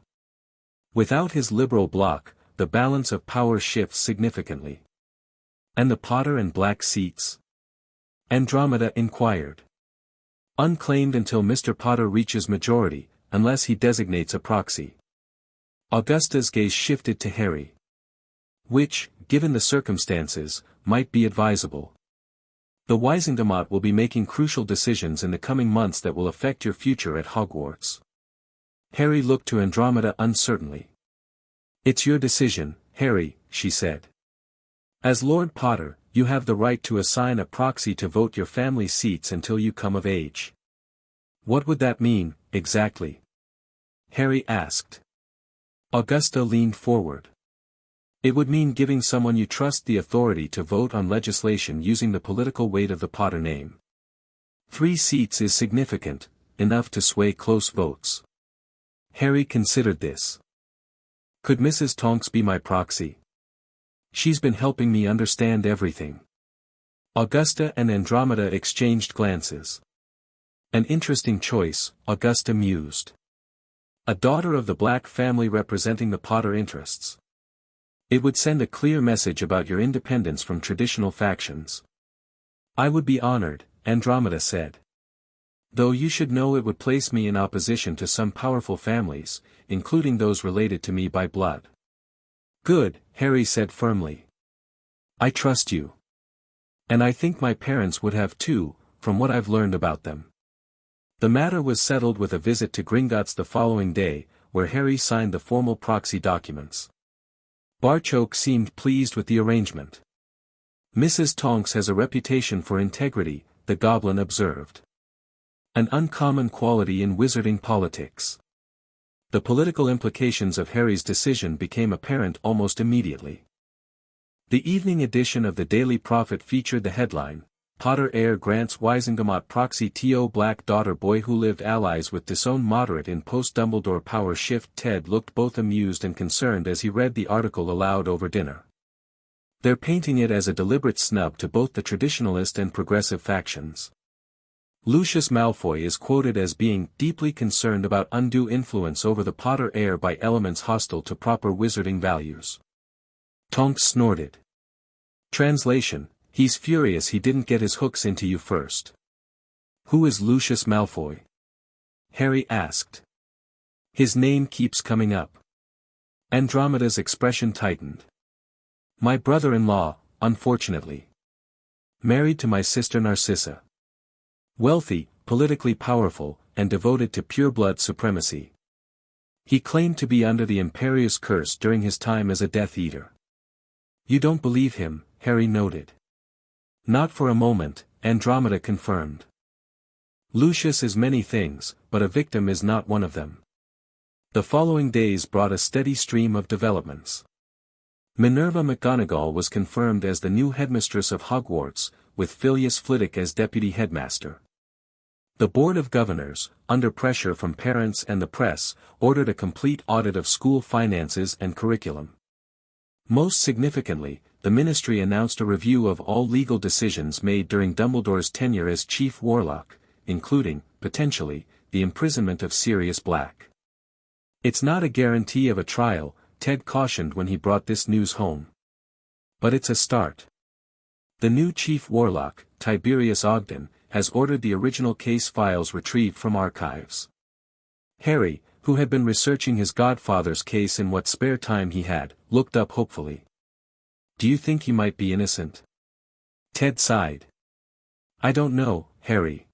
Without his liberal bloc, the balance of power shifts significantly. And the Potter and Black seats? Andromeda inquired. Unclaimed until Mr. Potter reaches majority, unless he designates a proxy. Augusta's gaze shifted to Harry. Which, given the circumstances, might be advisable. The Wizengamot will be making crucial decisions in the coming months that will affect your future at Hogwarts. Harry looked to Andromeda uncertainly. It's your decision, Harry, she said. As Lord Potter, you have the right to assign a proxy to vote your family seats until you come of age. What would that mean, exactly? Harry asked. Augusta leaned forward. It would mean giving someone you trust the authority to vote on legislation using the political weight of the Potter name. 3 seats is significant, enough to sway close votes. Harry considered this. Could Mrs. Tonks be my proxy? She's been helping me understand everything. Augusta and Andromeda exchanged glances. An interesting choice, Augusta mused. A daughter of the Black family representing the Potter interests. It would send a clear message about your independence from traditional factions. I would be honored, Andromeda said. Though you should know it would place me in opposition to some powerful families, including those related to me by blood. Good, Harry said firmly. I trust you. And I think my parents would have too, from what I've learned about them. The matter was settled with a visit to Gringotts the following day, where Harry signed the formal proxy documents. Barchoke seemed pleased with the arrangement. Mrs. Tonks has a reputation for integrity, the goblin observed. An uncommon quality in wizarding politics. The political implications of Harry's decision became apparent almost immediately. The evening edition of the Daily Prophet featured the headline, Potter heir grants Wizengamot proxy to Black daughter boy who lived allies with disown moderate in post-Dumbledore power shift. Ted looked both amused and concerned as he read the article aloud over dinner. They're painting it as a deliberate snub to both the traditionalist and progressive factions. Lucius Malfoy is quoted as being deeply concerned about undue influence over the Potter heir by elements hostile to proper wizarding values. Tonks snorted. Translation: He's furious he didn't get his hooks into you first. Who is Lucius Malfoy? Harry asked. His name keeps coming up. Andromeda's expression tightened. My brother-in-law, unfortunately. Married to my sister Narcissa. Wealthy, politically powerful, and devoted to pure-blood supremacy. He claimed to be under the Imperius curse during his time as a Death Eater. You don't believe him, Harry noted. Not for a moment, Andromeda confirmed. Lucius is many things, but a victim is not one of them. The following days brought a steady stream of developments. Minerva McGonagall was confirmed as the new headmistress of Hogwarts, with Phileas Flitwick as deputy headmaster. The Board of Governors, under pressure from parents and the press, ordered a complete audit of school finances and curriculum. Most significantly, the ministry announced a review of all legal decisions made during Dumbledore's tenure as Chief Warlock, including, potentially, the imprisonment of Sirius Black. It's not a guarantee of a trial, Ted cautioned when he brought this news home. But it's a start. The new Chief Warlock, Tiberius Ogden, has ordered the original case files retrieved from archives. Harry, who had been researching his godfather's case in what spare time he had, looked up hopefully. Do you think he might be innocent? Ted sighed. I don't know, Harry.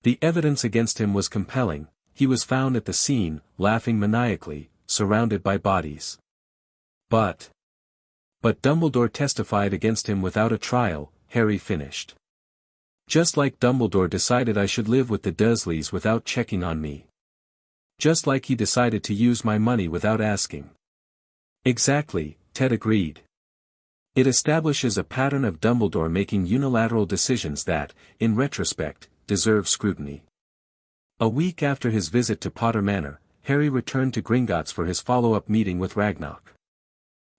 The evidence against him was compelling. He was found at the scene, laughing maniacally, surrounded by bodies. But Dumbledore testified against him without a trial, Harry finished. Just like Dumbledore decided I should live with the Dursleys without checking on me. Just like he decided to use my money without asking. Exactly, Ted agreed. It establishes a pattern of Dumbledore making unilateral decisions that, in retrospect, deserve scrutiny. A week after his visit to Potter Manor, Harry returned to Gringotts for his follow-up meeting with Ragnarok.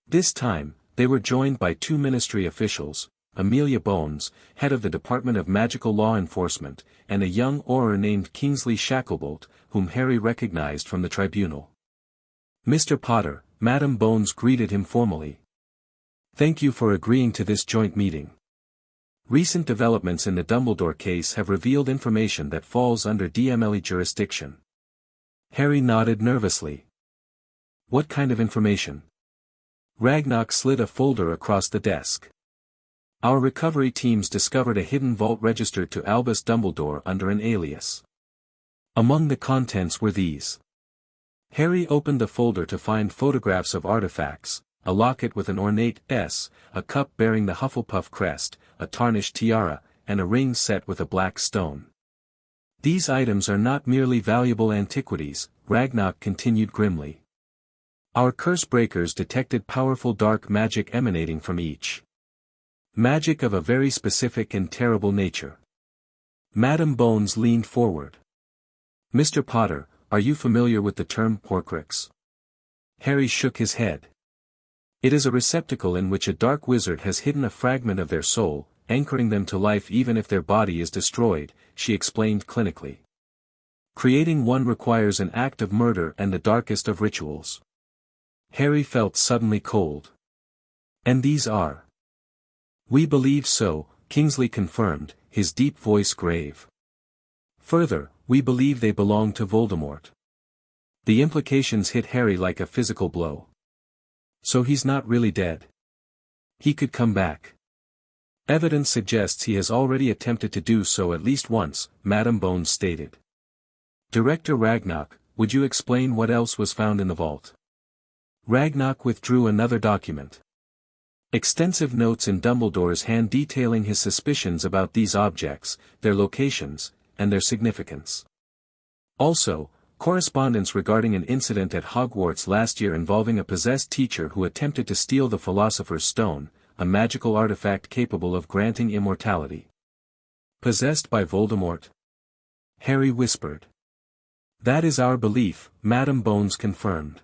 This time, they were joined by two ministry officials, Amelia Bones, head of the Department of Magical Law Enforcement, and a young Auror named Kingsley Shacklebolt, whom Harry recognized from the tribunal. Mr. Potter, Madam Bones greeted him formally. Thank you for agreeing to this joint meeting. Recent developments in the Dumbledore case have revealed information that falls under DMLE jurisdiction. Harry nodded nervously. What kind of information? Ragnarok slid a folder across the desk. Our recovery teams discovered a hidden vault registered to Albus Dumbledore under an alias. Among the contents were these. Harry opened the folder to find photographs of artifacts, a locket with an ornate S, a cup bearing the Hufflepuff crest, a tarnished tiara, and a ring set with a black stone. These items are not merely valuable antiquities, Ragnarok continued grimly. Our curse breakers detected powerful dark magic emanating from each. Magic of a very specific and terrible nature. Madam Bones leaned forward. Mr. Potter, are you familiar with the term Horcrux? Harry shook his head. It is a receptacle in which a dark wizard has hidden a fragment of their soul, anchoring them to life even if their body is destroyed, she explained clinically. Creating one requires an act of murder and the darkest of rituals. Harry felt suddenly cold. And these are? We believe so, Kingsley confirmed, his deep voice grave. Further, we believe they belong to Voldemort. The implications hit Harry like a physical blow. So he's not really dead. He could come back. Evidence suggests he has already attempted to do so at least once, Madam Bones stated. Director Ragnarok, would you explain what else was found in the vault? Ragnarok withdrew another document. Extensive notes in Dumbledore's hand detailing his suspicions about these objects, their locations, and their significance. Also, correspondence regarding an incident at Hogwarts last year involving a possessed teacher who attempted to steal the Philosopher's Stone, a magical artifact capable of granting immortality. Possessed by Voldemort? Harry whispered. That is our belief, Madam Bones confirmed.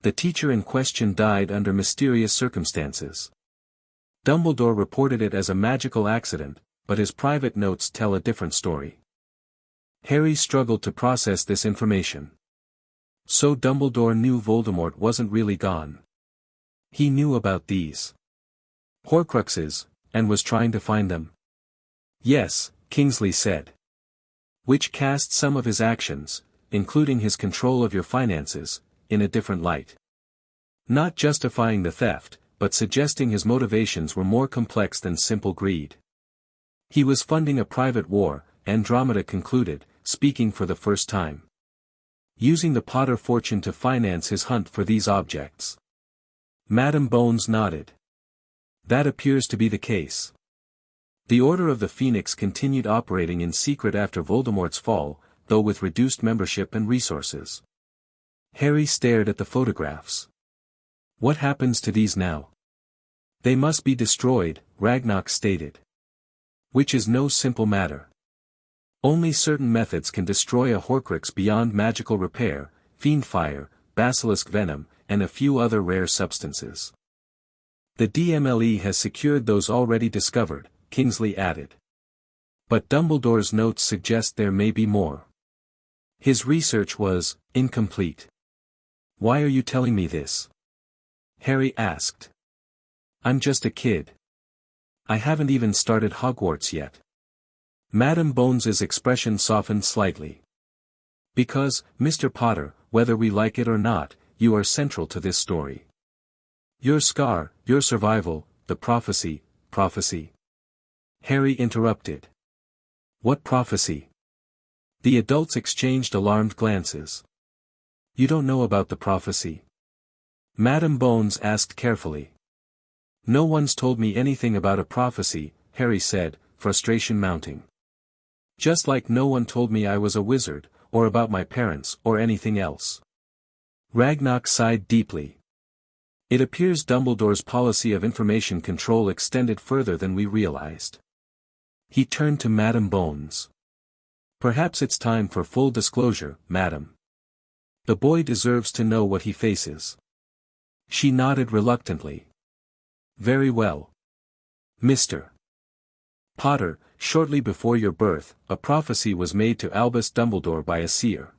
The teacher in question died under mysterious circumstances. Dumbledore reported it as a magical accident, but his private notes tell a different story. Harry struggled to process this information. So Dumbledore knew Voldemort wasn't really gone. He knew about these Horcruxes, and was trying to find them. Yes, Kingsley said. Which cast some of his actions, including his control of your finances, in a different light. Not justifying the theft, but suggesting his motivations were more complex than simple greed. He was funding a private war, Andromeda concluded, speaking for the first time. Using the Potter fortune to finance his hunt for these objects. Madame Bones nodded. That appears to be the case. The Order of the Phoenix continued operating in secret after Voldemort's fall, though with reduced membership and resources. Harry stared at the photographs. What happens to these now? They must be destroyed, Ragnarok stated. Which is no simple matter. Only certain methods can destroy a Horcrux beyond magical repair, fiend fire, basilisk venom, and a few other rare substances. The DMLE has secured those already discovered, Kingsley added. But Dumbledore's notes suggest there may be more. His research was incomplete. Why are you telling me this? Harry asked. I'm just a kid. I haven't even started Hogwarts yet. Madame Bones's expression softened slightly. Because, Mr. Potter, whether we like it or not, you are central to this story. Your scar, your survival, the prophecy. Harry interrupted. What prophecy? The adults exchanged alarmed glances. You don't know about the prophecy? Madame Bones asked carefully. No one's told me anything about a prophecy, Harry said, frustration mounting. Just like no one told me I was a wizard, or about my parents, or anything else. Ragnarok sighed deeply. It appears Dumbledore's policy of information control extended further than we realized. He turned to Madame Bones. Perhaps it's time for full disclosure, madam. The boy deserves to know what he faces. She nodded reluctantly. Very well. Mr. Potter, shortly before your birth, a prophecy was made to Albus Dumbledore by a seer.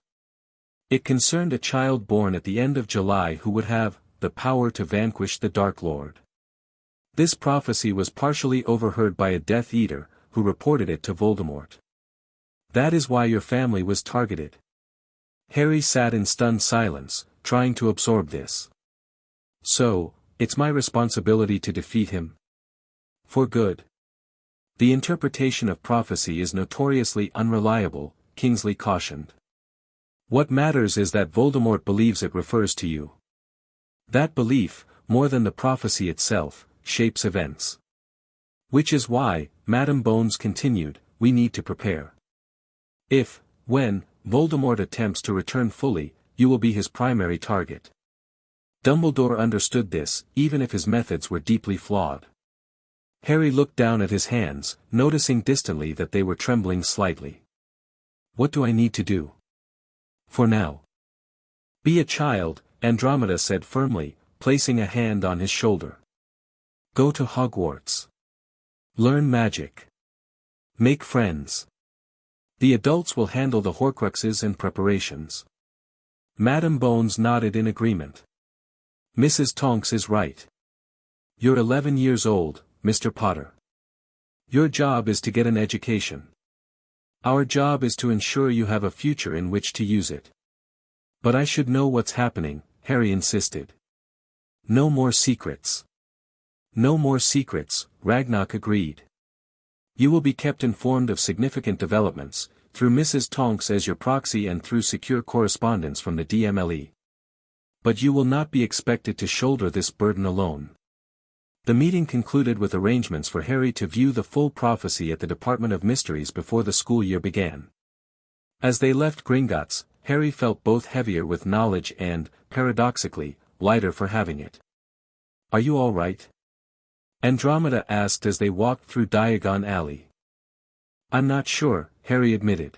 It concerned a child born at the end of July who would have the power to vanquish the Dark Lord. This prophecy was partially overheard by a Death Eater, who reported it to Voldemort. That is why your family was targeted. Harry sat in stunned silence, trying to absorb this. So, it's my responsibility to defeat him? For good. The interpretation of prophecy is notoriously unreliable, Kingsley cautioned. What matters is that Voldemort believes it refers to you. That belief, more than the prophecy itself, shapes events. Which is why, Madame Bones continued, we need to prepare. If, when, Voldemort attempts to return fully, you will be his primary target. Dumbledore understood this, even if his methods were deeply flawed. Harry looked down at his hands, noticing distantly that they were trembling slightly. What do I need to do? For now. Be a child, Andromeda said firmly, placing a hand on his shoulder. Go to Hogwarts. Learn magic. Make friends. The adults will handle the Horcruxes and preparations. Madame Bones nodded in agreement. Mrs. Tonks is right. You're 11 years old, Mr. Potter. Your job is to get an education. Our job is to ensure you have a future in which to use it. But I should know what's happening, Harry insisted. No more secrets. No more secrets, Ragnarok agreed. You will be kept informed of significant developments, through Mrs. Tonks as your proxy and through secure correspondence from the DMLE. But you will not be expected to shoulder this burden alone. The meeting concluded with arrangements for Harry to view the full prophecy at the Department of Mysteries before the school year began. As they left Gringotts, Harry felt both heavier with knowledge and, paradoxically, lighter for having it. Are you all right? Andromeda asked as they walked through Diagon Alley. I'm not sure, Harry admitted.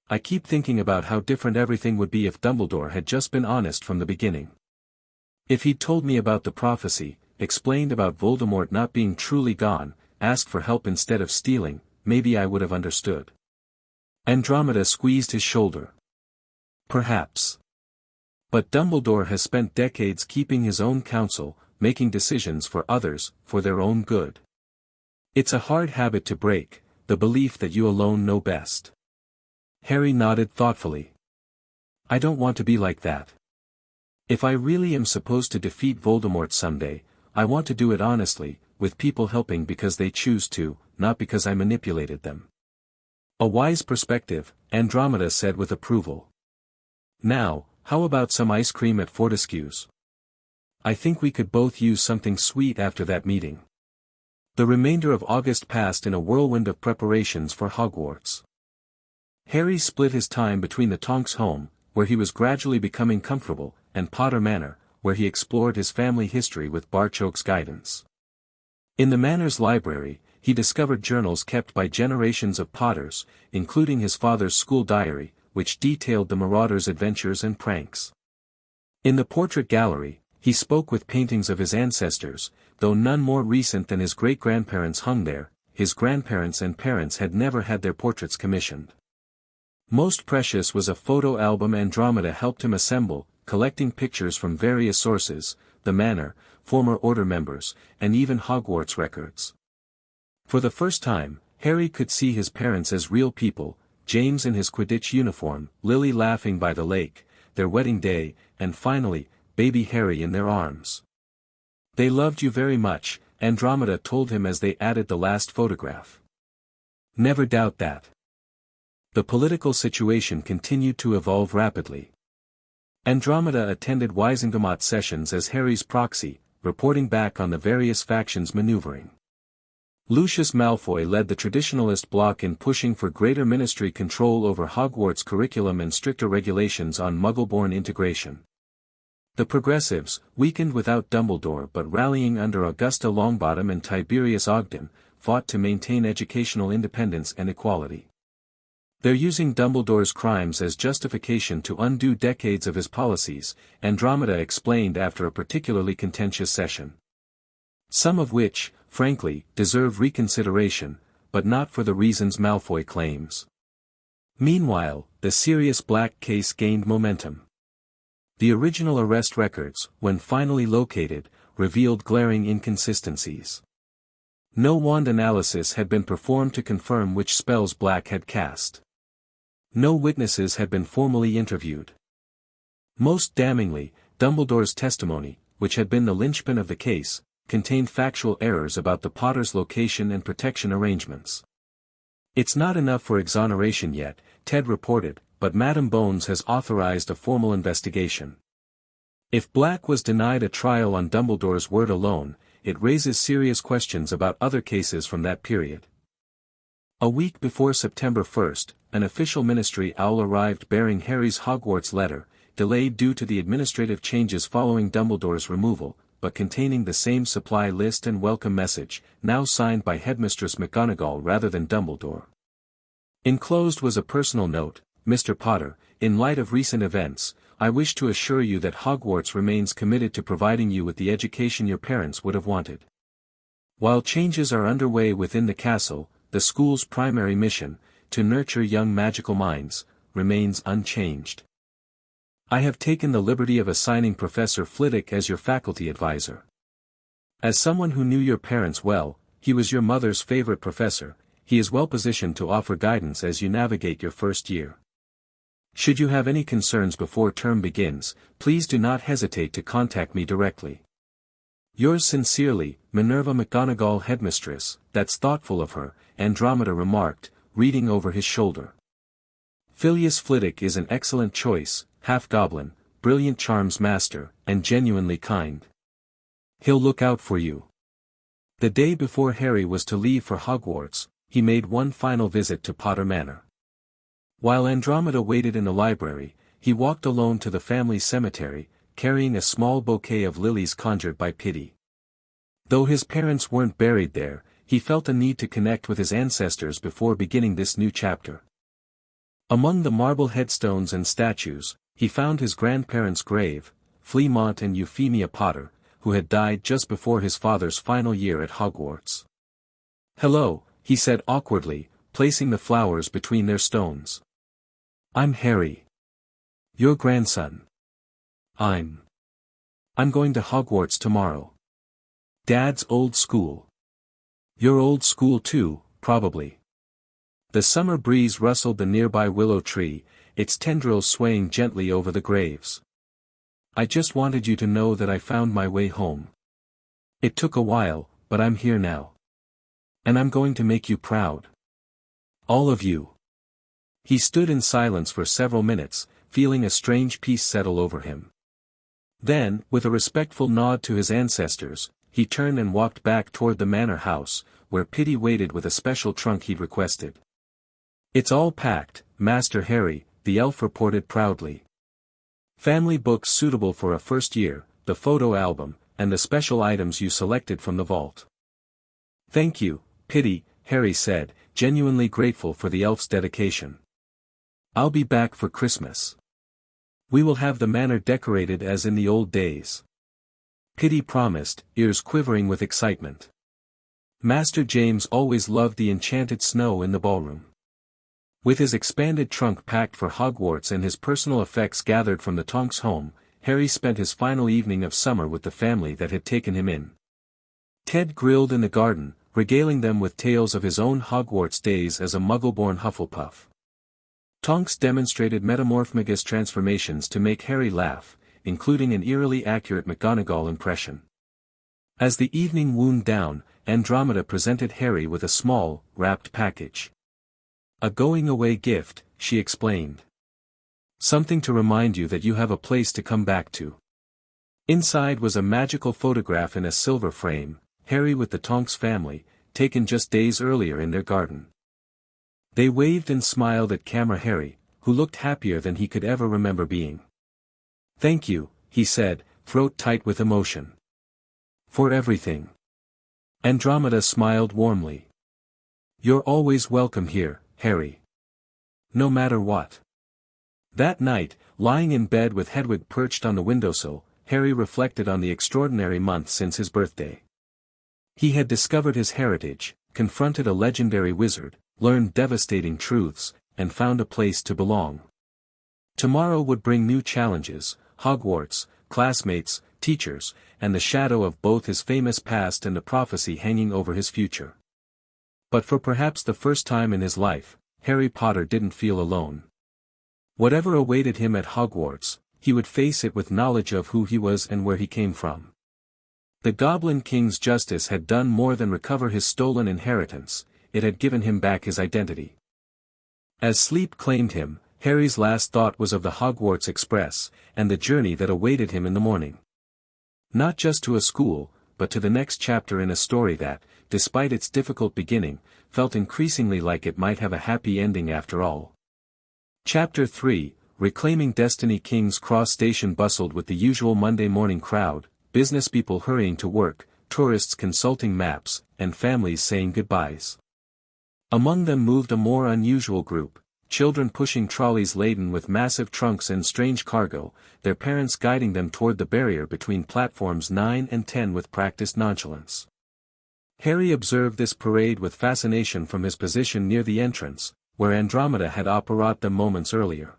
I keep thinking about how different everything would be if Dumbledore had just been honest from the beginning. If he'd told me about the prophecy, explained about Voldemort not being truly gone, asked for help instead of stealing, maybe I would have understood. Andromeda squeezed his shoulder. Perhaps. But Dumbledore has spent decades keeping his own counsel, making decisions for others, for their own good. It's a hard habit to break, the belief that you alone know best. Harry nodded thoughtfully. I don't want to be like that. If I really am supposed to defeat Voldemort someday, I want to do it honestly, with people helping because they choose to, not because I manipulated them. A wise perspective, Andromeda said with approval. Now, how about some ice cream at Fortescue's? I think we could both use something sweet after that meeting. The remainder of August passed in a whirlwind of preparations for Hogwarts. Harry split his time between the Tonks home, where he was gradually becoming comfortable, and Potter Manor, where he explored his family history with Barchoke's guidance. In the Manor's library, he discovered journals kept by generations of Potters, including his father's school diary, which detailed the Marauders' adventures and pranks. In the portrait gallery, he spoke with paintings of his ancestors, though none more recent than his great-grandparents hung there. His grandparents and parents had never had their portraits commissioned. Most precious was a photo album Andromeda helped him assemble, collecting pictures from various sources, the Manor, former Order members, and even Hogwarts records. For the first time, Harry could see his parents as real people, James in his Quidditch uniform, Lily laughing by the lake, their wedding day, and finally, baby Harry in their arms. They loved you very much, Andromeda told him as they added the last photograph. Never doubt that. The political situation continued to evolve rapidly. Andromeda attended Wizengamot sessions as Harry's proxy, reporting back on the various factions maneuvering. Lucius Malfoy led the traditionalist bloc in pushing for greater ministry control over Hogwarts curriculum and stricter regulations on Muggle-born integration. The progressives, weakened without Dumbledore but rallying under Augusta Longbottom and Tiberius Ogden, fought to maintain educational independence and equality. They're using Dumbledore's crimes as justification to undo decades of his policies, Andromeda explained after a particularly contentious session. Some of which, frankly, deserve reconsideration, but not for the reasons Malfoy claims. Meanwhile, the Sirius Black case gained momentum. The original arrest records, when finally located, revealed glaring inconsistencies. No wand analysis had been performed to confirm which spells Black had cast. No witnesses had been formally interviewed. Most damningly, Dumbledore's testimony, which had been the linchpin of the case, contained factual errors about the Potters' location and protection arrangements. It's not enough for exoneration yet, Ted reported, but Madam Bones has authorized a formal investigation. If Black was denied a trial on Dumbledore's word alone, it raises serious questions about other cases from that period. A week before September 1st, an official ministry owl arrived bearing Harry's Hogwarts letter, delayed due to the administrative changes following Dumbledore's removal, but containing the same supply list and welcome message, now signed by Headmistress McGonagall rather than Dumbledore. Enclosed was a personal note: Mr. Potter, in light of recent events, I wish to assure you that Hogwarts remains committed to providing you with the education your parents would have wanted. While changes are underway within the castle, the school's primary mission, to nurture young magical minds, remains unchanged. I have taken the liberty of assigning Professor Flitwick as your faculty advisor. As someone who knew your parents well, he was your mother's favorite professor, he is well positioned to offer guidance as you navigate your first year. Should you have any concerns before term begins, please do not hesitate to contact me directly. Yours sincerely, Minerva McGonagall, Headmistress. That's thoughtful of her, Andromeda remarked, reading over his shoulder. Phileas Flitwick is an excellent choice, half-goblin, brilliant charms master, and genuinely kind. He'll look out for you. The day before Harry was to leave for Hogwarts, he made one final visit to Potter Manor. While Andromeda waited in the library, he walked alone to the family cemetery, carrying a small bouquet of lilies conjured by pity. Though his parents weren't buried there, he felt a need to connect with his ancestors before beginning this new chapter. Among the marble headstones and statues, he found his grandparents' grave, Fleamont and Euphemia Potter, who had died just before his father's final year at Hogwarts. "Hello," he said awkwardly, placing the flowers between their stones. "I'm Harry. Your grandson. I'm going to Hogwarts tomorrow. Dad's old school. Your old school too, probably." The summer breeze rustled the nearby willow tree, its tendrils swaying gently over the graves. I just wanted you to know that I found my way home. It took a while, but I'm here now. And I'm going to make you proud. All of you. He stood in silence for several minutes, feeling a strange peace settle over him. Then, with a respectful nod to his ancestors, he turned and walked back toward the manor house, where Pity waited with a special trunk he'd requested. It's all packed, Master Harry, the elf reported proudly. Family books suitable for a first year, the photo album, and the special items you selected from the vault. Thank you, Pity, Harry said, genuinely grateful for the elf's dedication. I'll be back for Christmas. We will have the manor decorated as in the old days. Pity promised, ears quivering with excitement. Master James always loved the enchanted snow in the ballroom. With his expanded trunk packed for Hogwarts and his personal effects gathered from the Tonks home, Harry spent his final evening of summer with the family that had taken him in. Ted grilled in the garden, regaling them with tales of his own Hogwarts days as a Muggle-born Hufflepuff. Tonks demonstrated metamorphmagus transformations to make Harry laugh, including an eerily accurate McGonagall impression. As the evening wound down, Andromeda presented Harry with a small, wrapped package. A going-away gift, she explained. Something to remind you that you have a place to come back to. Inside was a magical photograph in a silver frame, Harry with the Tonks family, taken just days earlier in their garden. They waved and smiled at Camera Harry, who looked happier than he could ever remember being. Thank you, he said, throat tight with emotion. For everything. Andromeda smiled warmly. You're always welcome here, Harry. No matter what. That night, lying in bed with Hedwig perched on the windowsill, Harry reflected on the extraordinary month since his birthday. He had discovered his heritage, confronted a legendary wizard, learned devastating truths, and found a place to belong. Tomorrow would bring new challenges, Hogwarts, classmates, teachers, and the shadow of both his famous past and the prophecy hanging over his future. But for perhaps the first time in his life, Harry Potter didn't feel alone. Whatever awaited him at Hogwarts, he would face it with knowledge of who he was and where he came from. The Goblin King's justice had done more than recover his stolen inheritance, it had given him back his identity. As sleep claimed him, Harry's last thought was of the Hogwarts Express, and the journey that awaited him in the morning. Not just to a school, but to the next chapter in a story that, despite its difficult beginning, felt increasingly like it might have a happy ending after all. Chapter 3, Reclaiming Destiny. King's Cross Station bustled with the usual Monday morning crowd, business people hurrying to work, tourists consulting maps, and families saying goodbyes. Among them moved a more unusual group, children pushing trolleys laden with massive trunks and strange cargo, their parents guiding them toward the barrier between platforms 9 and 10 with practiced nonchalance. Harry observed this parade with fascination from his position near the entrance, where Andromeda had apparat them moments earlier.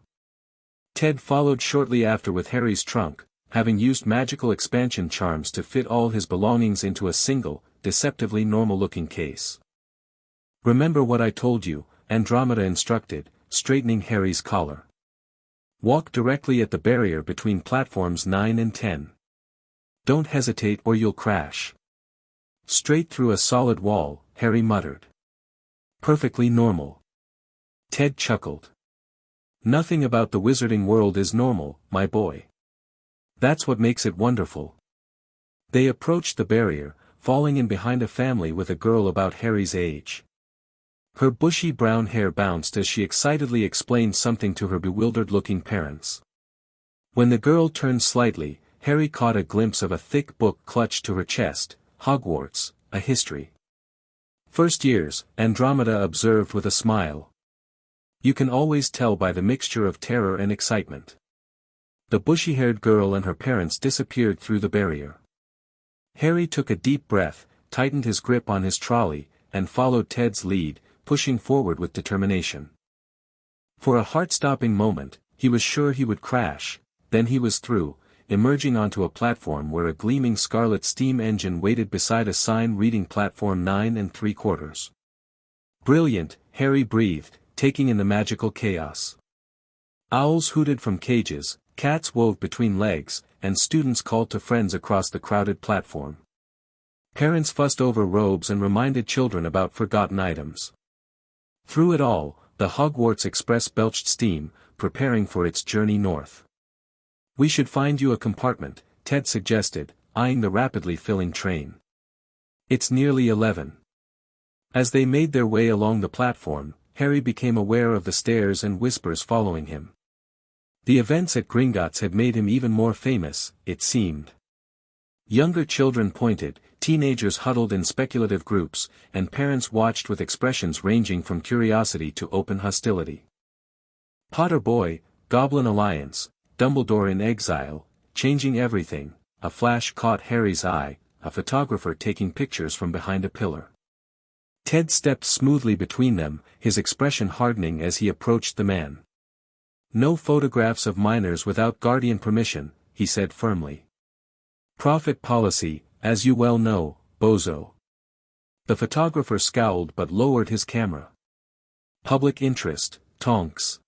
Ted followed shortly after with Harry's trunk, having used magical expansion charms to fit all his belongings into a single, deceptively normal-looking case. Remember what I told you, Andromeda instructed, straightening Harry's collar. Walk directly at the barrier between platforms 9 and 10. Don't hesitate or you'll crash. Straight through a solid wall, Harry muttered. Perfectly normal. Ted chuckled. Nothing about the wizarding world is normal, my boy. That's what makes it wonderful. They approached the barrier, falling in behind a family with a girl about Harry's age. Her bushy brown hair bounced as she excitedly explained something to her bewildered-looking parents. When the girl turned slightly, Harry caught a glimpse of a thick book clutched to her chest, Hogwarts, a history. First years, Andromeda observed with a smile. You can always tell by the mixture of terror and excitement. The bushy-haired girl and her parents disappeared through the barrier. Harry took a deep breath, tightened his grip on his trolley, and followed Ted's lead, pushing forward with determination. For a heart-stopping moment, he was sure he would crash, then he was through, emerging onto a platform where a gleaming scarlet steam engine waited beside a sign reading Platform 9 3/4. Brilliant, Harry breathed, taking in the magical chaos. Owls hooted from cages, cats wove between legs, and students called to friends across the crowded platform. Parents fussed over robes and reminded children about forgotten items. Through it all, the Hogwarts Express belched steam, preparing for its journey north. "We should find you a compartment," Ted suggested, eyeing the rapidly filling train. "It's nearly 11. As they made their way along the platform, Harry became aware of the stares and whispers following him. The events at Gringotts had made him even more famous, it seemed. Younger children pointed, teenagers huddled in speculative groups, and parents watched with expressions ranging from curiosity to open hostility. Potter Boy, Goblin Alliance, Dumbledore in exile, changing everything. A flash caught Harry's eye, a photographer taking pictures from behind a pillar. Ted stepped smoothly between them, his expression hardening as he approached the man. "No photographs of minors without guardian permission," he said firmly. "Profit policy, as you well know, bozo." The photographer scowled but lowered his camera. "Public interest, Tonks.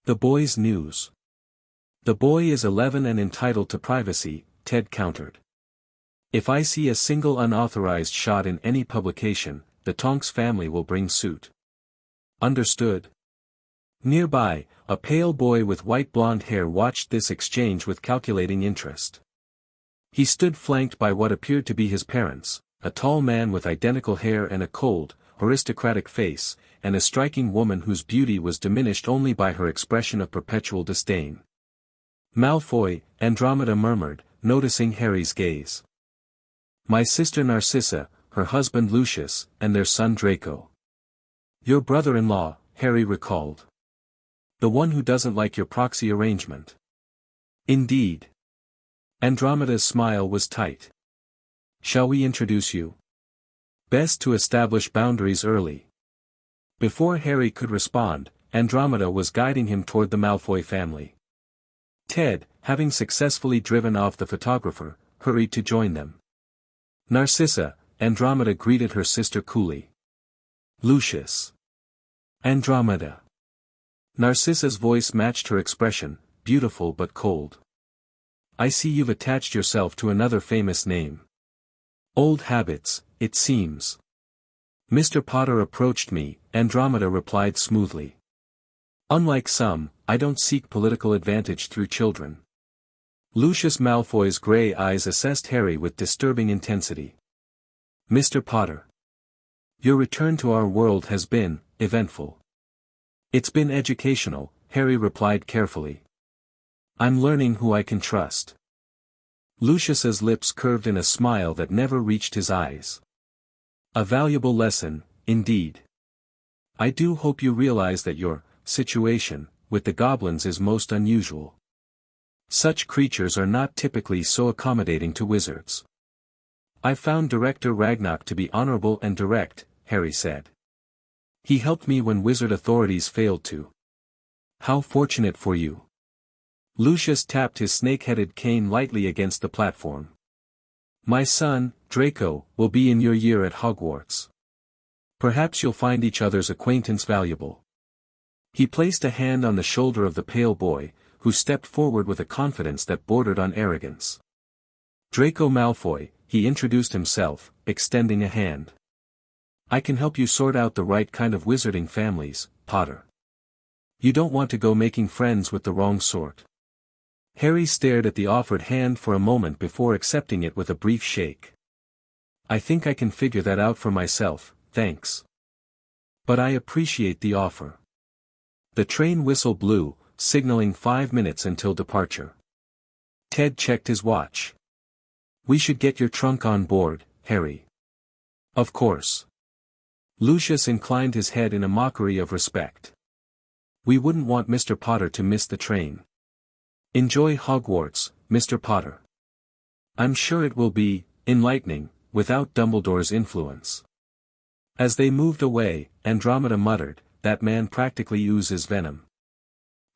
The boy's news." "The boy is 11 and entitled to privacy," Ted countered. "If I see a single unauthorized shot in any publication, the Tonks family will bring suit." "Understood." Nearby, a pale boy with white blonde hair watched this exchange with calculating interest. He stood flanked by what appeared to be his parents, a tall man with identical hair and a cold, aristocratic face, and a striking woman whose beauty was diminished only by her expression of perpetual disdain. "Malfoy," Andromeda murmured, noticing Harry's gaze. "My sister Narcissa, her husband Lucius, and their son Draco." "Your brother-in-law," Harry recalled. "The one who doesn't like your proxy arrangement." "Indeed." Andromeda's smile was tight. "Shall we introduce you?" "Best to establish boundaries early." Before Harry could respond, Andromeda was guiding him toward the Malfoy family. Ted, having successfully driven off the photographer, hurried to join them. "Narcissa," Andromeda greeted her sister coolly. "Lucius." "Andromeda." Narcissa's voice matched her expression, beautiful but cold. "I see you've attached yourself to another famous name." "Old habits, it seems." "Mr. Potter approached me," Andromeda replied smoothly. "Unlike some, I don't seek political advantage through children." Lucius Malfoy's grey eyes assessed Harry with disturbing intensity. "Mr. Potter. Your return to our world has been eventful." "It's been educational," Harry replied carefully. "I'm learning who I can trust." Lucius's lips curved in a smile that never reached his eyes. "A valuable lesson, indeed. I do hope you realize that your situation with the goblins is most unusual. Such creatures are not typically so accommodating to wizards." "I've found Director Ragnarok to be honorable and direct," Harry said. "He helped me when wizard authorities failed to." "How fortunate for you." Lucius tapped his snake-headed cane lightly against the platform. "My son, Draco, will be in your year at Hogwarts. Perhaps you'll find each other's acquaintance valuable." He placed a hand on the shoulder of the pale boy, who stepped forward with a confidence that bordered on arrogance. "Draco Malfoy," he introduced himself, extending a hand. "I can help you sort out the right kind of wizarding families, Potter. You don't want to go making friends with the wrong sort." Harry stared at the offered hand for a moment before accepting it with a brief shake. "I think I can figure that out for myself, thanks. But I appreciate the offer." The train whistle blew, signaling 5 minutes until departure. Ted checked his watch. "We should get your trunk on board, Harry." "Of course." Lucius inclined his head in a mockery of respect. "We wouldn't want Mr. Potter to miss the train." "Enjoy Hogwarts, Mr. Potter. I'm sure it will be enlightening, without Dumbledore's influence." As they moved away, Andromeda muttered, "That man practically oozes venom."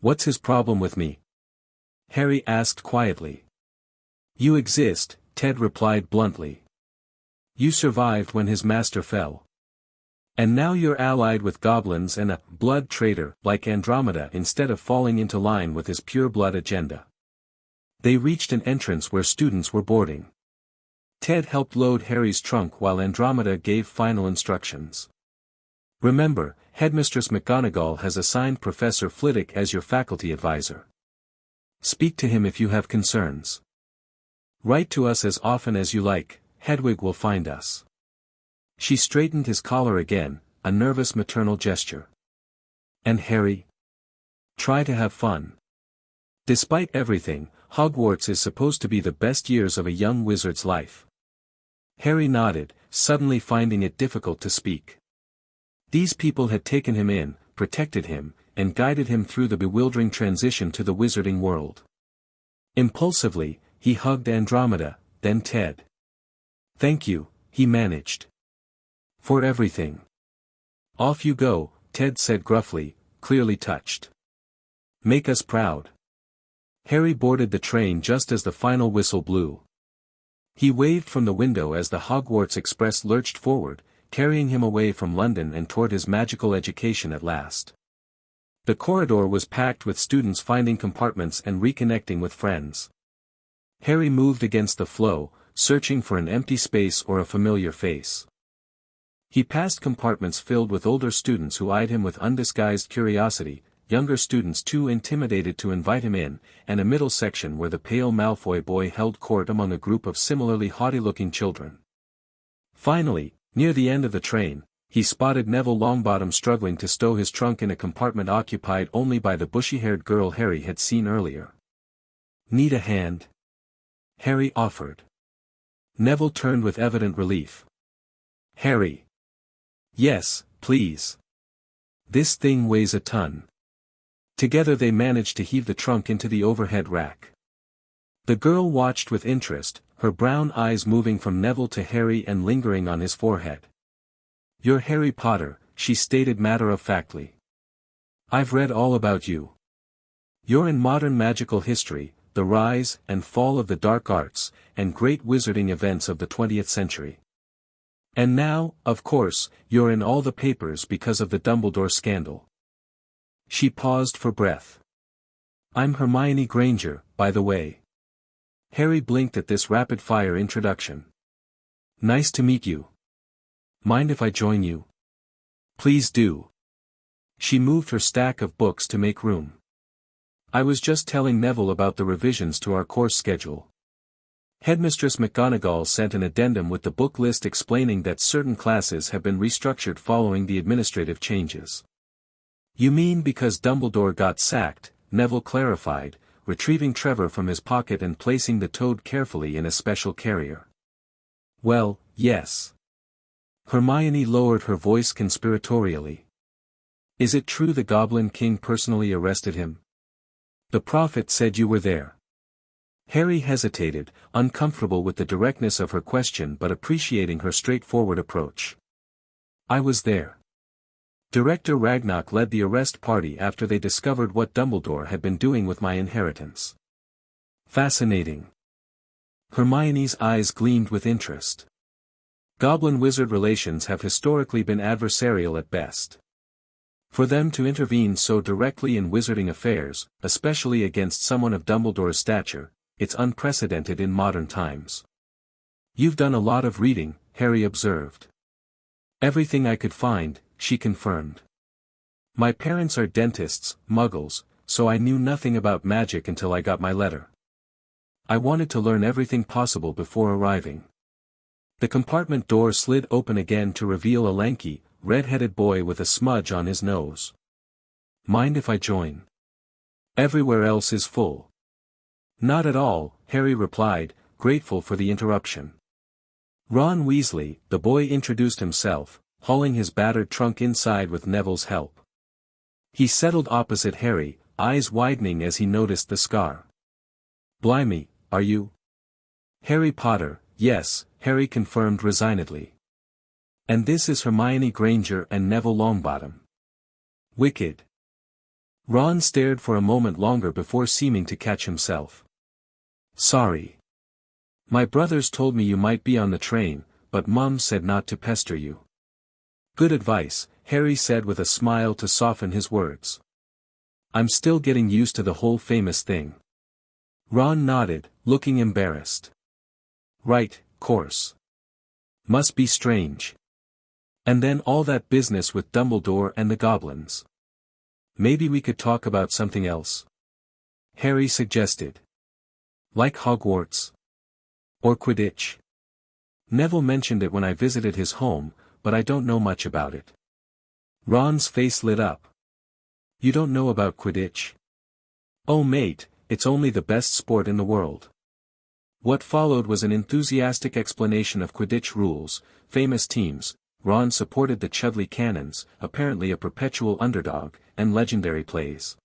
"What's his problem with me?" Harry asked quietly. "You exist," Ted replied bluntly. "You survived when his master fell. And now you're allied with goblins and a blood traitor like Andromeda instead of falling into line with his pure blood agenda. They reached an entrance where students were boarding. Ted helped load Harry's trunk while Andromeda gave final instructions. Remember, Headmistress McGonagall has assigned Professor Flitwick as your faculty advisor. Speak to him if you have concerns. Write to us as often as you like, Hedwig will find us. She straightened his collar again, a nervous maternal gesture. And Harry? Try to have fun. Despite everything, Hogwarts is supposed to be the best years of a young wizard's life. Harry nodded, suddenly finding it difficult to speak. These people had taken him in, protected him, and guided him through the bewildering transition to the wizarding world. Impulsively, he hugged Andromeda, then Ted. Thank you, he managed. For everything. Off you go, Ted said gruffly, clearly touched. Make us proud. Harry boarded the train just as the final whistle blew. He waved from the window as the Hogwarts Express lurched forward, carrying him away from London and toward his magical education at last. The corridor was packed with students finding compartments and reconnecting with friends. Harry moved against the flow, searching for an empty space or a familiar face. He passed compartments filled with older students who eyed him with undisguised curiosity, younger students too intimidated to invite him in, and a middle section where the pale Malfoy boy held court among a group of similarly haughty-looking children. Finally, near the end of the train, he spotted Neville Longbottom struggling to stow his trunk in a compartment occupied only by the bushy-haired girl Harry had seen earlier. Need a hand? Harry offered. Neville turned with evident relief. Harry. Yes, please. This thing weighs a ton. Together they managed to heave the trunk into the overhead rack. The girl watched with interest, her brown eyes moving from Neville to Harry and lingering on his forehead. You're Harry Potter, she stated matter-of-factly. I've read all about you. You're in modern magical history, the rise and fall of the dark arts, and great wizarding events of the 20th century. And now, of course, you're in all the papers because of the Dumbledore scandal. She paused for breath. I'm Hermione Granger, by the way. Harry blinked at this rapid-fire introduction. Nice to meet you. Mind if I join you? Please do. She moved her stack of books to make room. I was just telling Neville about the revisions to our course schedule. Headmistress McGonagall sent an addendum with the book list explaining that certain classes have been restructured following the administrative changes. You mean because Dumbledore got sacked, Neville clarified, retrieving Trevor from his pocket and placing the toad carefully in a special carrier. Well, yes. Hermione lowered her voice conspiratorially. Is it true the Goblin King personally arrested him? The prophet said you were there. Harry hesitated, uncomfortable with the directness of her question but appreciating her straightforward approach. I was there. Director Ragnarok led the arrest party after they discovered what Dumbledore had been doing with my inheritance. Fascinating. Hermione's eyes gleamed with interest. Goblin-wizard relations have historically been adversarial at best. For them to intervene so directly in wizarding affairs, especially against someone of Dumbledore's stature, it's unprecedented in modern times. You've done a lot of reading, Harry observed. Everything I could find, she confirmed. My parents are dentists, muggles, so I knew nothing about magic until I got my letter. I wanted to learn everything possible before arriving. The compartment door slid open again to reveal a lanky, red-headed boy with a smudge on his nose. Mind if I join? Everywhere else is full. Not at all, Harry replied, grateful for the interruption. Ron Weasley, the boy introduced himself, hauling his battered trunk inside with Neville's help. He settled opposite Harry, eyes widening as he noticed the scar. Blimey, are you? Harry Potter, yes, Harry confirmed resignedly. And this is Hermione Granger and Neville Longbottom. Wicked. Ron stared for a moment longer before seeming to catch himself. Sorry. My brothers told me you might be on the train, but Mum said not to pester you. Good advice, Harry said with a smile to soften his words. I'm still getting used to the whole famous thing. Ron nodded, looking embarrassed. Right, course. Must be strange. And then all that business with Dumbledore and the goblins. Maybe we could talk about something else. Harry suggested. Like Hogwarts. Or Quidditch. Neville mentioned it when I visited his home, but I don't know much about it. Ron's face lit up. You don't know about Quidditch? Oh mate, it's only the best sport in the world. What followed was an enthusiastic explanation of Quidditch rules, famous teams. Ron supported the Chudley Cannons, apparently a perpetual underdog, and legendary plays.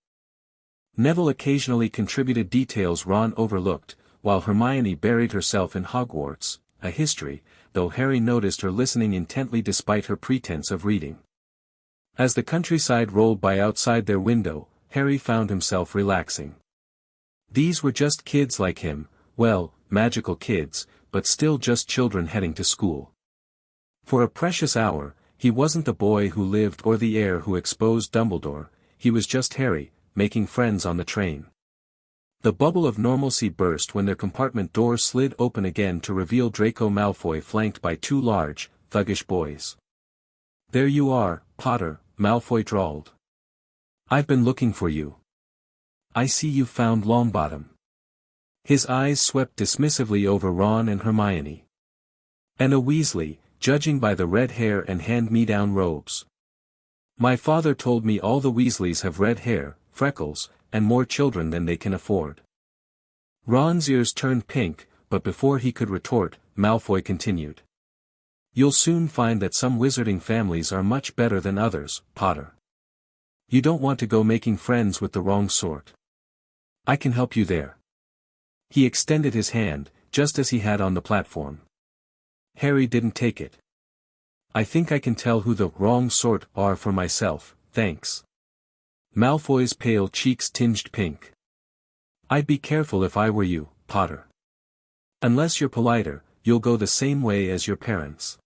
Neville occasionally contributed details Ron overlooked, while Hermione buried herself in Hogwarts, a history, though Harry noticed her listening intently despite her pretense of reading. As the countryside rolled by outside their window, Harry found himself relaxing. These were just kids like him, well, magical kids, but still just children heading to school. For a precious hour, he wasn't the boy who lived or the heir who exposed Dumbledore, he was just Harry, making friends on the train. The bubble of normalcy burst when their compartment door slid open again to reveal Draco Malfoy flanked by two large, thuggish boys. There you are, Potter, Malfoy drawled. I've been looking for you. I see you found Longbottom. His eyes swept dismissively over Ron and Hermione. And a Weasley, judging by the red hair and hand-me-down robes. My father told me all the Weasleys have red hair, freckles, and more children than they can afford. Ron's ears turned pink, but before he could retort, Malfoy continued. You'll soon find that some wizarding families are much better than others, Potter. You don't want to go making friends with the wrong sort. I can help you there. He extended his hand, just as he had on the platform. Harry didn't take it. I think I can tell who the wrong sort are for myself, thanks. Malfoy's pale cheeks tinged pink. I'd be careful if I were you, Potter. Unless you're politer, you'll go the same way as your parents.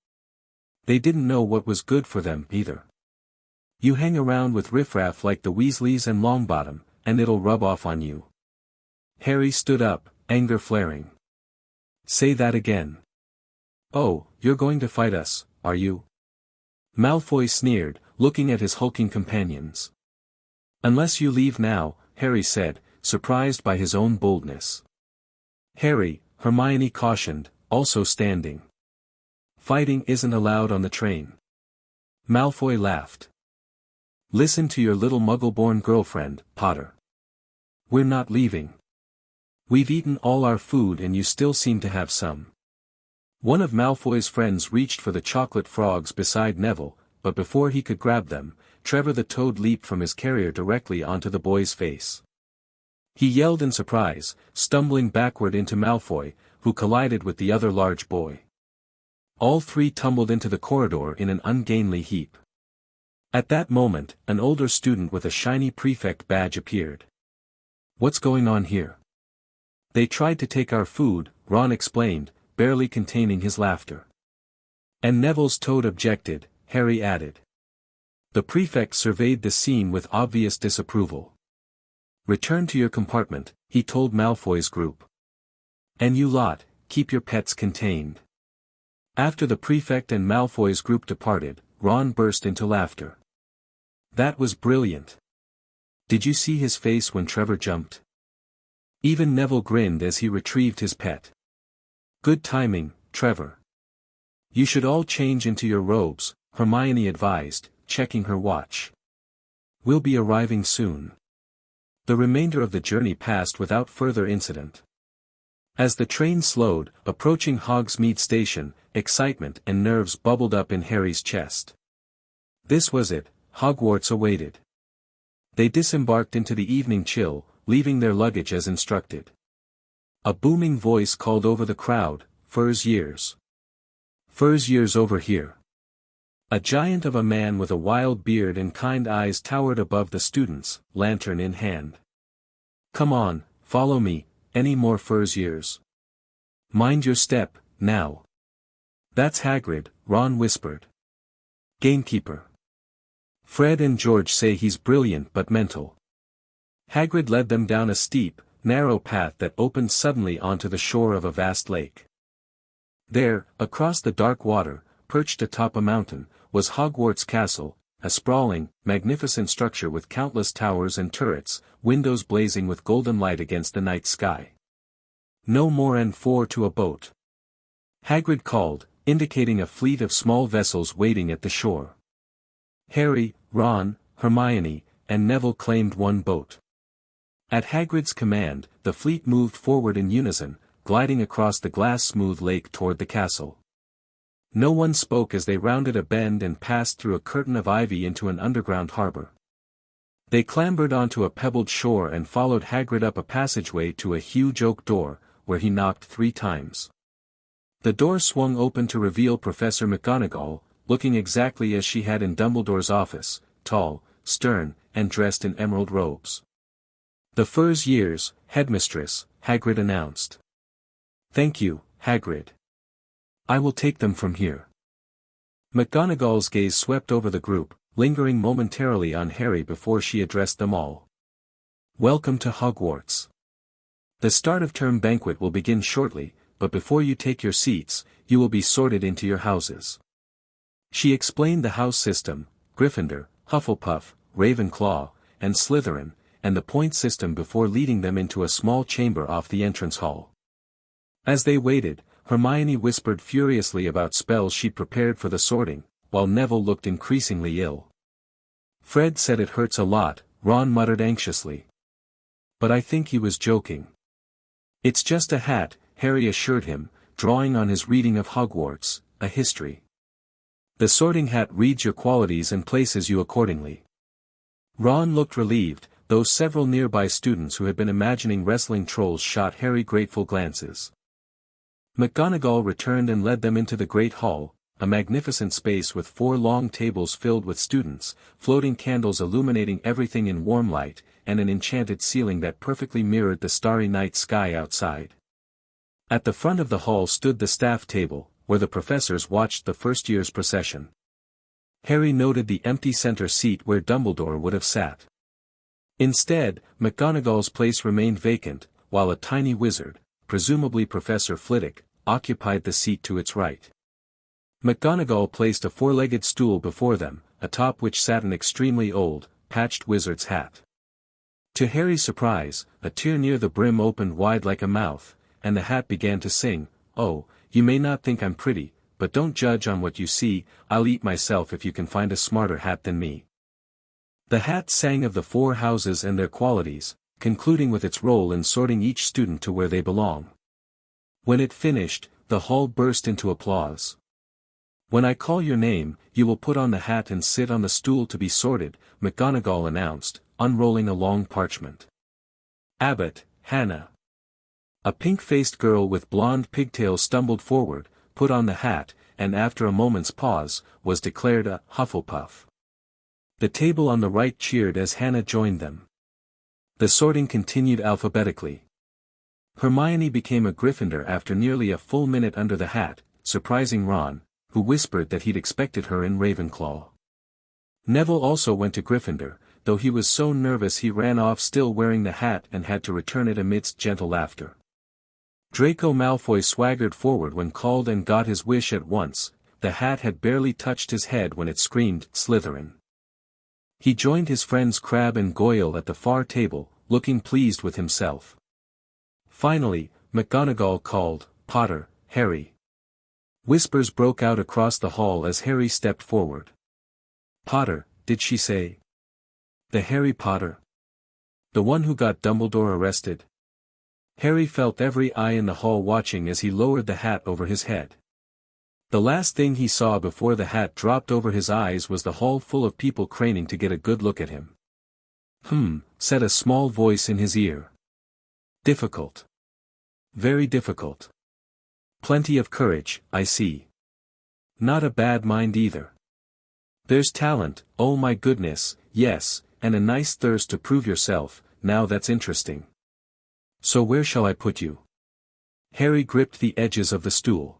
They didn't know what was good for them either. You hang around with riffraff like the Weasleys and Longbottom, and it'll rub off on you. Harry stood up, anger flaring. Say that again. Oh, you're going to fight us, are you? Malfoy sneered, looking at his hulking companions. Unless you leave now, Harry said, surprised by his own boldness. Harry, Hermione cautioned, also standing. Fighting isn't allowed on the train. Malfoy laughed. Listen to your little muggle-born girlfriend, Potter. We're not leaving. We've eaten all our food and you still seem to have some. One of Malfoy's friends reached for the chocolate frogs beside Neville, but before he could grab them, Trevor the Toad leaped from his carrier directly onto the boy's face. He yelled in surprise, stumbling backward into Malfoy, who collided with the other large boy. All three tumbled into the corridor in an ungainly heap. At that moment, an older student with a shiny prefect badge appeared. What's going on here? They tried to take our food, Ron explained, barely containing his laughter. And Neville's Toad objected, Harry added. The prefect surveyed the scene with obvious disapproval. Return to your compartment, he told Malfoy's group. And you lot, keep your pets contained. After the prefect and Malfoy's group departed, Ron burst into laughter. That was brilliant. Did you see his face when Trevor jumped? Even Neville grinned as he retrieved his pet. Good timing, Trevor. You should all change into your robes, Hermione advised, checking her watch. We'll be arriving soon. The remainder of the journey passed without further incident. As the train slowed, approaching Hogsmeade Station, excitement and nerves bubbled up in Harry's chest. This was it, Hogwarts awaited. They disembarked into the evening chill, leaving their luggage as instructed. A booming voice called over the crowd, Furs Years. Furs Years over here. A giant of a man with a wild beard and kind eyes towered above the students, lantern in hand. Come on, follow me, any more Furs Years? Mind your step, now. That's Hagrid, Ron whispered. Gamekeeper. Fred and George say he's brilliant but mental. Hagrid led them down a steep, narrow path that opened suddenly onto the shore of a vast lake. There, across the dark water, perched atop a mountain, was Hogwarts Castle, a sprawling, magnificent structure with countless towers and turrets, windows blazing with golden light against the night sky. "No more and 4 to a boat," Hagrid called, indicating a fleet of small vessels waiting at the shore. Harry, Ron, Hermione, and Neville claimed one boat. At Hagrid's command, the fleet moved forward in unison, gliding across the glass-smooth lake toward the castle. No one spoke as they rounded a bend and passed through a curtain of ivy into an underground harbor. They clambered onto a pebbled shore and followed Hagrid up a passageway to a huge oak door, where he knocked 3 times. The door swung open to reveal Professor McGonagall, looking exactly as she had in Dumbledore's office, tall, stern, and dressed in emerald robes. "The first years, Headmistress," Hagrid announced. "Thank you, Hagrid. I will take them from here." McGonagall's gaze swept over the group, lingering momentarily on Harry before she addressed them all. "Welcome to Hogwarts. The start of term banquet will begin shortly, but before you take your seats, you will be sorted into your houses." She explained the house system: Gryffindor, Hufflepuff, Ravenclaw, and Slytherin, and the point system before leading them into a small chamber off the entrance hall. As they waited, Hermione whispered furiously about spells she'd prepared for the sorting, while Neville looked increasingly ill. "Fred said it hurts a lot," Ron muttered anxiously. "But I think he was joking." "It's just a hat," Harry assured him, drawing on his reading of Hogwarts, a history. "The sorting hat reads your qualities and places you accordingly." Ron looked relieved, though several nearby students who had been imagining wrestling trolls shot Harry grateful glances. McGonagall returned and led them into the Great Hall, a magnificent space with 4 long tables filled with students, floating candles illuminating everything in warm light, and an enchanted ceiling that perfectly mirrored the starry night sky outside. At the front of the hall stood the staff table, where the professors watched the first year's procession. Harry noted the empty center seat where Dumbledore would have sat. Instead, McGonagall's place remained vacant, while a tiny wizard, presumably Professor Flitwick, occupied the seat to its right. McGonagall placed a 4-legged stool before them, atop which sat an extremely old, patched wizard's hat. To Harry's surprise, a tear near the brim opened wide like a mouth, and the hat began to sing, "Oh, you may not think I'm pretty, but don't judge on what you see, I'll eat myself if you can find a smarter hat than me." The hat sang of the 4 houses and their qualities, concluding with its role in sorting each student to where they belong. When it finished, the hall burst into applause. "When I call your name, you will put on the hat and sit on the stool to be sorted," McGonagall announced, unrolling a long parchment. "Abbott, Hannah." A pink-faced girl with blonde pigtails stumbled forward, put on the hat, and after a moment's pause, was declared a Hufflepuff. The table on the right cheered as Hannah joined them. The sorting continued alphabetically. Hermione became a Gryffindor after nearly a full minute under the hat, surprising Ron, who whispered that he'd expected her in Ravenclaw. Neville also went to Gryffindor, though he was so nervous he ran off still wearing the hat and had to return it amidst gentle laughter. Draco Malfoy swaggered forward when called and got his wish at once. The hat had barely touched his head when it screamed, "Slytherin." He joined his friends Crabbe and Goyle at the far table, looking pleased with himself. Finally, McGonagall called, "Potter, Harry." Whispers broke out across the hall as Harry stepped forward. "Potter, did she say? The Harry Potter? The one who got Dumbledore arrested?" Harry felt every eye in the hall watching as he lowered the hat over his head. The last thing he saw before the hat dropped over his eyes was the hall full of people craning to get a good look at him. Said a small voice in his ear. "Difficult. Very difficult. Plenty of courage, I see. Not a bad mind either. There's talent, oh my goodness, yes, and a nice thirst to prove yourself, now that's interesting. So where shall I put you?" Harry gripped the edges of the stool.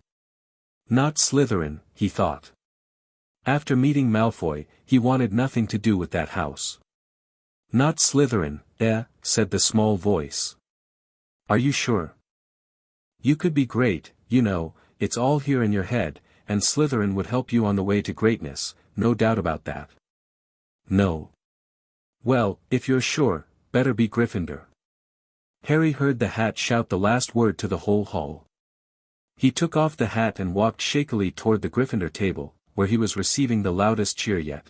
Not Slytherin, he thought. After meeting Malfoy, he wanted nothing to do with that house. Not Slytherin, said the small voice. Are you sure? You could be great, you know, it's all here in your head, and Slytherin would help you on the way to greatness, no doubt about that. No. Well, if you're sure, better be Gryffindor. Harry heard the hat shout the last word to the whole hall. He took off the hat and walked shakily toward the Gryffindor table, where he was receiving the loudest cheer yet.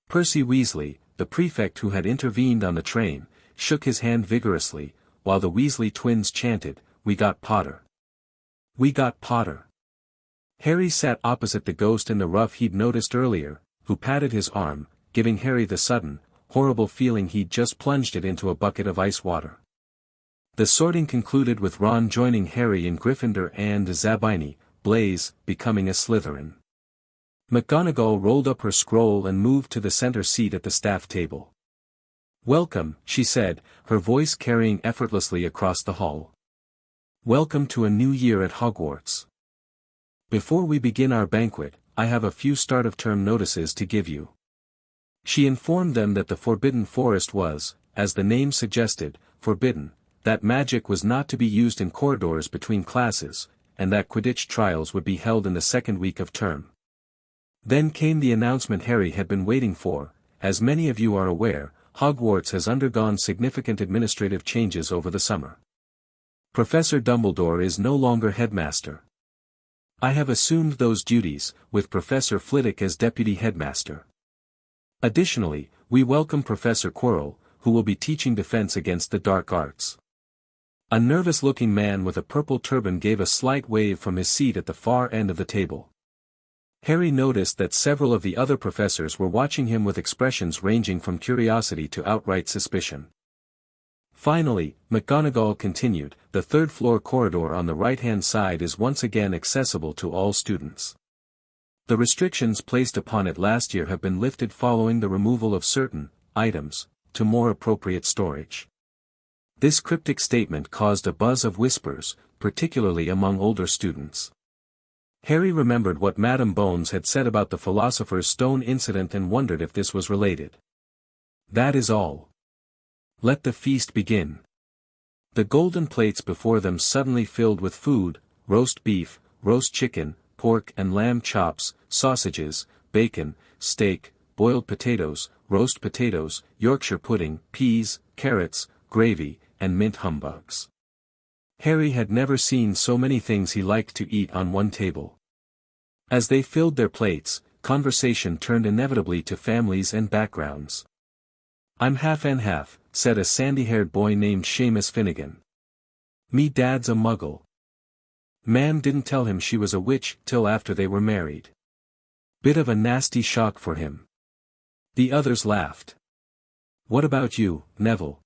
Percy Weasley, the prefect who had intervened on the train, shook his hand vigorously, while the Weasley twins chanted, "We got Potter. We got Potter." Harry sat opposite the ghost in the ruff he'd noticed earlier, who patted his arm, giving Harry the sudden, horrible feeling he'd just plunged it into a bucket of ice water. The sorting concluded with Ron joining Harry in Gryffindor and Zabini, Blaise, becoming a Slytherin. McGonagall rolled up her scroll and moved to the center seat at the staff table. "Welcome," she said, her voice carrying effortlessly across the hall. "Welcome to a new year at Hogwarts. Before we begin our banquet, I have a few start-of-term notices to give you." She informed them that the Forbidden Forest was, as the name suggested, forbidden, that magic was not to be used in corridors between classes, and that Quidditch trials would be held in the second week of term. Then came the announcement Harry had been waiting for. As many of you are aware, Hogwarts has undergone significant administrative changes over the summer. Professor Dumbledore is no longer headmaster. I have assumed those duties, with Professor Flitwick as deputy headmaster. Additionally, we welcome Professor Quirrell, who will be teaching defense against the dark arts. A nervous-looking man with a purple turban gave a slight wave from his seat at the far end of the table. Harry noticed that several of the other professors were watching him with expressions ranging from curiosity to outright suspicion. Finally, McGonagall continued, "The third-floor corridor on the right-hand side is once again accessible to all students. The restrictions placed upon it last year have been lifted following the removal of certain items to more appropriate storage." This cryptic statement caused a buzz of whispers, particularly among older students. Harry remembered what Madame Bones had said about the Philosopher's Stone incident and wondered if this was related. "That is all. Let the feast begin." The golden plates before them suddenly filled with food: roast beef, roast chicken, pork and lamb chops, sausages, bacon, steak, boiled potatoes, roast potatoes, Yorkshire pudding, peas, carrots, gravy, and mint humbugs. Harry had never seen so many things he liked to eat on one table. As they filled their plates, conversation turned inevitably to families and backgrounds. "I'm half and half," said a sandy-haired boy named Seamus Finnegan. "Me dad's a muggle. Mam didn't tell him she was a witch till after they were married. Bit of a nasty shock for him." The others laughed. "What about you, Neville?"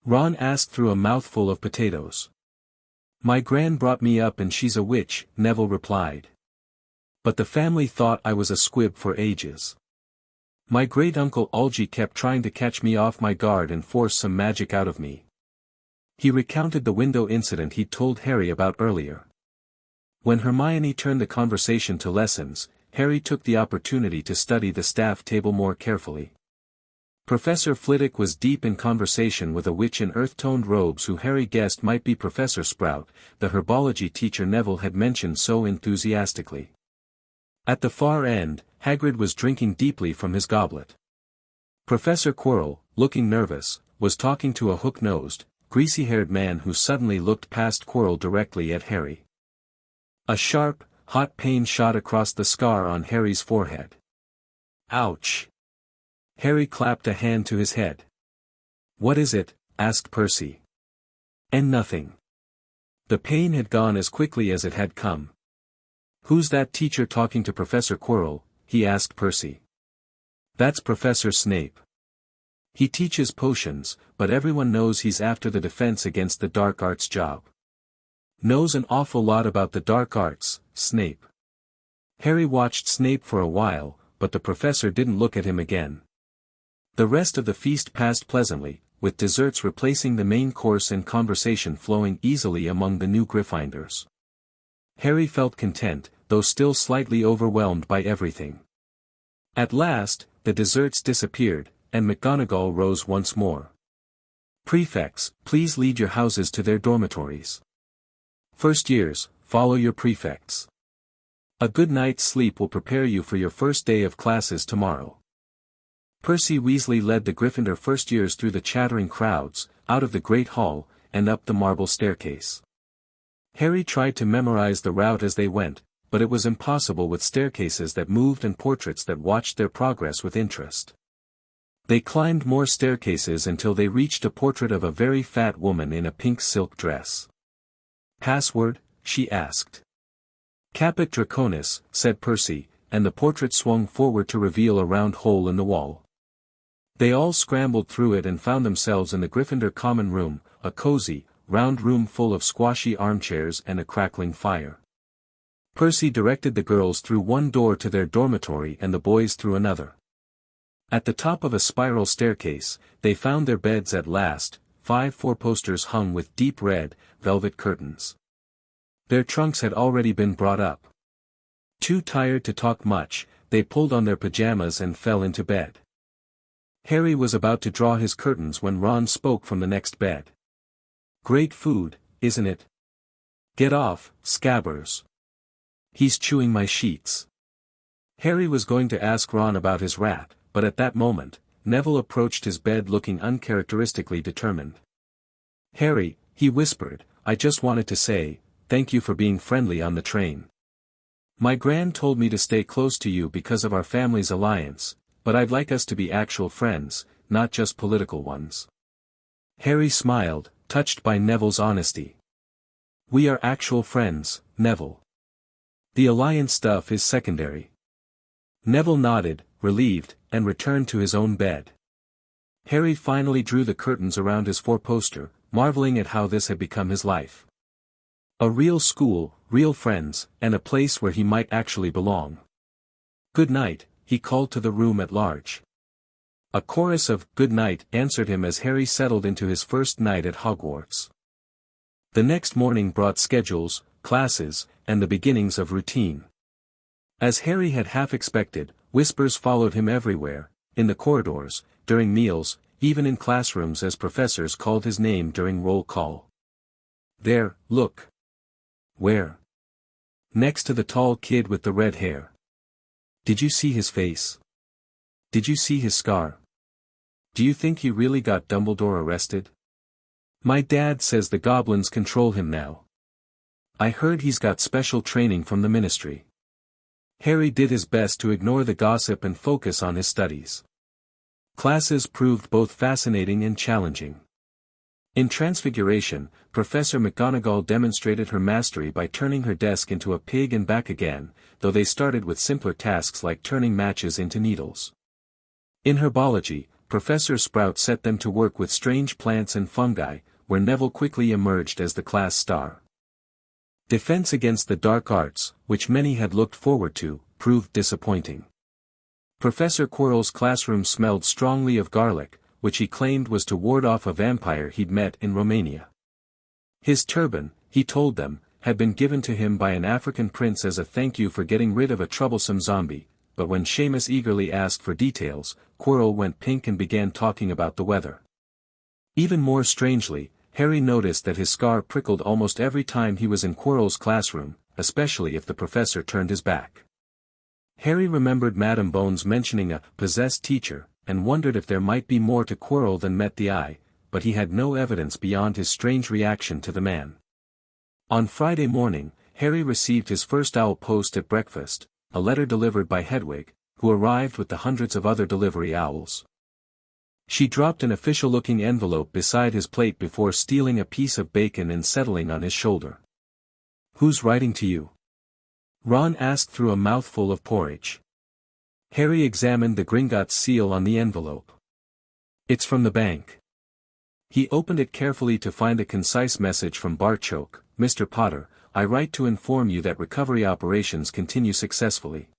Ron asked through a mouthful of potatoes. "My gran brought me up and she's a witch," Neville replied. "But the family thought I was a squib for ages. My great-uncle Algy kept trying to catch me off my guard and force some magic out of me." He recounted the window incident he'd told Harry about earlier. When Hermione turned the conversation to lessons, Harry took the opportunity to study the staff table more carefully. Professor Flitwick was deep in conversation with a witch in earth-toned robes who Harry guessed might be Professor Sprout, the herbology teacher Neville had mentioned so enthusiastically. At the far end, Hagrid was drinking deeply from his goblet. Professor Quirrell, looking nervous, was talking to a hook-nosed, greasy-haired man who suddenly looked past Quirrell directly at Harry. A sharp, hot pain shot across the scar on Harry's forehead. "Ouch!" Harry clapped a hand to his head. "What is it?" asked Percy. "And nothing." The pain had gone as quickly as it had come. "Who's that teacher talking to Professor Quirrell?" he asked Percy. "That's Professor Snape. He teaches potions, but everyone knows he's after the defense against the dark arts job. Knows an awful lot about the dark arts, Snape." Harry watched Snape for a while, but the professor didn't look at him again. The rest of the feast passed pleasantly, with desserts replacing the main course and conversation flowing easily among the new Gryffindors. Harry felt content, though still slightly overwhelmed by everything. At last, the desserts disappeared, and McGonagall rose once more. Prefects, please lead your houses to their dormitories. First years, follow your prefects. A good night's sleep will prepare you for your first day of classes tomorrow. Percy Weasley led the Gryffindor first years through the chattering crowds, out of the Great Hall, and up the marble staircase. Harry tried to memorize the route as they went, but it was impossible with staircases that moved and portraits that watched their progress with interest. They climbed more staircases until they reached a portrait of a very fat woman in a pink silk dress. "Password?" she asked. "Caput Draconis," said Percy, and the portrait swung forward to reveal a round hole in the wall. They all scrambled through it and found themselves in the Gryffindor common room, a cozy, round room full of squashy armchairs and a crackling fire. Percy directed the girls through one door to their dormitory and the boys through another. At the top of a spiral staircase, they found their beds at last, 5 four-posters hung with deep red, velvet curtains. Their trunks had already been brought up. Too tired to talk much, they pulled on their pajamas and fell into bed. Harry was about to draw his curtains when Ron spoke from the next bed. "Great food, isn't it? Get off, Scabbers. He's chewing my sheets." Harry was going to ask Ron about his rat, but at that moment, Neville approached his bed looking uncharacteristically determined. "Harry," he whispered, "I just wanted to say, thank you for being friendly on the train. My Gran told me to stay close to you because of our family's alliance, but I'd like us to be actual friends, not just political ones." Harry smiled, touched by Neville's honesty. "We are actual friends, Neville. The alliance stuff is secondary." Neville nodded, relieved, and returned to his own bed. Harry finally drew the curtains around his four-poster, marveling at how this had become his life. A real school, real friends, and a place where he might actually belong. "Good night," he called to the room at large. A chorus of "good night" answered him as Harry settled into his first night at Hogwarts. The next morning brought schedules, classes, and the beginnings of routine. As Harry had half expected, whispers followed him everywhere, in the corridors, during meals, even in classrooms as professors called his name during roll call. "There, look." "Where?" "Next to the tall kid with the red hair. Did you see his face? Did you see his scar? Do you think he really got Dumbledore arrested? My dad says the goblins control him now. I heard he's got special training from the ministry." Harry did his best to ignore the gossip and focus on his studies. Classes proved both fascinating and challenging. In Transfiguration, Professor McGonagall demonstrated her mastery by turning her desk into a pig and back again, though they started with simpler tasks like turning matches into needles. In Herbology, Professor Sprout set them to work with strange plants and fungi, where Neville quickly emerged as the class star. Defense against the dark arts, which many had looked forward to, proved disappointing. Professor Quirrell's classroom smelled strongly of garlic, which he claimed was to ward off a vampire he'd met in Romania. His turban, he told them, had been given to him by an African prince as a thank you for getting rid of a troublesome zombie, but when Seamus eagerly asked for details, Quirrell went pink and began talking about the weather. Even more strangely, Harry noticed that his scar prickled almost every time he was in Quirrell's classroom, especially if the professor turned his back. Harry remembered Madame Bones mentioning a possessed teacher, and wondered if there might be more to Quirrell than met the eye, but he had no evidence beyond his strange reaction to the man. On Friday morning, Harry received his first owl post at breakfast, a letter delivered by Hedwig, who arrived with the hundreds of other delivery owls. She dropped an official-looking envelope beside his plate before stealing a piece of bacon and settling on his shoulder. "Who's writing to you?" Ron asked through a mouthful of porridge. Harry examined the Gringotts seal on the envelope. "It's from the bank." He opened it carefully to find a concise message from Barchoke. "Mr. Potter, I write to inform you that recovery operations continue successfully.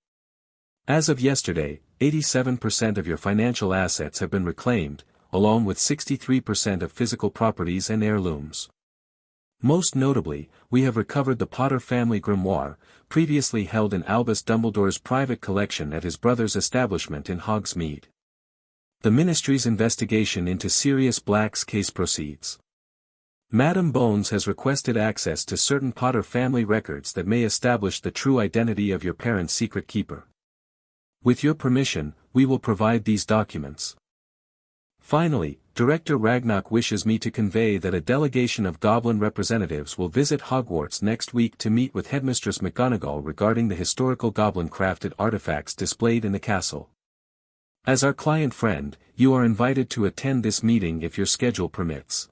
As of yesterday, 87% of your financial assets have been reclaimed, along with 63% of physical properties and heirlooms. Most notably, we have recovered the Potter family grimoire, previously held in Albus Dumbledore's private collection at his brother's establishment in Hogsmeade. The Ministry's investigation into Sirius Black's case proceeds. Madam Bones has requested access to certain Potter family records that may establish the true identity of your parents' secret keeper. With your permission, we will provide these documents. Finally, Director Ragnarok wishes me to convey that a delegation of Goblin representatives will visit Hogwarts next week to meet with Headmistress McGonagall regarding the historical Goblin-crafted artifacts displayed in the castle. As our client friend, you are invited to attend this meeting if your schedule permits.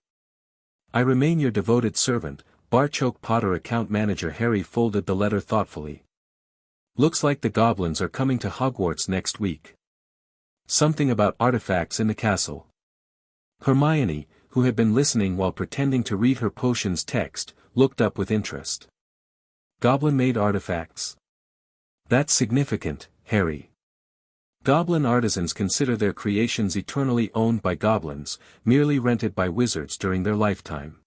I remain your devoted servant, Barchoke Potter. Account Manager Harry folded the letter thoughtfully. Looks like the Goblins are coming to Hogwarts next week. Something about artifacts in the castle. Hermione, who had been listening while pretending to read her potions text, looked up with interest. Goblin-made artifacts? That's significant, Harry. Goblin artisans consider their creations eternally owned by goblins, merely rented by wizards during their lifetime.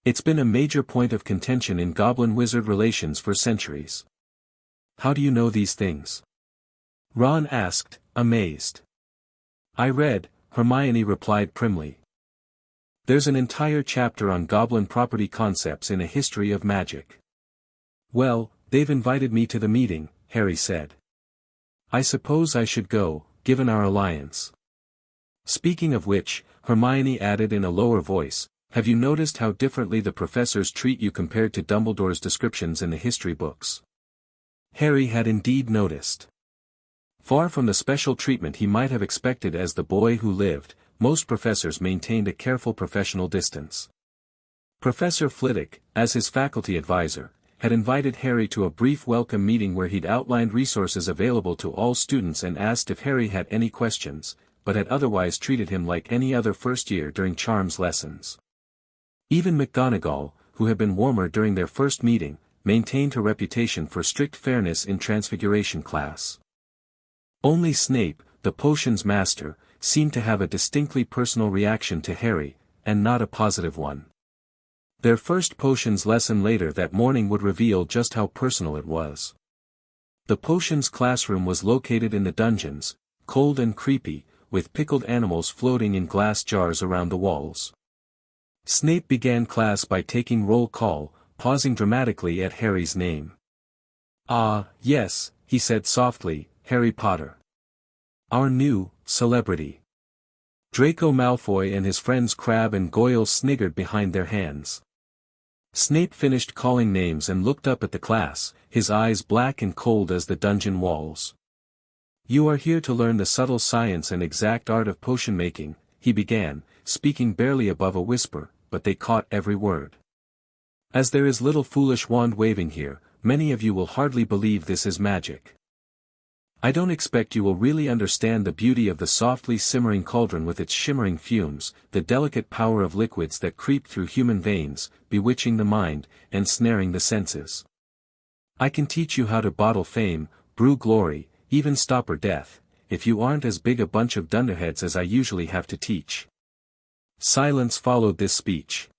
It's been a major point of contention in goblin-wizard relations for centuries. How do you know these things? Ron asked, amazed. I read, Hermione replied primly. There's an entire chapter on goblin property concepts in A History of Magic. Well, they've invited me to the meeting, Harry said. I suppose I should go, given our alliance. Speaking of which, Hermione added in a lower voice, have you noticed how differently the professors treat you compared to Dumbledore's descriptions in the history books? Harry had indeed noticed. Far from the special treatment he might have expected as the boy who lived, most professors maintained a careful professional distance. Professor Flitwick, as his faculty advisor, had invited Harry to a brief welcome meeting where he'd outlined resources available to all students and asked if Harry had any questions, but had otherwise treated him like any other first year during charms lessons. Even McGonagall, who had been warmer during their first meeting, maintained her reputation for strict fairness in Transfiguration class. Only Snape, the potions master, seemed to have a distinctly personal reaction to Harry, and not a positive one. Their first potions lesson later that morning would reveal just how personal it was. The potions classroom was located in the dungeons, cold and creepy, with pickled animals floating in glass jars around the walls. Snape began class by taking roll call, pausing dramatically at Harry's name. Ah, yes, he said softly, Harry Potter. Our new celebrity. Draco Malfoy and his friends Crabbe and Goyle sniggered behind their hands. Snape finished calling names and looked up at the class, his eyes black and cold as the dungeon walls. You are here to learn the subtle science and exact art of potion making, he began, speaking barely above a whisper, but they caught every word. As there is little foolish wand waving here, many of you will hardly believe this is magic. I don't expect you will really understand the beauty of the softly simmering cauldron with its shimmering fumes, the delicate power of liquids that creep through human veins, bewitching the mind, and snaring the senses. I can teach you how to bottle fame, brew glory, even stopper death, if you aren't as big a bunch of dunderheads as I usually have to teach. Silence followed this speech.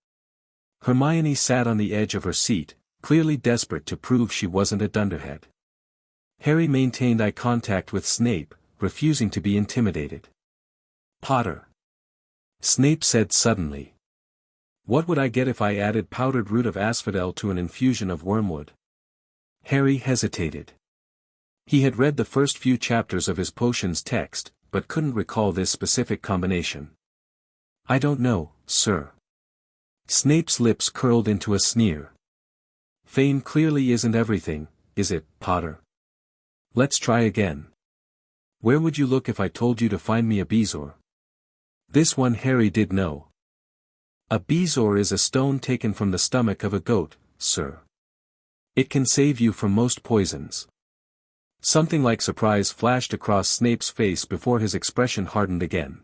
Hermione sat on the edge of her seat, clearly desperate to prove she wasn't a dunderhead. Harry maintained eye contact with Snape, refusing to be intimidated. Potter. Snape said suddenly. What would I get if I added powdered root of asphodel to an infusion of wormwood? Harry hesitated. He had read the first few chapters of his potions text, but couldn't recall this specific combination. I don't know, sir. Snape's lips curled into a sneer. Fame clearly isn't everything, is it, Potter? Let's try again. Where would you look if I told you to find me a bezoar? This one Harry did know. A bezoar is a stone taken from the stomach of a goat, sir. It can save you from most poisons. Something like surprise flashed across Snape's face before his expression hardened again.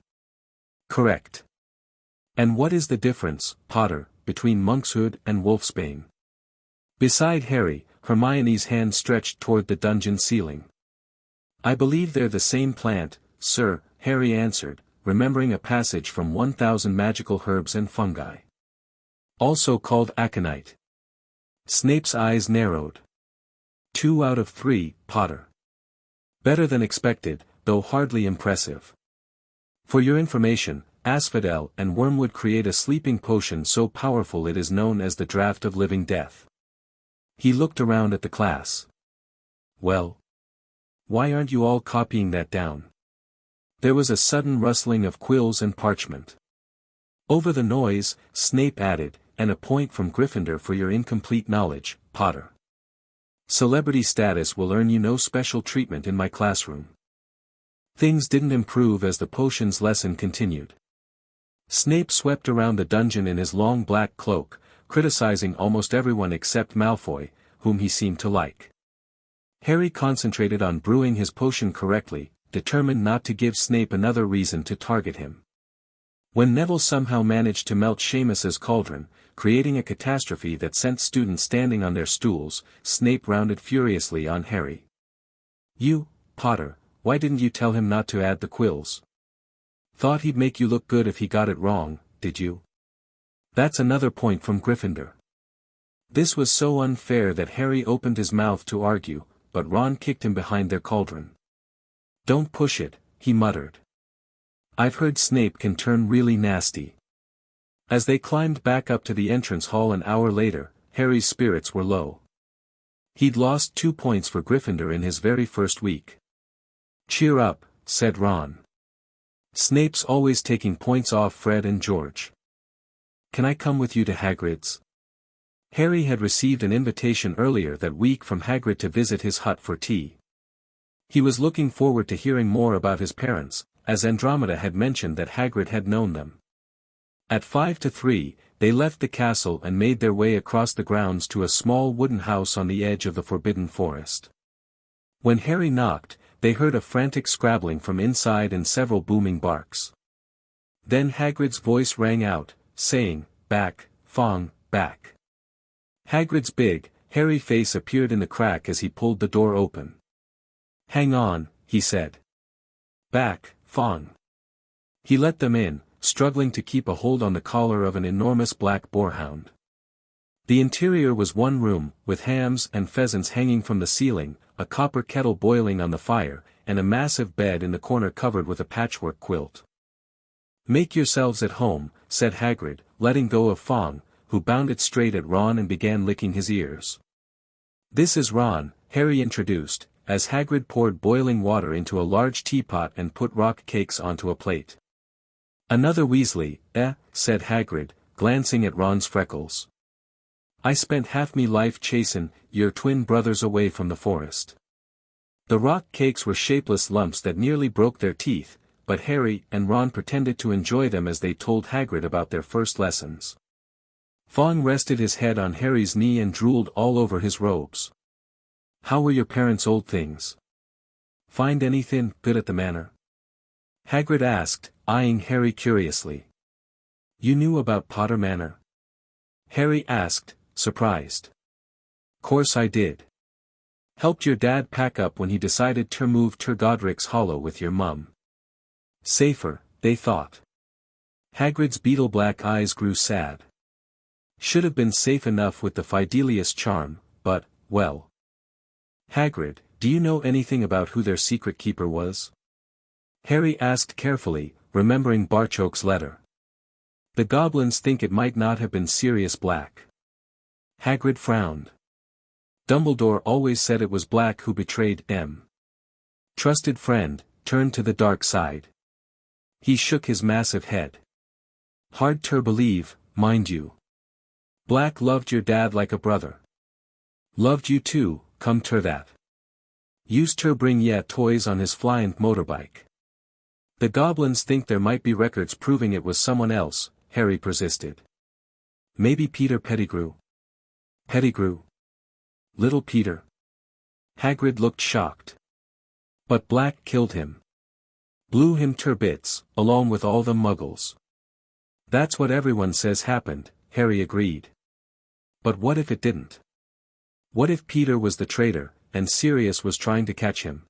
Correct. And what is the difference, Potter, between monkshood and wolfsbane? Beside Harry, Hermione's hand stretched toward the dungeon ceiling. I believe they're the same plant, sir, Harry answered, remembering a passage from 1000 Magical Herbs and Fungi. Also called aconite. Snape's eyes narrowed. 2 out of 3, Potter. Better than expected, though hardly impressive. For your information, Asphodel and Wormwood create a sleeping potion so powerful it is known as the Draught of Living Death. He looked around at the class. Well? Why aren't you all copying that down? There was a sudden rustling of quills and parchment. Over the noise, Snape added, and a point from Gryffindor for your incomplete knowledge, Potter. Celebrity status will earn you no special treatment in my classroom. Things didn't improve as the potions lesson continued. Snape swept around the dungeon in his long black cloak, criticizing almost everyone except Malfoy, whom he seemed to like. Harry concentrated on brewing his potion correctly, determined not to give Snape another reason to target him. When Neville somehow managed to melt Seamus's cauldron, creating a catastrophe that sent students standing on their stools, Snape rounded furiously on Harry. You, Potter, why didn't you tell him not to add the quills? Thought he'd make you look good if he got it wrong, did you? That's another point from Gryffindor. This was so unfair that Harry opened his mouth to argue, but Ron kicked him behind their cauldron. Don't push it, he muttered. I've heard Snape can turn really nasty. As they climbed back up to the entrance hall an hour later, Harry's spirits were low. He'd lost 2 points for Gryffindor in his very first week. Cheer up, said Ron. Snape's always taking points off Fred and George. Can I come with you to Hagrid's? Harry had received an invitation earlier that week from Hagrid to visit his hut for tea. He was looking forward to hearing more about his parents, as Andromeda had mentioned that Hagrid had known them. At 5 to 3, they left the castle and made their way across the grounds to a small wooden house on the edge of the Forbidden Forest. When Harry knocked, they heard a frantic scrabbling from inside and several booming barks. Then Hagrid's voice rang out, saying, "Back, Fong, back." Hagrid's big, hairy face appeared in the crack as he pulled the door open. "Hang on," he said. "Back, Fong." He let them in, struggling to keep a hold on the collar of an enormous black boarhound. The interior was one room, with hams and pheasants hanging from the ceiling, a copper kettle boiling on the fire, and a massive bed in the corner covered with a patchwork quilt. "Make yourselves at home," said Hagrid, letting go of Fong, who bounded straight at Ron and began licking his ears. "This is Ron," Harry introduced, as Hagrid poured boiling water into a large teapot and put rock cakes onto a plate. "Another Weasley, said Hagrid, glancing at Ron's freckles. "I spent half me life chasin' your twin brothers away from the forest." The rock cakes were shapeless lumps that nearly broke their teeth, but Harry and Ron pretended to enjoy them as they told Hagrid about their first lessons. Fong rested his head on Harry's knee and drooled all over his robes. "How were your parents' old things? Find anything good at the manor?" Hagrid asked, eyeing Harry curiously. "You knew about Potter Manor?" Harry asked, surprised. "Course I did. Helped your dad pack up when he decided to move to Godric's Hollow with your mum. Safer, they thought." Hagrid's beetle-black eyes grew sad. Should have been safe enough with the Fidelius charm, but, well. "Hagrid, do you know anything about who their secret keeper was?" Harry asked carefully, remembering Barchoke's letter. "The goblins think it might not have been Sirius Black." Hagrid frowned. "Dumbledore always said it was Black who betrayed M. Trusted friend, turned to the dark side." He shook his massive head. "Hard to believe, mind you. Black loved your dad like a brother. Loved you too, come to that. Used to bring ya toys on his flying motorbike." "The goblins think there might be records proving it was someone else," Harry persisted. "Maybe Peter Pettigrew." "Pettigrew? Little Peter?" Hagrid looked shocked. "But Black killed him. Blew him to bits, along with all the muggles." "That's what everyone says happened," Harry agreed. "But what if it didn't? What if Peter was the traitor, and Sirius was trying to catch him?"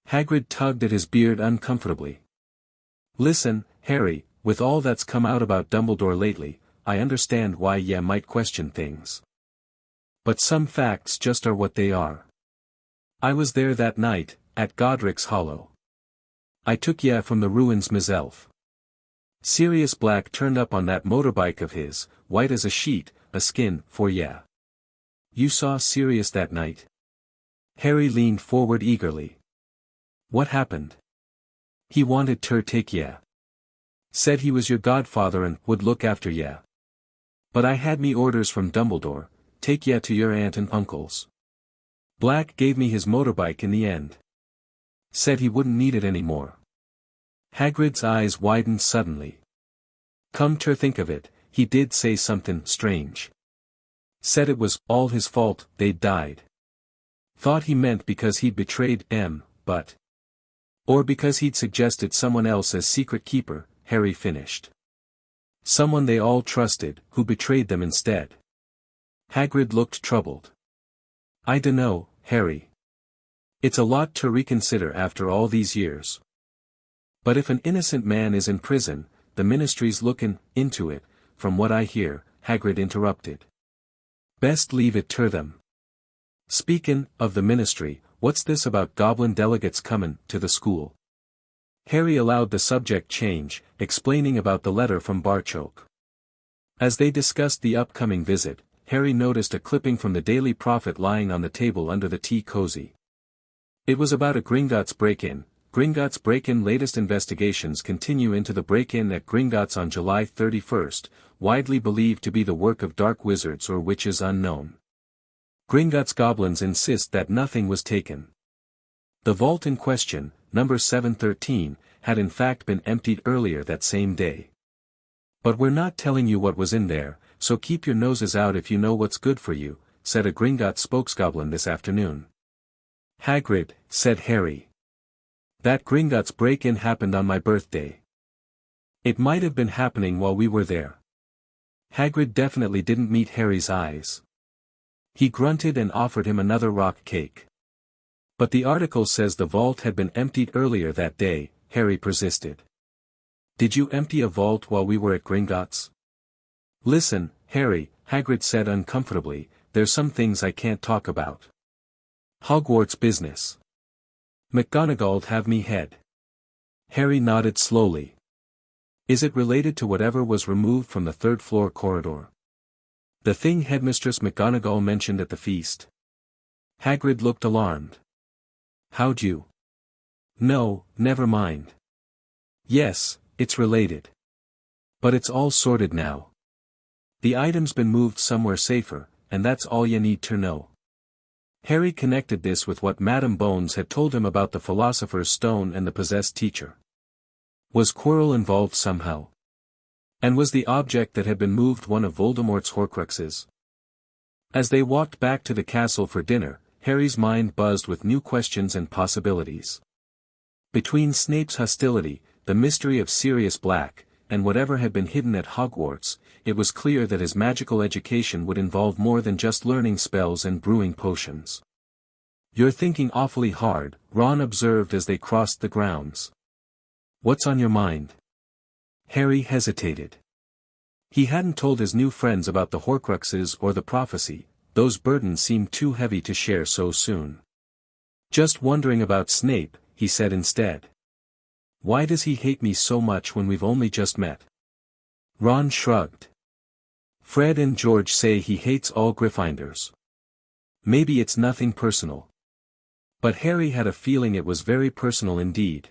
Hagrid tugged at his beard uncomfortably. "Listen, Harry, with all that's come out about Dumbledore lately, I understand why ye might question things. But some facts just are what they are. I was there that night, at Godric's Hollow. I took ye from the ruins myself. Sirius Black turned up on that motorbike of his, white as a sheet, a skin, for ye. You saw Sirius that night? Harry leaned forward eagerly. What happened? He wanted ter take ye. Said he was your godfather and would look after ye. But I had me orders from Dumbledore, take ye to your aunt and uncle's. Black gave me his motorbike in the end. Said he wouldn't need it anymore. Hagrid's eyes widened suddenly. Come to think of it, he did say something strange. Said it was all his fault they'd died. Thought he meant because he'd betrayed M, but... Or because he'd suggested someone else as secret keeper, Harry finished. Someone they all trusted, who betrayed them instead. Hagrid looked troubled. I dunno, Harry. It's a lot to reconsider after all these years. But if an innocent man is in prison, the ministry's lookin' into it, from what I hear, Hagrid interrupted. Best leave it to them. Speakin' of the ministry, what's this about goblin delegates comin' to the school? Harry allowed the subject change, explaining about the letter from Barchoke. As they discussed the upcoming visit, Harry noticed a clipping from the Daily Prophet lying on the table under the tea cozy. It was about a Gringotts break-in. Gringotts break-in latest investigations continue into the break-in at Gringotts on July 31st, widely believed to be the work of dark wizards or witches unknown. Gringotts goblins insist that nothing was taken. The vault in question, number 713, had in fact been emptied earlier that same day. But we're not telling you what was in there, so keep your noses out if you know what's good for you, said a Gringotts spokesgoblin this afternoon. Hagrid, said Harry. That Gringotts break-in happened on my birthday. It might have been happening while we were there. Hagrid definitely didn't meet Harry's eyes. He grunted and offered him another rock cake. But the article says the vault had been emptied earlier that day, Harry persisted. Did you empty a vault while we were at Gringotts? Listen, Harry, Hagrid said uncomfortably, there's some things I can't talk about. Hogwarts business. McGonagall'd have me head. Harry nodded slowly. Is it related to whatever was removed from the third-floor corridor? The thing Headmistress McGonagall mentioned at the feast? Hagrid looked alarmed. How'd you? No, never mind. Yes, it's related. But it's all sorted now. The item's been moved somewhere safer, and that's all you need to know. Harry connected this with what Madame Bones had told him about the Philosopher's Stone and the possessed teacher. Was Quirrell involved somehow? And was the object that had been moved one of Voldemort's Horcruxes? As they walked back to the castle for dinner, Harry's mind buzzed with new questions and possibilities. Between Snape's hostility, the mystery of Sirius Black, and whatever had been hidden at Hogwarts, it was clear that his magical education would involve more than just learning spells and brewing potions. You're thinking awfully hard, Ron observed as they crossed the grounds. What's on your mind? Harry hesitated. He hadn't told his new friends about the Horcruxes or the prophecy, those burdens seemed too heavy to share so soon. Just wondering about Snape, he said instead. Why does he hate me so much when we've only just met? Ron shrugged. Fred and George say he hates all Gryffindors. Maybe it's nothing personal. But Harry had a feeling it was very personal indeed.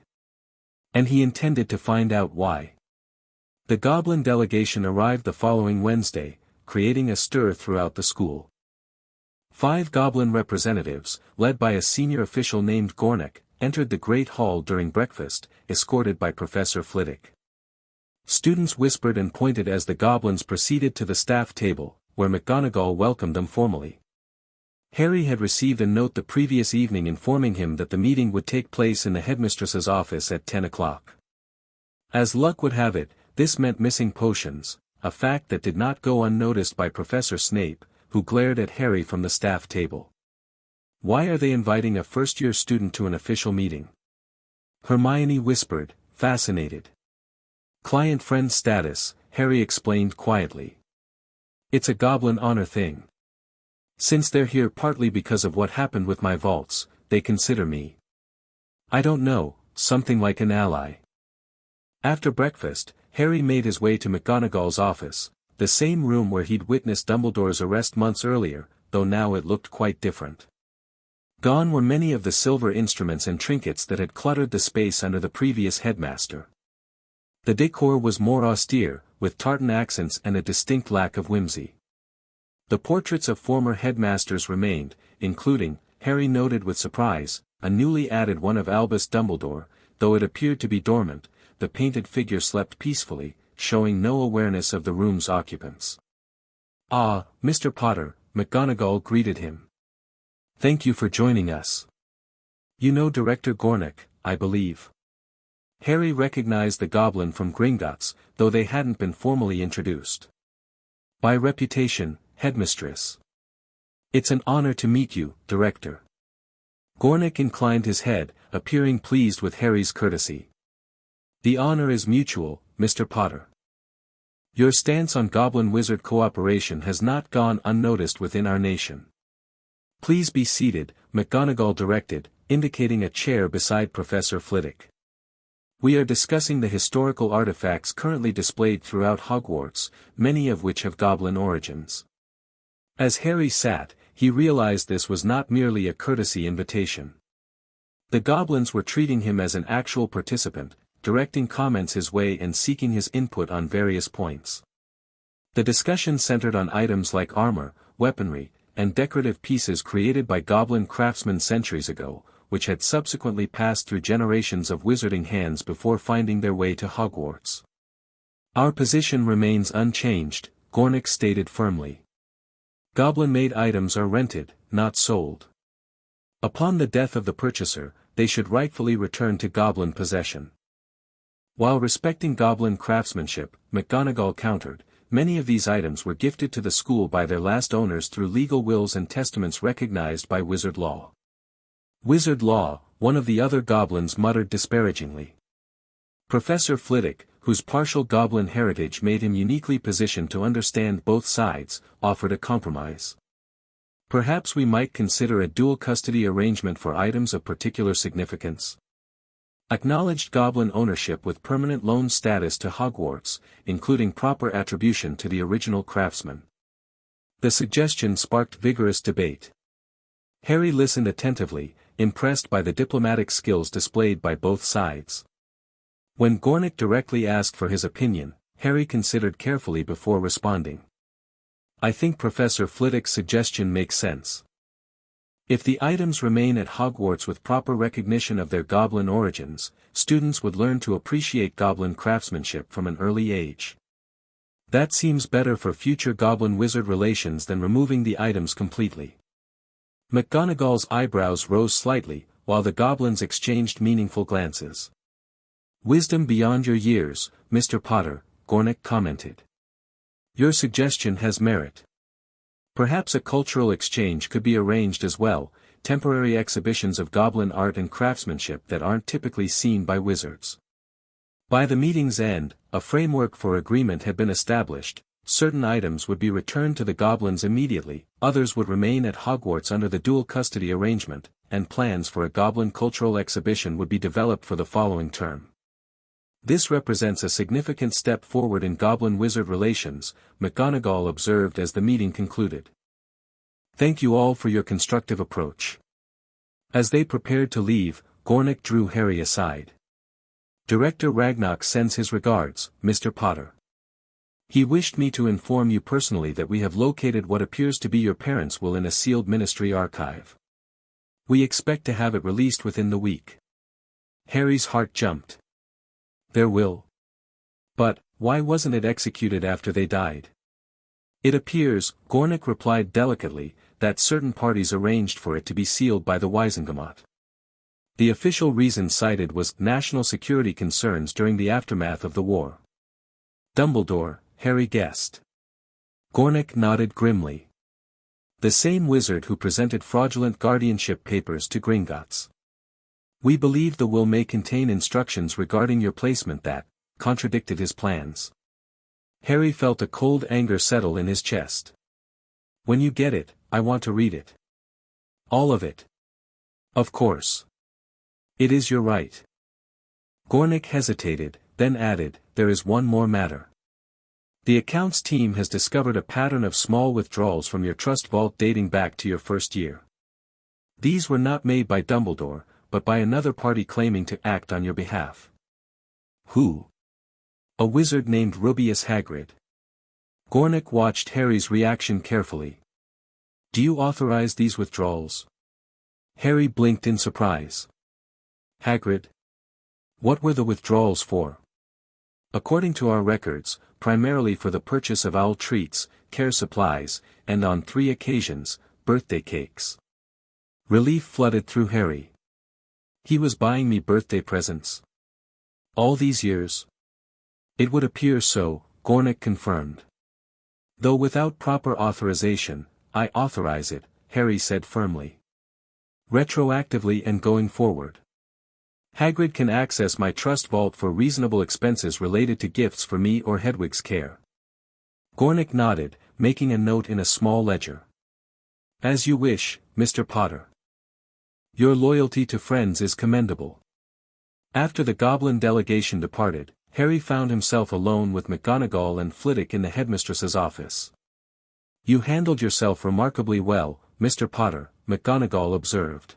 And he intended to find out why. The Goblin delegation arrived the following Wednesday, creating a stir throughout the school. 5 Goblin representatives, led by a senior official named Gornick, entered the Great Hall during breakfast, escorted by Professor Flitwick. Students whispered and pointed as the Goblins proceeded to the staff table, where McGonagall welcomed them formally. Harry had received a note the previous evening informing him that the meeting would take place in the headmistress's office at 10 o'clock. As luck would have it, this meant missing potions, a fact that did not go unnoticed by Professor Snape, who glared at Harry from the staff table. Why are they inviting a first-year student to an official meeting? Hermione whispered, fascinated. Client-friend status, Harry explained quietly. It's a goblin honor thing. Since they're here partly because of what happened with my vaults, they consider me, I don't know, something like an ally. After breakfast, Harry made his way to McGonagall's office, the same room where he'd witnessed Dumbledore's arrest months earlier, though now it looked quite different. Gone were many of the silver instruments and trinkets that had cluttered the space under the previous headmaster. The decor was more austere, with tartan accents and a distinct lack of whimsy. The portraits of former headmasters remained, including, Harry noted with surprise, a newly added one of Albus Dumbledore, though it appeared to be dormant. The painted figure slept peacefully, showing no awareness of the room's occupants. "Ah, Mr. Potter," McGonagall greeted him. "Thank you for joining us. You know Director Gornick, I believe." Harry recognized the goblin from Gringotts, though they hadn't been formally introduced. "By reputation, headmistress. It's an honor to meet you, Director." Gornick inclined his head, appearing pleased with Harry's courtesy. "The honor is mutual, Mr. Potter. Your stance on goblin-wizard cooperation has not gone unnoticed within our nation. Please be seated," McGonagall directed, indicating a chair beside Professor Flitwick. "We are discussing the historical artifacts currently displayed throughout Hogwarts, many of which have goblin origins." As Harry sat, he realized this was not merely a courtesy invitation. The goblins were treating him as an actual participant, directing comments his way and seeking his input on various points. The discussion centered on items like armor, weaponry, and decorative pieces created by goblin craftsmen centuries ago, which had subsequently passed through generations of wizarding hands before finding their way to Hogwarts. "Our position remains unchanged," Gornick stated firmly. "Goblin-made items are rented, not sold. Upon the death of the purchaser, they should rightfully return to goblin possession." While respecting goblin craftsmanship, McGonagall countered, many of these items were gifted to the school by their last owners through legal wills and testaments recognized by wizard law. "Wizard law," one of the other goblins muttered disparagingly. Professor Flitwick, whose partial goblin heritage made him uniquely positioned to understand both sides, offered a compromise. "Perhaps we might consider a dual custody arrangement for items of particular significance. Acknowledged goblin ownership with permanent loan status to Hogwarts, including proper attribution to the original craftsman." The suggestion sparked vigorous debate. Harry listened attentively, impressed by the diplomatic skills displayed by both sides. When Gornick directly asked for his opinion, Harry considered carefully before responding. "I think Professor Flitwick's suggestion makes sense. If the items remain at Hogwarts with proper recognition of their goblin origins, students would learn to appreciate goblin craftsmanship from an early age. That seems better for future goblin-wizard relations than removing the items completely." McGonagall's eyebrows rose slightly, while the goblins exchanged meaningful glances. "Wisdom beyond your years, Mr. Potter," Gornick commented. "Your suggestion has merit. Perhaps a cultural exchange could be arranged as well, temporary exhibitions of goblin art and craftsmanship that aren't typically seen by wizards." By the meeting's end, a framework for agreement had been established. Certain items would be returned to the goblins immediately, others would remain at Hogwarts under the dual custody arrangement, and plans for a goblin cultural exhibition would be developed for the following term. "This represents a significant step forward in goblin-wizard relations," McGonagall observed as the meeting concluded. "Thank you all for your constructive approach." As they prepared to leave, Gornick drew Harry aside. "Director Ragnarok sends his regards, Mr. Potter. He wished me to inform you personally that we have located what appears to be your parents' will in a sealed ministry archive. We expect to have it released within the week." Harry's heart jumped. "Their will? But, why wasn't it executed after they died?" "It appears," Gornick replied delicately, "that certain parties arranged for it to be sealed by the Wisengamot. The official reason cited was national security concerns during the aftermath of the war." "Dumbledore," Harry guessed. Gornick nodded grimly. "The same wizard who presented fraudulent guardianship papers to Gringotts. We believe the will may contain instructions regarding your placement that contradicted his plans." Harry felt a cold anger settle in his chest. When you get it, I want to read it. All of it. Of course. It is your right. Gornick hesitated, then added, there is one more matter. The accounts team has discovered a pattern of small withdrawals from your trust vault dating back to your first year. These were not made by Dumbledore, but by another party claiming to act on your behalf. Who? A wizard named Rubeus Hagrid. Gornick watched Harry's reaction carefully. Do you authorize these withdrawals? Harry blinked in surprise. Hagrid? What were the withdrawals for? According to our records, primarily for the purchase of owl treats, care supplies, and on 3 occasions, birthday cakes. Relief flooded through Harry. He was buying me birthday presents. All these years? It would appear so, Gornick confirmed. Though without proper authorization, I authorize it, Harry said firmly. Retroactively and going forward. Hagrid can access my trust vault for reasonable expenses related to gifts for me or Hedwig's care. Gornick nodded, making a note in a small ledger. As you wish, Mr. Potter. Your loyalty to friends is commendable. After the Goblin delegation departed, Harry found himself alone with McGonagall and Flitwick in the headmistress's office. You handled yourself remarkably well, Mr. Potter, McGonagall observed.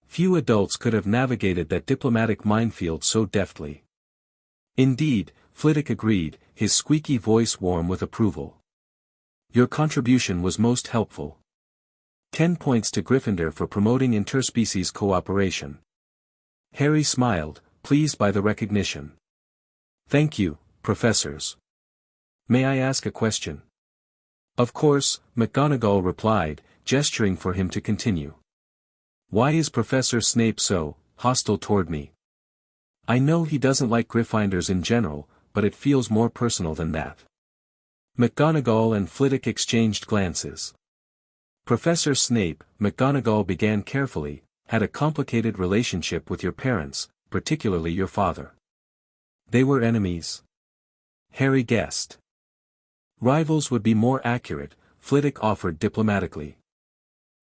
Few adults could have navigated that diplomatic minefield so deftly. Indeed, Flitwick agreed, his squeaky voice warm with approval. Your contribution was most helpful. 10 points to Gryffindor for promoting interspecies cooperation. Harry smiled, pleased by the recognition. Thank you, professors. May I ask a question? Of course, McGonagall replied, gesturing for him to continue. Why is Professor Snape so hostile toward me? I know he doesn't like Gryffindors in general, but it feels more personal than that. McGonagall and Flitwick exchanged glances. Professor Snape, McGonagall began carefully, had a complicated relationship with your parents, particularly your father. They were enemies. Harry guessed. Rivals would be more accurate, Flitwick offered diplomatically.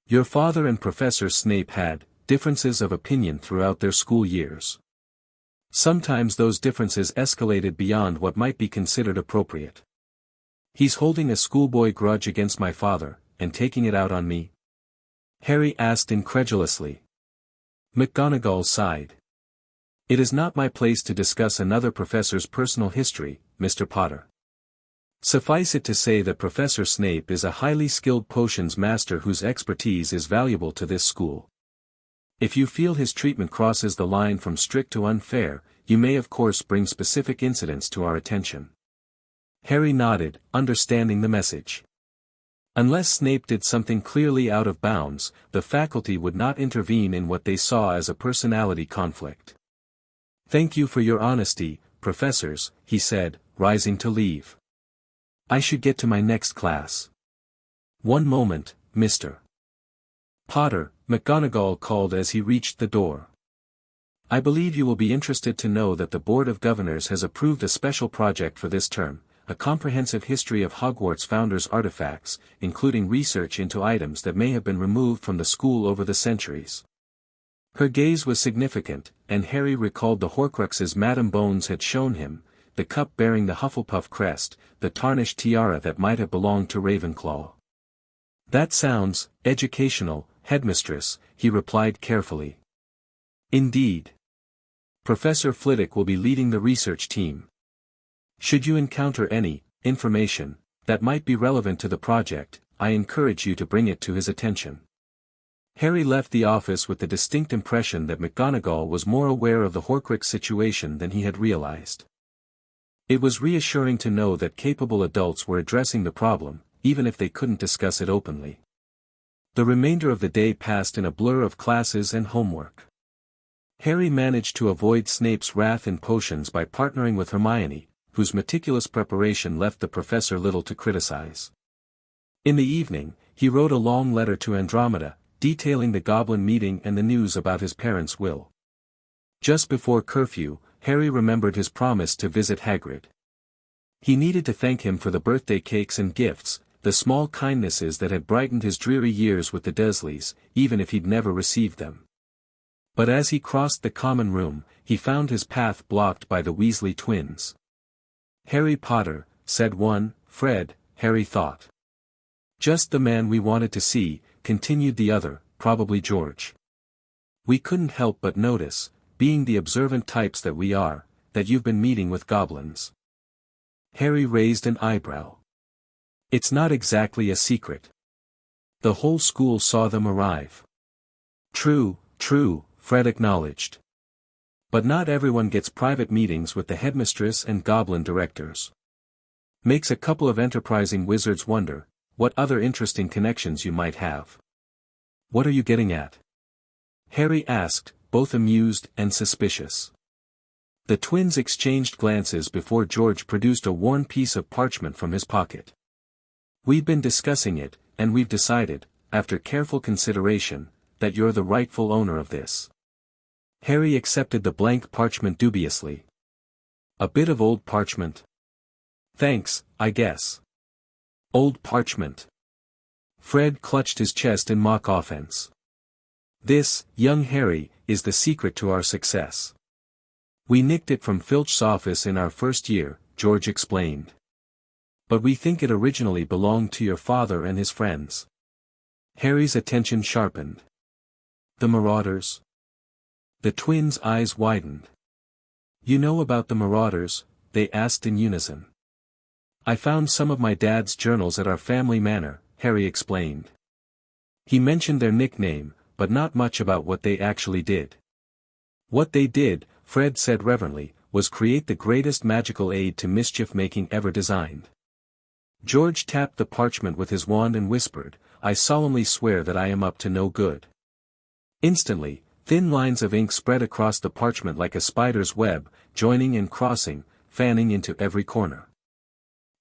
Your father and Professor Snape had differences of opinion throughout their school years. Sometimes those differences escalated beyond what might be considered appropriate. He's holding a schoolboy grudge against my father, and taking it out on me? Harry asked incredulously. McGonagall sighed. It is not my place to discuss another professor's personal history, Mr. Potter. Suffice it to say that Professor Snape is a highly skilled potions master whose expertise is valuable to this school. If you feel his treatment crosses the line from strict to unfair, you may of course bring specific incidents to our attention. Harry nodded, understanding the message. Unless Snape did something clearly out of bounds, the faculty would not intervene in what they saw as a personality conflict. Thank you for your honesty, professors, he said, rising to leave. I should get to my next class. One moment, Mr. Potter, McGonagall called as he reached the door. I believe you will be interested to know that the Board of Governors has approved a special project for this term, a comprehensive history of Hogwarts founders' artifacts, including research into items that may have been removed from the school over the centuries. Her gaze was significant, and Harry recalled the Horcruxes Madame Bones had shown him, the cup bearing the Hufflepuff crest, the tarnished tiara that might have belonged to Ravenclaw. That sounds educational, headmistress, he replied carefully. Indeed. Professor Flitwick will be leading the research team. Should you encounter any information that might be relevant to the project, I encourage you to bring it to his attention. Harry left the office with the distinct impression that McGonagall was more aware of the Horcrux situation than he had realized. It was reassuring to know that capable adults were addressing the problem, even if they couldn't discuss it openly. The remainder of the day passed in a blur of classes and homework. Harry managed to avoid Snape's wrath and potions by partnering with Hermione, whose meticulous preparation left the professor little to criticize. In the evening, he wrote a long letter to Andromeda, detailing the Goblin meeting and the news about his parents' will. Just before curfew, Harry remembered his promise to visit Hagrid. He needed to thank him for the birthday cakes and gifts, the small kindnesses that had brightened his dreary years with the Dursleys, even if he'd never received them. But as he crossed the common room, he found his path blocked by the Weasley twins. "Harry Potter," said one. "Fred," Harry thought. "Just the man we wanted to see," continued the other, "probably George. We couldn't help but notice, being the observant types that we are, that you've been meeting with goblins." Harry raised an eyebrow. "It's not exactly a secret. The whole school saw them arrive." True, Fred acknowledged. "But not everyone gets private meetings with the headmistress and goblin directors. Makes a couple of enterprising wizards wonder, what other interesting connections you might have." "What are you getting at?" Harry asked, both amused and suspicious. The twins exchanged glances before George produced a worn piece of parchment from his pocket. "We've been discussing it, and we've decided, after careful consideration, that you're the rightful owner of this." Harry accepted the blank parchment dubiously. "A bit of old parchment. Thanks, I guess." "Old parchment." Fred clutched his chest in mock offense. "This, young Harry, is the secret to our success. We nicked it from Filch's office in our first year," George explained. "But we think it originally belonged to your father and his friends." Harry's attention sharpened. "The Marauders?" The twins' eyes widened. "You know about the Marauders?" they asked in unison. "I found some of my dad's journals at our family manor," Harry explained. He mentioned their nickname, but not much about what they actually did. "What they did," Fred said reverently, "was create the greatest magical aid to mischief-making ever designed." George tapped the parchment with his wand and whispered, "I solemnly swear that I am up to no good." Instantly, thin lines of ink spread across the parchment like a spider's web, joining and crossing, fanning into every corner.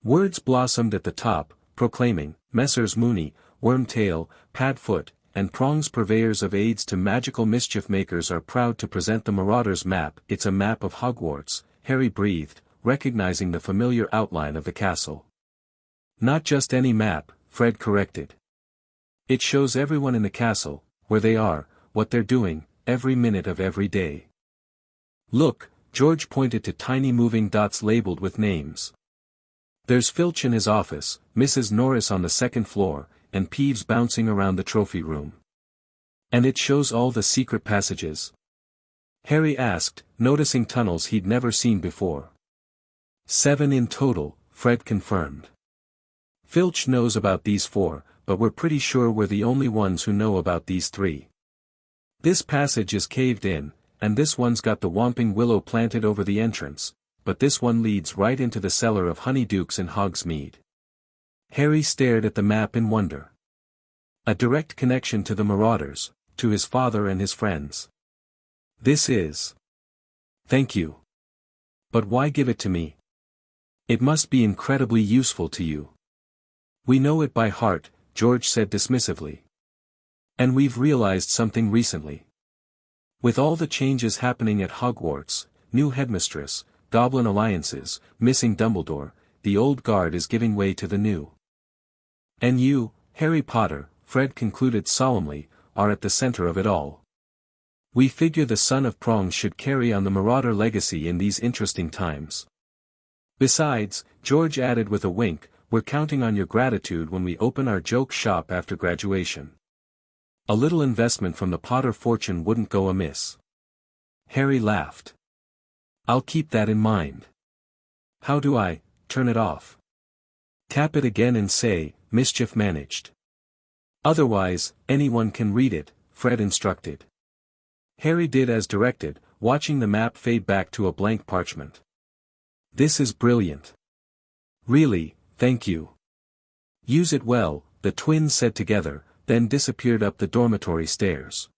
Words blossomed at the top, proclaiming, "Messrs. Moony, Wormtail, Padfoot, and Prongs, purveyors of aids to magical mischief makers, are proud to present the Marauders map." "It's a map of Hogwarts," Harry breathed, recognizing the familiar outline of the castle. "Not just any map," Fred corrected. "It shows everyone in the castle, where they are, what they're doing, every minute of every day. Look," George pointed to tiny moving dots labeled with names. "There's Filch in his office, Mrs. Norris on the second floor, and Peeves bouncing around the trophy room." "And it shows all the secret passages?" Harry asked, noticing tunnels he'd never seen before. 7 in total, Fred confirmed. "Filch knows about these 4, but we're pretty sure we're the only ones who know about these 3. This passage is caved in, and this one's got the Whomping Willow planted over the entrance, but this one leads right into the cellar of Honeydukes in Hogsmeade." Harry stared at the map in wonder. A direct connection to the Marauders, to his father and his friends. "This is... Thank you. But why give it to me? It must be incredibly useful to you." "We know it by heart," George said dismissively. "And we've realized something recently. With all the changes happening at Hogwarts, new headmistress, goblin alliances, missing Dumbledore, the old guard is giving way to the new. And you, Harry Potter," Fred concluded solemnly, "are at the center of it all. We figure the son of Prongs should carry on the Marauder legacy in these interesting times. Besides," George added with a wink, "we're counting on your gratitude when we open our joke shop after graduation. A little investment from the Potter fortune wouldn't go amiss." Harry laughed. "I'll keep that in mind. How do I turn it off?" "Tap it again and say, 'Mischief managed.' Otherwise, anyone can read it," Fred instructed. Harry did as directed, watching the map fade back to a blank parchment. "This is brilliant. Really, thank you." "Use it well," the twins said together, then disappeared up the dormitory stairs.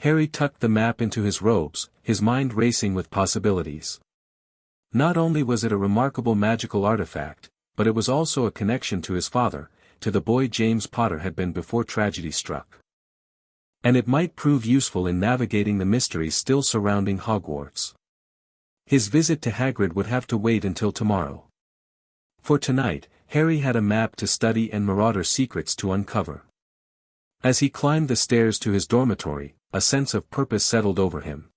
Harry tucked the map into his robes, his mind racing with possibilities. Not only was it a remarkable magical artifact, but it was also a connection to his father, to the boy James Potter had been before tragedy struck. And it might prove useful in navigating the mysteries still surrounding Hogwarts. His visit to Hagrid would have to wait until tomorrow. For tonight, Harry had a map to study and marauder secrets to uncover. As he climbed the stairs to his dormitory, a sense of purpose settled over him.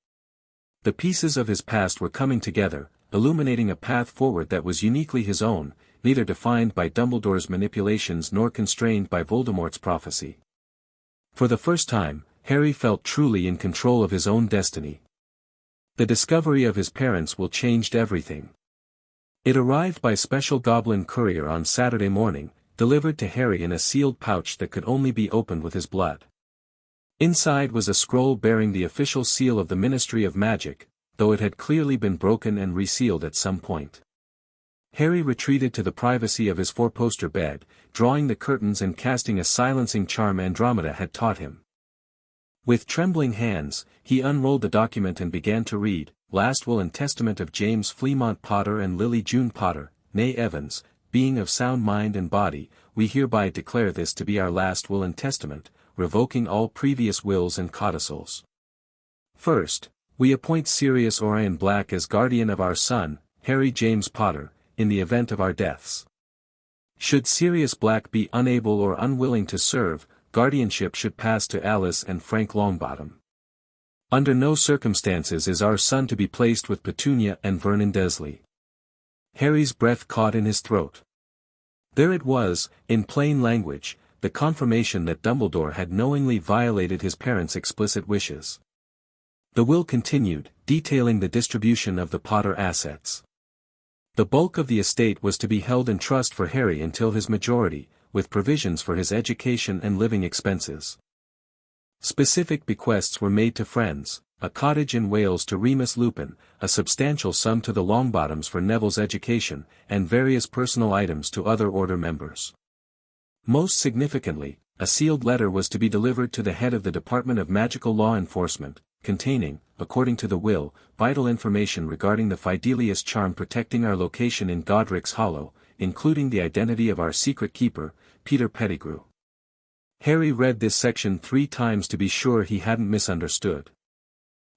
The pieces of his past were coming together, illuminating a path forward that was uniquely his own, neither defined by Dumbledore's manipulations nor constrained by Voldemort's prophecy. For the first time, Harry felt truly in control of his own destiny. The discovery of his parents will change everything. It arrived by special goblin courier on Saturday morning, delivered to Harry in a sealed pouch that could only be opened with his blood. Inside was a scroll bearing the official seal of the Ministry of Magic, though it had clearly been broken and resealed at some point. Harry retreated to the privacy of his four-poster bed, drawing the curtains and casting a silencing charm Andromeda had taught him. With trembling hands, he unrolled the document and began to read, Last Will and Testament of James Fleamont Potter and Lily June Potter, née Evans, being of sound mind and body, we hereby declare this to be our last will and testament, revoking all previous wills and codicils. First, we appoint Sirius Orion Black as guardian of our son, Harry James Potter, in the event of our deaths. Should Sirius Black be unable or unwilling to serve, guardianship should pass to Alice and Frank Longbottom. Under no circumstances is our son to be placed with Petunia and Vernon Dursley. Harry's breath caught in his throat. There it was, in plain language, the confirmation that Dumbledore had knowingly violated his parents' explicit wishes. The will continued, detailing the distribution of the Potter assets. The bulk of the estate was to be held in trust for Harry until his majority, with provisions for his education and living expenses. Specific bequests were made to friends, a cottage in Wales to Remus Lupin, a substantial sum to the Longbottoms for Neville's education, and various personal items to other Order members. Most significantly, a sealed letter was to be delivered to the head of the Department of Magical Law Enforcement, containing, according to the will, vital information regarding the Fidelius charm protecting our location in Godric's Hollow, including the identity of our secret keeper, Peter Pettigrew. Harry read this section 3 times to be sure he hadn't misunderstood.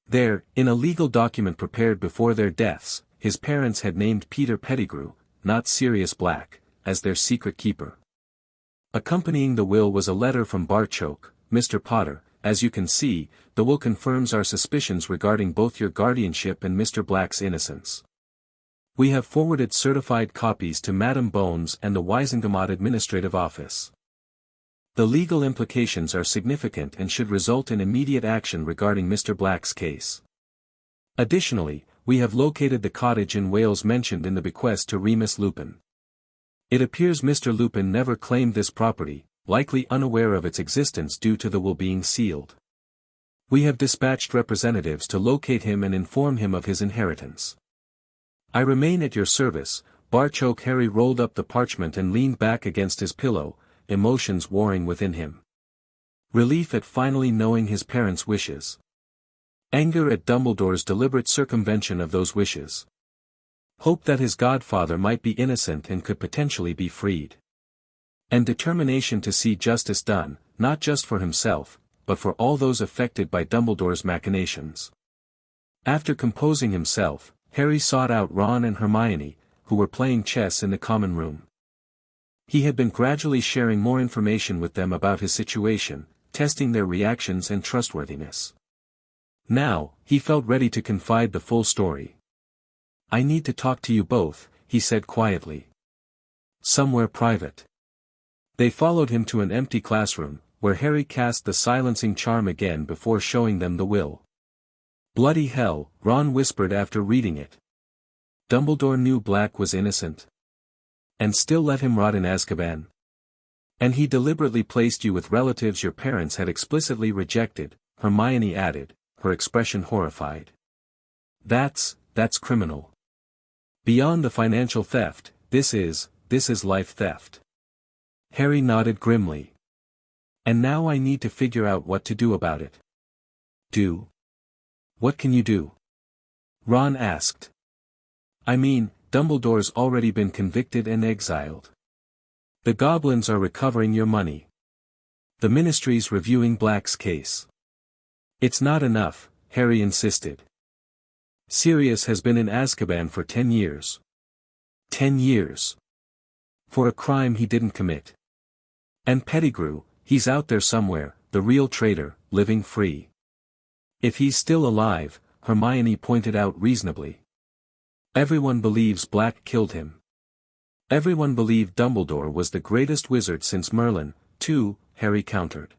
There, in a legal document prepared before their deaths, his parents had named Peter Pettigrew, not Sirius Black, as their secret keeper. Accompanying the will was a letter from Barchoke, Mr. Potter, as you can see, the will confirms our suspicions regarding both your guardianship and Mr. Black's innocence. We have forwarded certified copies to Madame Bones and the Wisengamot Administrative Office. The legal implications are significant and should result in immediate action regarding Mr. Black's case. Additionally, we have located the cottage in Wales mentioned in the bequest to Remus Lupin. It appears Mr. Lupin never claimed this property, likely unaware of its existence due to the will being sealed. We have dispatched representatives to locate him and inform him of his inheritance. I remain at your service. Barchoke. Harry rolled up the parchment and leaned back against his pillow, emotions warring within him. Relief at finally knowing his parents' wishes. Anger at Dumbledore's deliberate circumvention of those wishes. Hope that his godfather might be innocent and could potentially be freed. And determination to see justice done, not just for himself, but for all those affected by Dumbledore's machinations. After composing himself, Harry sought out Ron and Hermione, who were playing chess in the common room. He had been gradually sharing more information with them about his situation, testing their reactions and trustworthiness. Now, he felt ready to confide the full story. I need to talk to you both, he said quietly. Somewhere private. They followed him to an empty classroom, where Harry cast the silencing charm again before showing them the will. Bloody hell, Ron whispered after reading it. Dumbledore knew Black was innocent. And still let him rot in Azkaban? And he deliberately placed you with relatives your parents had explicitly rejected, Hermione added, her expression horrified. That's criminal. Beyond the financial theft, this is life theft. Harry nodded grimly. And now I need to figure out what to do about it. Do? What can you do? Ron asked. I mean, Dumbledore's already been convicted and exiled. The goblins are recovering your money. The Ministry's reviewing Black's case. It's not enough, Harry insisted. Sirius has been in Azkaban for 10 years. 10 years. For a crime he didn't commit. And Pettigrew, he's out there somewhere, the real traitor, living free. If he's still alive, Hermione pointed out reasonably. Everyone believes Black killed him. Everyone believed Dumbledore was the greatest wizard since Merlin, too, Harry countered.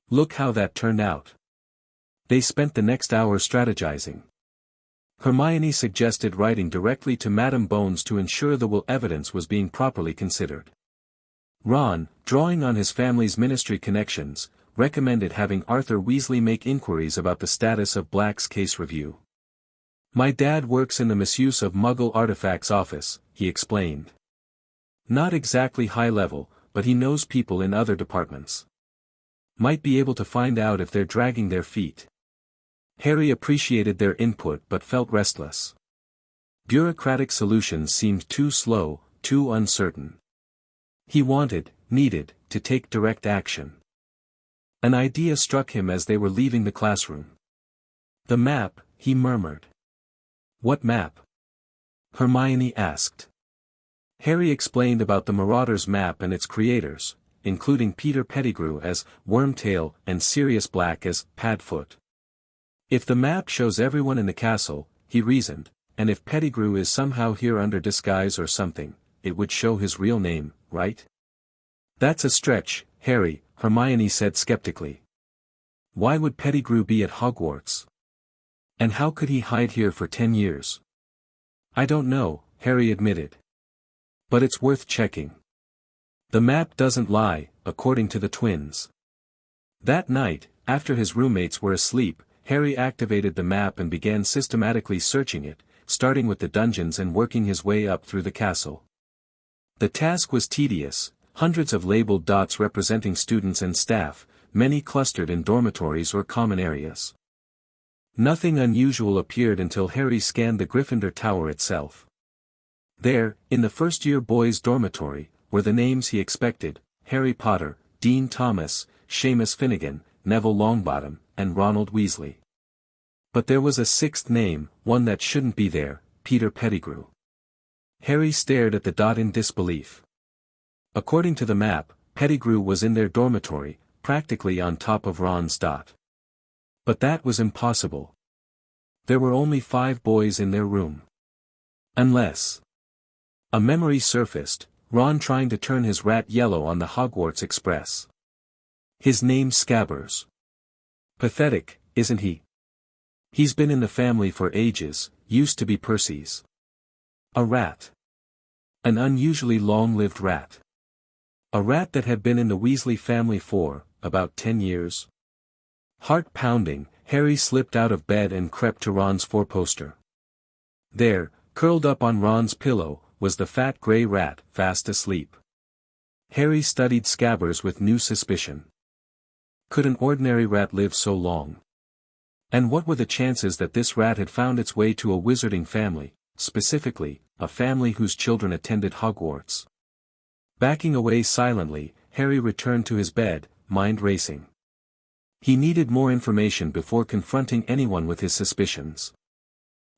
Look how that turned out. They spent the next hour strategizing. Hermione suggested writing directly to Madame Bones to ensure the will evidence was being properly considered. Ron, drawing on his family's ministry connections, recommended having Arthur Weasley make inquiries about the status of Black's case review. My dad works in the misuse of Muggle artifacts office, he explained. Not exactly high level, but he knows people in other departments. Might be able to find out if they're dragging their feet. Harry appreciated their input but felt restless. Bureaucratic solutions seemed too slow, too uncertain. He needed, to take direct action. An idea struck him as they were leaving the classroom. The map, he murmured. What map? Hermione asked. Harry explained about the Marauders map and its creators, including Peter Pettigrew as Wormtail and Sirius Black as Padfoot. If the map shows everyone in the castle, he reasoned, and if Pettigrew is somehow here under disguise or something, it would show his real name, right? That's a stretch, Harry, Hermione said skeptically. Why would Pettigrew be at Hogwarts? And how could he hide here for 10 years? I don't know, Harry admitted. But it's worth checking. The map doesn't lie, according to the twins. That night, after his roommates were asleep, Harry activated the map and began systematically searching it, starting with the dungeons and working his way up through the castle. The task was tedious, hundreds of labeled dots representing students and staff, many clustered in dormitories or common areas. Nothing unusual appeared until Harry scanned the Gryffindor Tower itself. There, in the first-year boys' dormitory, were the names he expected: Harry Potter, Dean Thomas, Seamus Finnegan, Neville Longbottom, and Ronald Weasley. But there was a sixth name, one that shouldn't be there: Peter Pettigrew. Harry stared at the dot in disbelief. According to the map, Pettigrew was in their dormitory, practically on top of Ron's dot. But that was impossible. There were only 5 boys in their room. Unless... A memory surfaced, Ron trying to turn his rat yellow on the Hogwarts Express. His name's Scabbers. Pathetic, isn't he? He's been in the family for ages, used to be Percy's. A rat. An unusually long-lived rat. A rat that had been in the Weasley family for, about 10 years. Heart pounding, Harry slipped out of bed and crept to Ron's four-poster. There, curled up on Ron's pillow, was the fat grey rat, fast asleep. Harry studied Scabbers with new suspicion. Could an ordinary rat live so long? And what were the chances that this rat had found its way to a wizarding family, specifically, a family whose children attended Hogwarts? Backing away silently, Harry returned to his bed, mind racing. He needed more information before confronting anyone with his suspicions.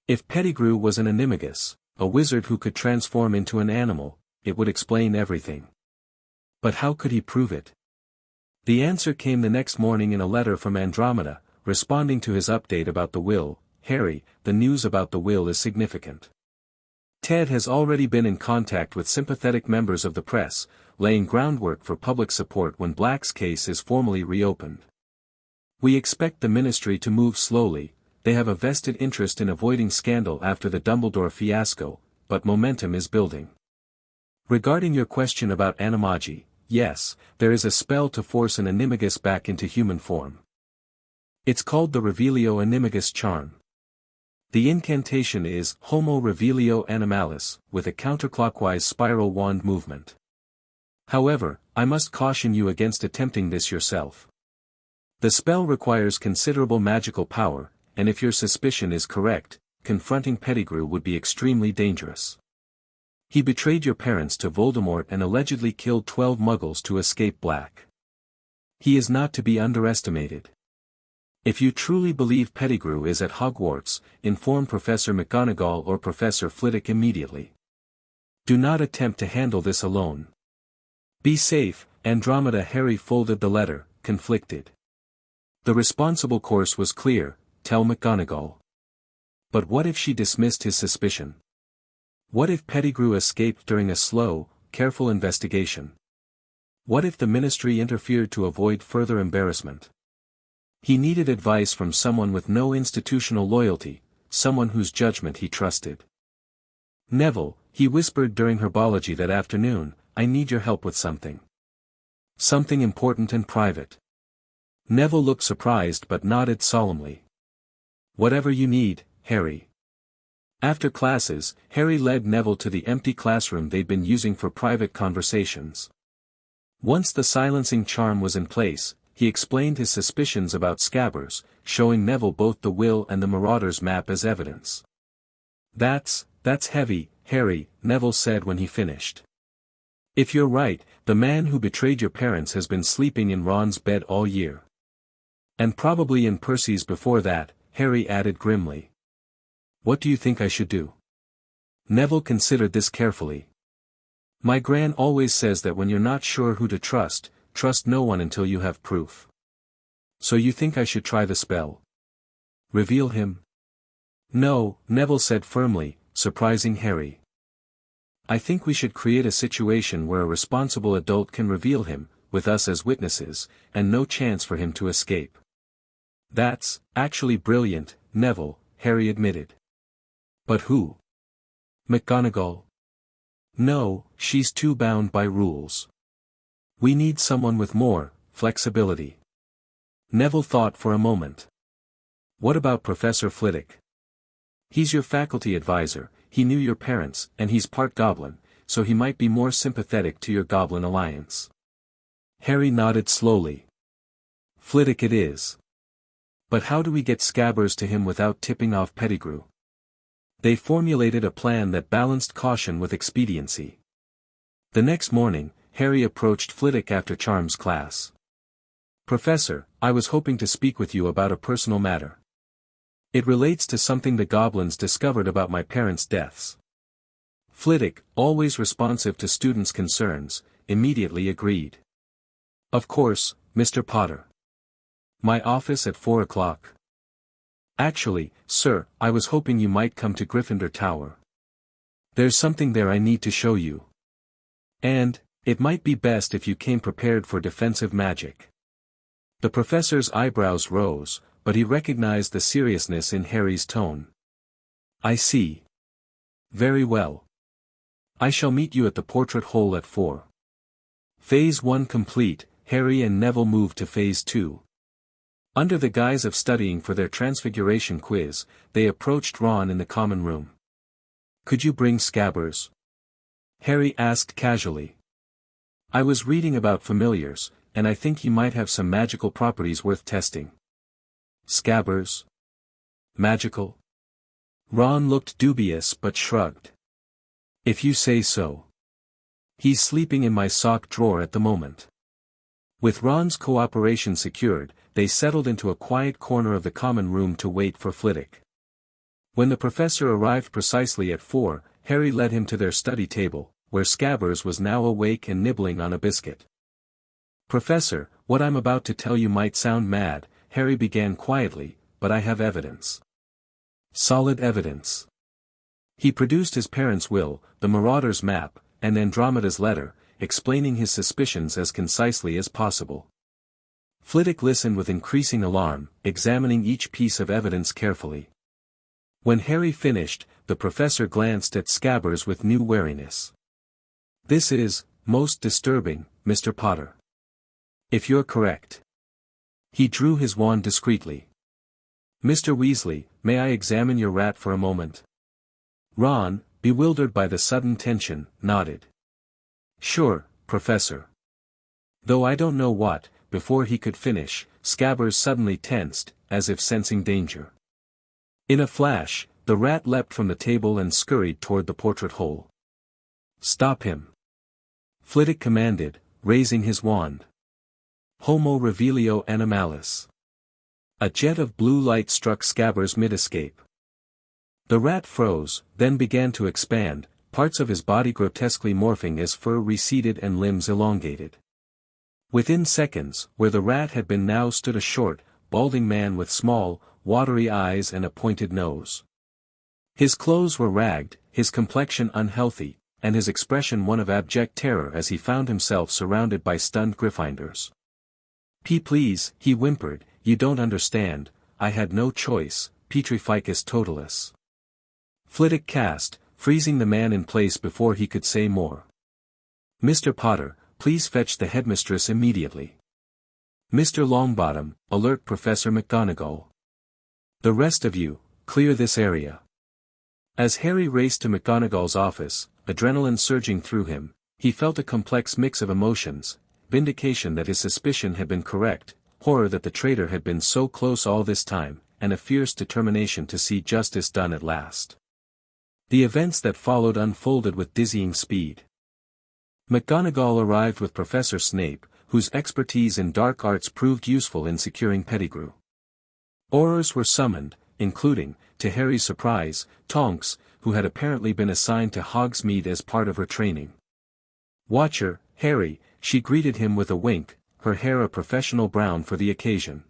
If Pettigrew was an animagus, a wizard who could transform into an animal, it would explain everything. But how could he prove it? The answer came the next morning in a letter from Andromeda, responding to his update about the will. Harry, the news about the will is significant. Ted has already been in contact with sympathetic members of the press, laying groundwork for public support when Black's case is formally reopened. We expect the ministry to move slowly. They have a vested interest in avoiding scandal after the Dumbledore fiasco, but momentum is building. Regarding your question about animagi, yes, there is a spell to force an animagus back into human form. It's called the Revelio Animagus Charm. The incantation is Homo Revelio Animalis, with a counterclockwise spiral wand movement. However, I must caution you against attempting this yourself. The spell requires considerable magical power, and if your suspicion is correct, confronting Pettigrew would be extremely dangerous. He betrayed your parents to Voldemort and allegedly killed 12 Muggles to escape Black. He is not to be underestimated. If you truly believe Pettigrew is at Hogwarts, inform Professor McGonagall or Professor Flitwick immediately. Do not attempt to handle this alone. Be safe, Andromeda. Harry folded the letter, conflicted. The responsible course was clear, tell McGonagall. But what if she dismissed his suspicion? What if Pettigrew escaped during a slow, careful investigation? What if the Ministry interfered to avoid further embarrassment? He needed advice from someone with no institutional loyalty, someone whose judgment he trusted. Neville, he whispered during herbology that afternoon, I need your help with something. Something important and private. Neville looked surprised but nodded solemnly. Whatever you need, Harry. After classes, Harry led Neville to the empty classroom they'd been using for private conversations. Once the silencing charm was in place, he explained his suspicions about Scabbers, showing Neville both the will and the Marauder's map as evidence. That's heavy, Harry, Neville said when he finished. If you're right, the man who betrayed your parents has been sleeping in Ron's bed all year. And probably in Percy's before that, Harry added grimly. What do you think I should do? Neville considered this carefully. My gran always says that when you're not sure who to trust no one until you have proof. So you think I should try the spell? Reveal him? No, Neville said firmly, surprising Harry. I think we should create a situation where a responsible adult can reveal him, with us as witnesses, and no chance for him to escape. That's actually brilliant, Neville, Harry admitted. But who? McGonagall? No, she's too bound by rules. We need someone with more flexibility. Neville thought for a moment. What about Professor Flitwick? He's your faculty advisor, he knew your parents, and he's part goblin, so he might be more sympathetic to your goblin alliance. Harry nodded slowly. Flitwick it is. But how do we get Scabbers to him without tipping off Pettigrew? They formulated a plan that balanced caution with expediency. The next morning, Harry approached Flitwick after Charms class. Professor, I was hoping to speak with you about a personal matter. It relates to something the goblins discovered about my parents' deaths. Flitwick, always responsive to students' concerns, immediately agreed. Of course, Mr. Potter. My office at 4 o'clock. Actually, sir, I was hoping you might come to Gryffindor Tower. There's something there I need to show you. And, it might be best if you came prepared for defensive magic. The professor's eyebrows rose, but he recognized the seriousness in Harry's tone. I see. Very well. I shall meet you at the portrait hole at 4. Phase 1 complete, Harry and Neville moved to Phase 2. Under the guise of studying for their transfiguration quiz, they approached Ron in the common room. Could you bring Scabbers? Harry asked casually. I was reading about familiars, and I think he might have some magical properties worth testing. Scabbers? Magical? Ron looked dubious but shrugged. If you say so. He's sleeping in my sock drawer at the moment. With Ron's cooperation secured, they settled into a quiet corner of the common room to wait for Flitwick. When the professor arrived precisely at 4, Harry led him to their study table, where Scabbers was now awake and nibbling on a biscuit. Professor, what I'm about to tell you might sound mad, Harry began quietly, but I have evidence. Solid evidence. He produced his parents' will, the Marauder's map, and Andromeda's letter, explaining his suspicions as concisely as possible. Flitwick listened with increasing alarm, examining each piece of evidence carefully. When Harry finished, the professor glanced at Scabbers with new wariness. This is, most disturbing, Mr. Potter. If you're correct. He drew his wand discreetly. Mr. Weasley, may I examine your rat for a moment? Ron, bewildered by the sudden tension, nodded. Sure, Professor. Though I don't know what, before he could finish, Scabbers suddenly tensed, as if sensing danger. In a flash, the rat leapt from the table and scurried toward the portrait hole. Stop him. Flitwick commanded, raising his wand. Homo revelio animalis. A jet of blue light struck Scabbers mid-escape. The rat froze, then began to expand, parts of his body grotesquely morphing as fur receded and limbs elongated. Within seconds, where the rat had been now stood a short, balding man with small, watery eyes and a pointed nose. His clothes were ragged, his complexion unhealthy, and his expression one of abject terror as he found himself surrounded by stunned Gryffindors. Please, he whimpered, you don't understand, I had no choice, Petrificus totalis. Flitwick cast, freezing the man in place before he could say more. Mr. Potter, please fetch the headmistress immediately. Mr. Longbottom, alert Professor McGonagall. The rest of you, clear this area. As Harry raced to McGonagall's office, adrenaline surging through him, he felt a complex mix of emotions, vindication that his suspicion had been correct, horror that the traitor had been so close all this time, and a fierce determination to see justice done at last. The events that followed unfolded with dizzying speed. McGonagall arrived with Professor Snape, whose expertise in dark arts proved useful in securing Pettigrew. Aurors were summoned, including, to Harry's surprise, Tonks, who had apparently been assigned to Hogsmeade as part of her training. "Watch her, Harry," she greeted him with a wink, her hair a professional brown for the occasion.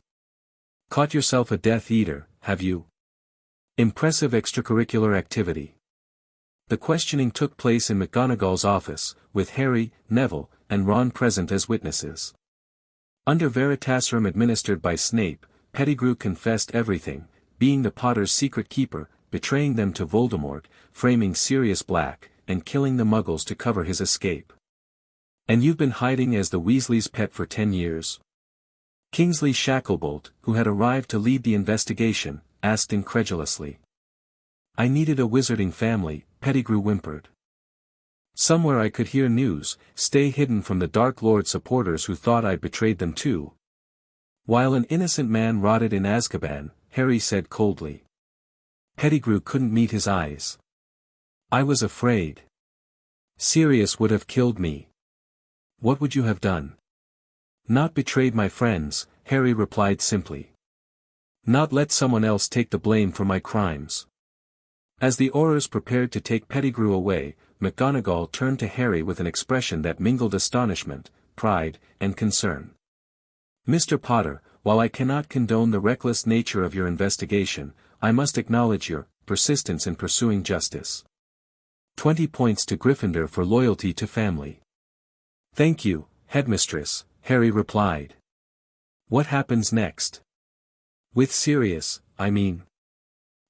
"Caught yourself a Death Eater, have you? Impressive extracurricular activity." The questioning took place in McGonagall's office, with Harry, Neville, and Ron present as witnesses. Under Veritaserum administered by Snape, Pettigrew confessed everything, being the Potter's secret keeper, betraying them to Voldemort, framing Sirius Black, and killing the Muggles to cover his escape. "And you've been hiding as the Weasleys' pet for 10 years? Kingsley Shacklebolt, who had arrived to lead the investigation, asked incredulously. "I needed a wizarding family," Pettigrew whimpered. "Somewhere I could hear news, stay hidden from the Dark Lord supporters who thought I'd betrayed them too." While an innocent man rotted in Azkaban, Harry said coldly. Pettigrew couldn't meet his eyes. "I was afraid. Sirius would have killed me." "What would you have done?" "Not betrayed my friends," Harry replied simply. "Not let someone else take the blame for my crimes." As the Aurors prepared to take Pettigrew away, McGonagall turned to Harry with an expression that mingled astonishment, pride, and concern. "Mr. Potter, while I cannot condone the reckless nature of your investigation, I must acknowledge your persistence in pursuing justice. 20 points to Gryffindor for loyalty to family." "Thank you, Headmistress," Harry replied. "What happens next?" "With Sirius, I mean."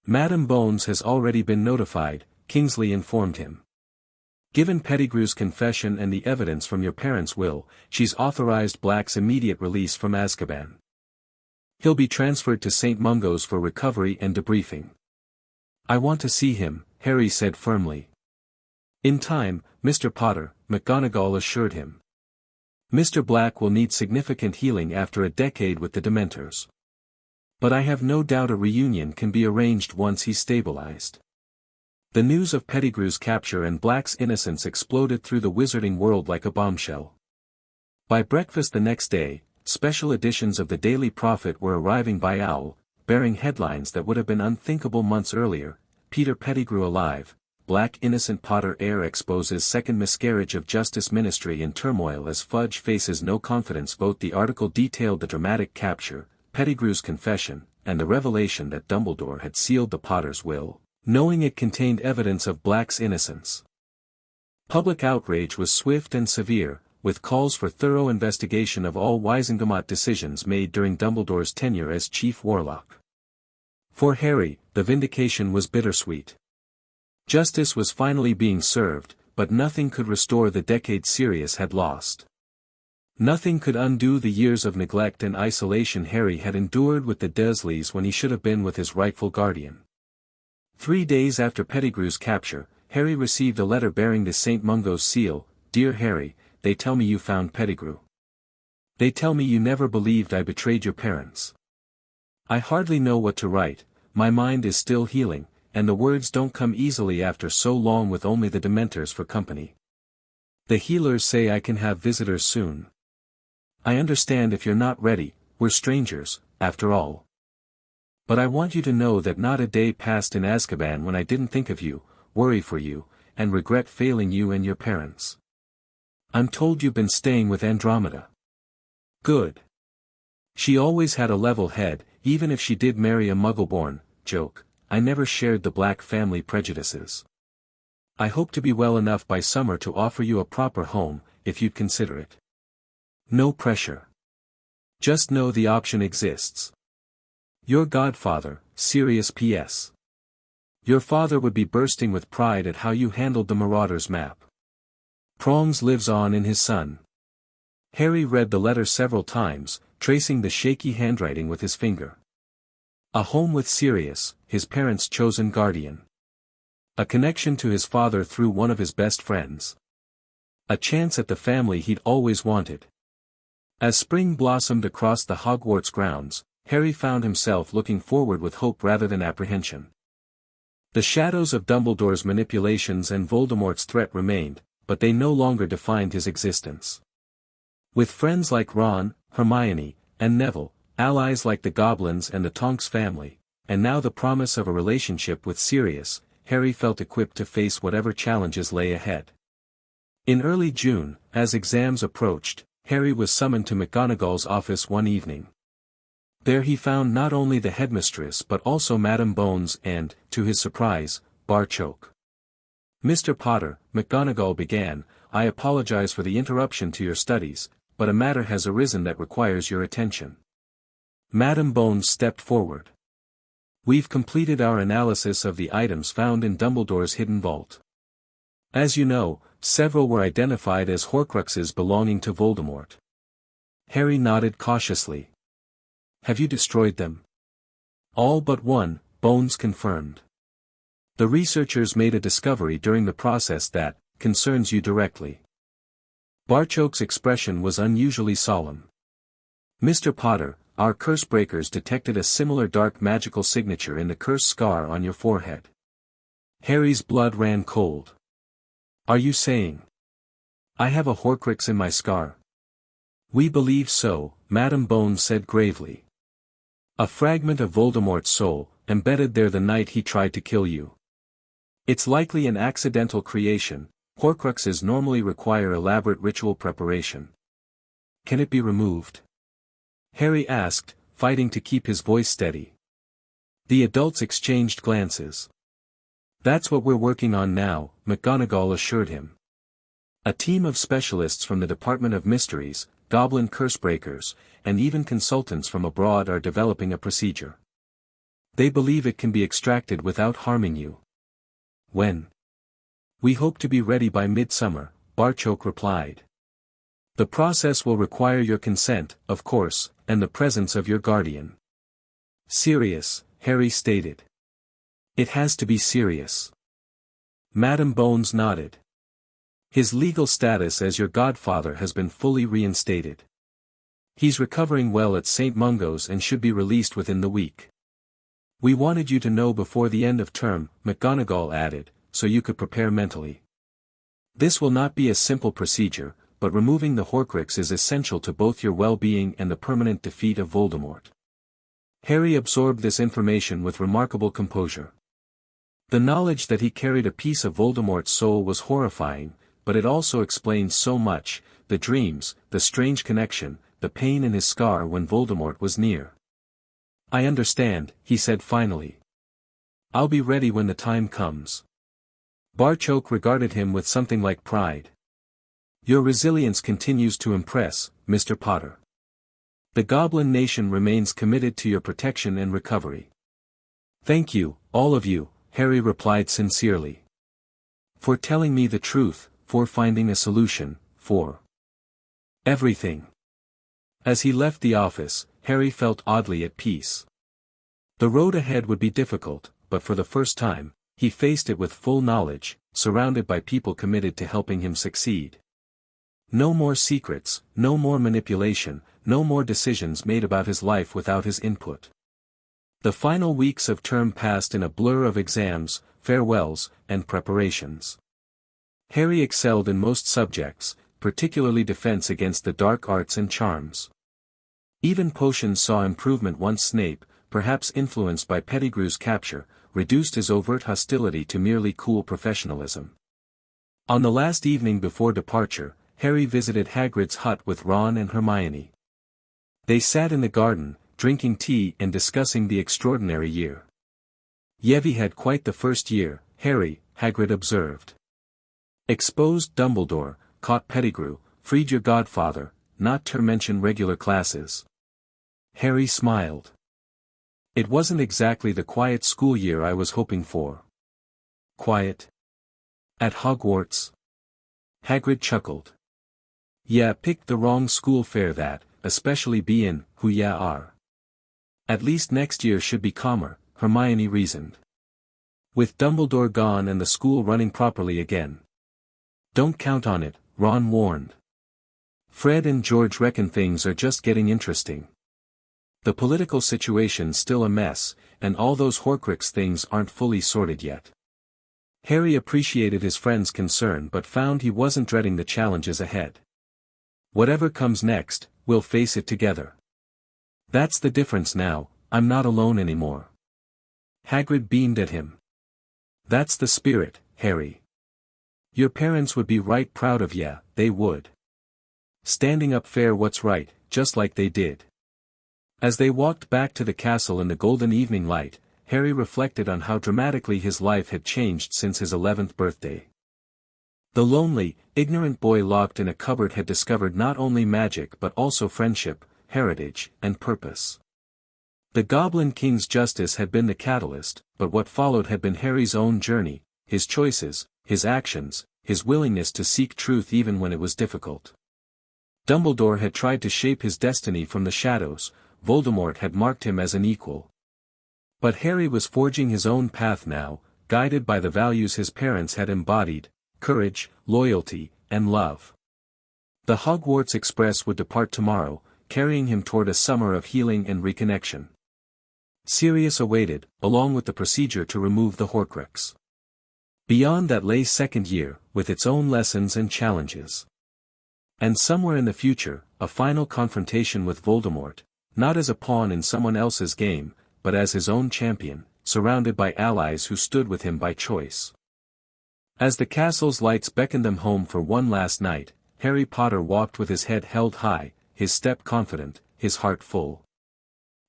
"Madam Bones has already been notified," Kingsley informed him. "Given Pettigrew's confession and the evidence from your parents' will, she's authorized Black's immediate release from Azkaban. He'll be transferred to St. Mungo's for recovery and debriefing." "I want to see him," Harry said firmly. "In time, Mr. Potter," McGonagall assured him. "Mr. Black will need significant healing after a decade with the Dementors. But I have no doubt a reunion can be arranged once he's stabilized." The news of Pettigrew's capture and Black's innocence exploded through the wizarding world like a bombshell. By breakfast the next day, special editions of the Daily Prophet were arriving by owl, bearing headlines that would have been unthinkable months earlier: "Peter Pettigrew alive, Black innocent Potter heir exposes second miscarriage of Justice Ministry in turmoil as Fudge faces no confidence vote." The article detailed the dramatic capture, Pettigrew's confession, and the revelation that Dumbledore had sealed the Potter's will, knowing it contained evidence of Black's innocence. Public outrage was swift and severe, with calls for thorough investigation of all Wizengamot decisions made during Dumbledore's tenure as Chief Warlock. For Harry, the vindication was bittersweet. Justice was finally being served, but nothing could restore the decade Sirius had lost. Nothing could undo the years of neglect and isolation Harry had endured with the Dursleys when he should have been with his rightful guardian. 3 days after Pettigrew's capture, Harry received a letter bearing the St. Mungo's seal. "Dear Harry, they tell me you found Pettigrew. They tell me you never believed I betrayed your parents. I hardly know what to write, my mind is still healing, and the words don't come easily after so long with only the Dementors for company. The healers say I can have visitors soon. I understand if you're not ready, we're strangers, after all. But I want you to know that not a day passed in Azkaban when I didn't think of you, worry for you, and regret failing you and your parents. I'm told you've been staying with Andromeda. Good. She always had a level head, even if she did marry a Muggle-born. Joke, I never shared the black family prejudices. I hope to be well enough by summer to offer you a proper home, if you'd consider it. No pressure. Just know the option exists. Your godfather, Sirius P.S. Your father would be bursting with pride at how you handled the Marauders map. Prongs lives on in his son. Harry read the letter several times, tracing the shaky handwriting with his finger. A home with Sirius, his parents' chosen guardian. A connection to his father through one of his best friends. A chance at the family he'd always wanted. As spring blossomed across the Hogwarts grounds, Harry found himself looking forward with hope rather than apprehension. The shadows of Dumbledore's manipulations and Voldemort's threat remained, but they no longer defined his existence. With friends like Ron, Hermione, and Neville, allies like the Goblins and the Tonks family, and now the promise of a relationship with Sirius, Harry felt equipped to face whatever challenges lay ahead. In early June, as exams approached, Harry was summoned to McGonagall's office one evening. There he found not only the headmistress but also Madame Bones and, to his surprise, Barchoke. Mr. Potter, McGonagall began, I apologize for the interruption to your studies, but a matter has arisen that requires your attention. Madame Bones stepped forward. We've completed our analysis of the items found in Dumbledore's hidden vault. As you know, several were identified as Horcruxes belonging to Voldemort. Harry nodded cautiously. Have you destroyed them? All but one, Bones confirmed. The researchers made a discovery during the process that concerns you directly. Barchoke's expression was unusually solemn. Mr. Potter, our curse breakers detected a similar dark magical signature in the curse scar on your forehead. Harry's blood ran cold. Are you saying I have a Horcrux in my scar? We believe so, Madame Bones said gravely. A fragment of Voldemort's soul, embedded there the night he tried to kill you. It's likely an accidental creation. Horcruxes normally require elaborate ritual preparation. Can it be removed? Harry asked, fighting to keep his voice steady. The adults exchanged glances. That's what we're working on now, McGonagall assured him. A team of specialists from the Department of Mysteries, Goblin Cursebreakers, and even consultants from abroad are developing a procedure. They believe it can be extracted without harming you. When? We hope to be ready by midsummer, Barchoke replied. The process will require your consent, of course, and the presence of your guardian. Sirius, Harry stated. It has to be Sirius. Madame Bones nodded. His legal status as your godfather has been fully reinstated. He's recovering well at St. Mungo's and should be released within the week. We wanted you to know before the end of term, McGonagall added, so you could prepare mentally. This will not be a simple procedure, but removing the Horcrux is essential to both your well-being and the permanent defeat of Voldemort. Harry absorbed this information with remarkable composure. The knowledge that he carried a piece of Voldemort's soul was horrifying, but it also explained so much, the dreams, the strange connection, the pain in his scar when Voldemort was near. I understand, he said finally. I'll be ready when the time comes. Barchoke regarded him with something like pride. Your resilience continues to impress, Mr. Potter. The Goblin Nation remains committed to your protection and recovery. Thank you, all of you, Harry replied sincerely. For telling me the truth, for finding a solution, for everything. As he left the office, Harry felt oddly at peace. The road ahead would be difficult, but for the first time, he faced it with full knowledge, surrounded by people committed to helping him succeed. No more secrets, no more manipulation, no more decisions made about his life without his input. The final weeks of term passed in a blur of exams, farewells, and preparations. Harry excelled in most subjects, particularly defense against the dark arts and charms. Even potions saw improvement once Snape, perhaps influenced by Pettigrew's capture, reduced his overt hostility to merely cool professionalism. On the last evening before departure, Harry visited Hagrid's hut with Ron and Hermione. They sat in the garden, drinking tea and discussing the extraordinary year. "You've had quite the first year, Harry," Hagrid observed. "Exposed Dumbledore, caught Pettigrew, freed your godfather, not to mention regular classes." Harry smiled. "It wasn't exactly the quiet school year I was hoping for." "Quiet? At Hogwarts?" Hagrid chuckled. "Ya picked the wrong school fair that, especially bein' who ya are." "At least next year should be calmer," Hermione reasoned. "With Dumbledore gone and the school running properly again." "Don't count on it," Ron warned. "Fred and George reckon things are just getting interesting. The political situation's still a mess, and all those Horcrux things aren't fully sorted yet." Harry appreciated his friend's concern but found he wasn't dreading the challenges ahead. "Whatever comes next, we'll face it together. That's the difference now, I'm not alone anymore." Hagrid beamed at him. "That's the spirit, Harry. Your parents would be right proud of ya, they would. Standing up for what's right, just like they did." As they walked back to the castle in the golden evening light, Harry reflected on how dramatically his life had changed since his 11th birthday. The lonely, ignorant boy locked in a cupboard had discovered not only magic but also friendship, heritage, and purpose. The Goblin King's justice had been the catalyst, but what followed had been Harry's own journey, his choices, his actions, his willingness to seek truth even when it was difficult. Dumbledore had tried to shape his destiny from the shadows, Voldemort had marked him as an equal. But Harry was forging his own path now, guided by the values his parents had embodied: courage, loyalty, and love. The Hogwarts Express would depart tomorrow, carrying him toward a summer of healing and reconnection. Sirius awaited, along with the procedure to remove the Horcrux. Beyond that lay second year, with its own lessons and challenges. And somewhere in the future, a final confrontation with Voldemort, not as a pawn in someone else's game, but as his own champion, surrounded by allies who stood with him by choice. As the castle's lights beckoned them home for one last night, Harry Potter walked with his head held high, his step confident, his heart full.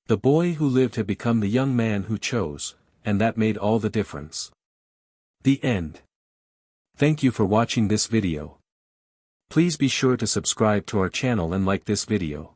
The boy who lived had become the young man who chose, and that made all the difference. The end. Thank you for watching this video. Please be sure to subscribe to our channel and like this video.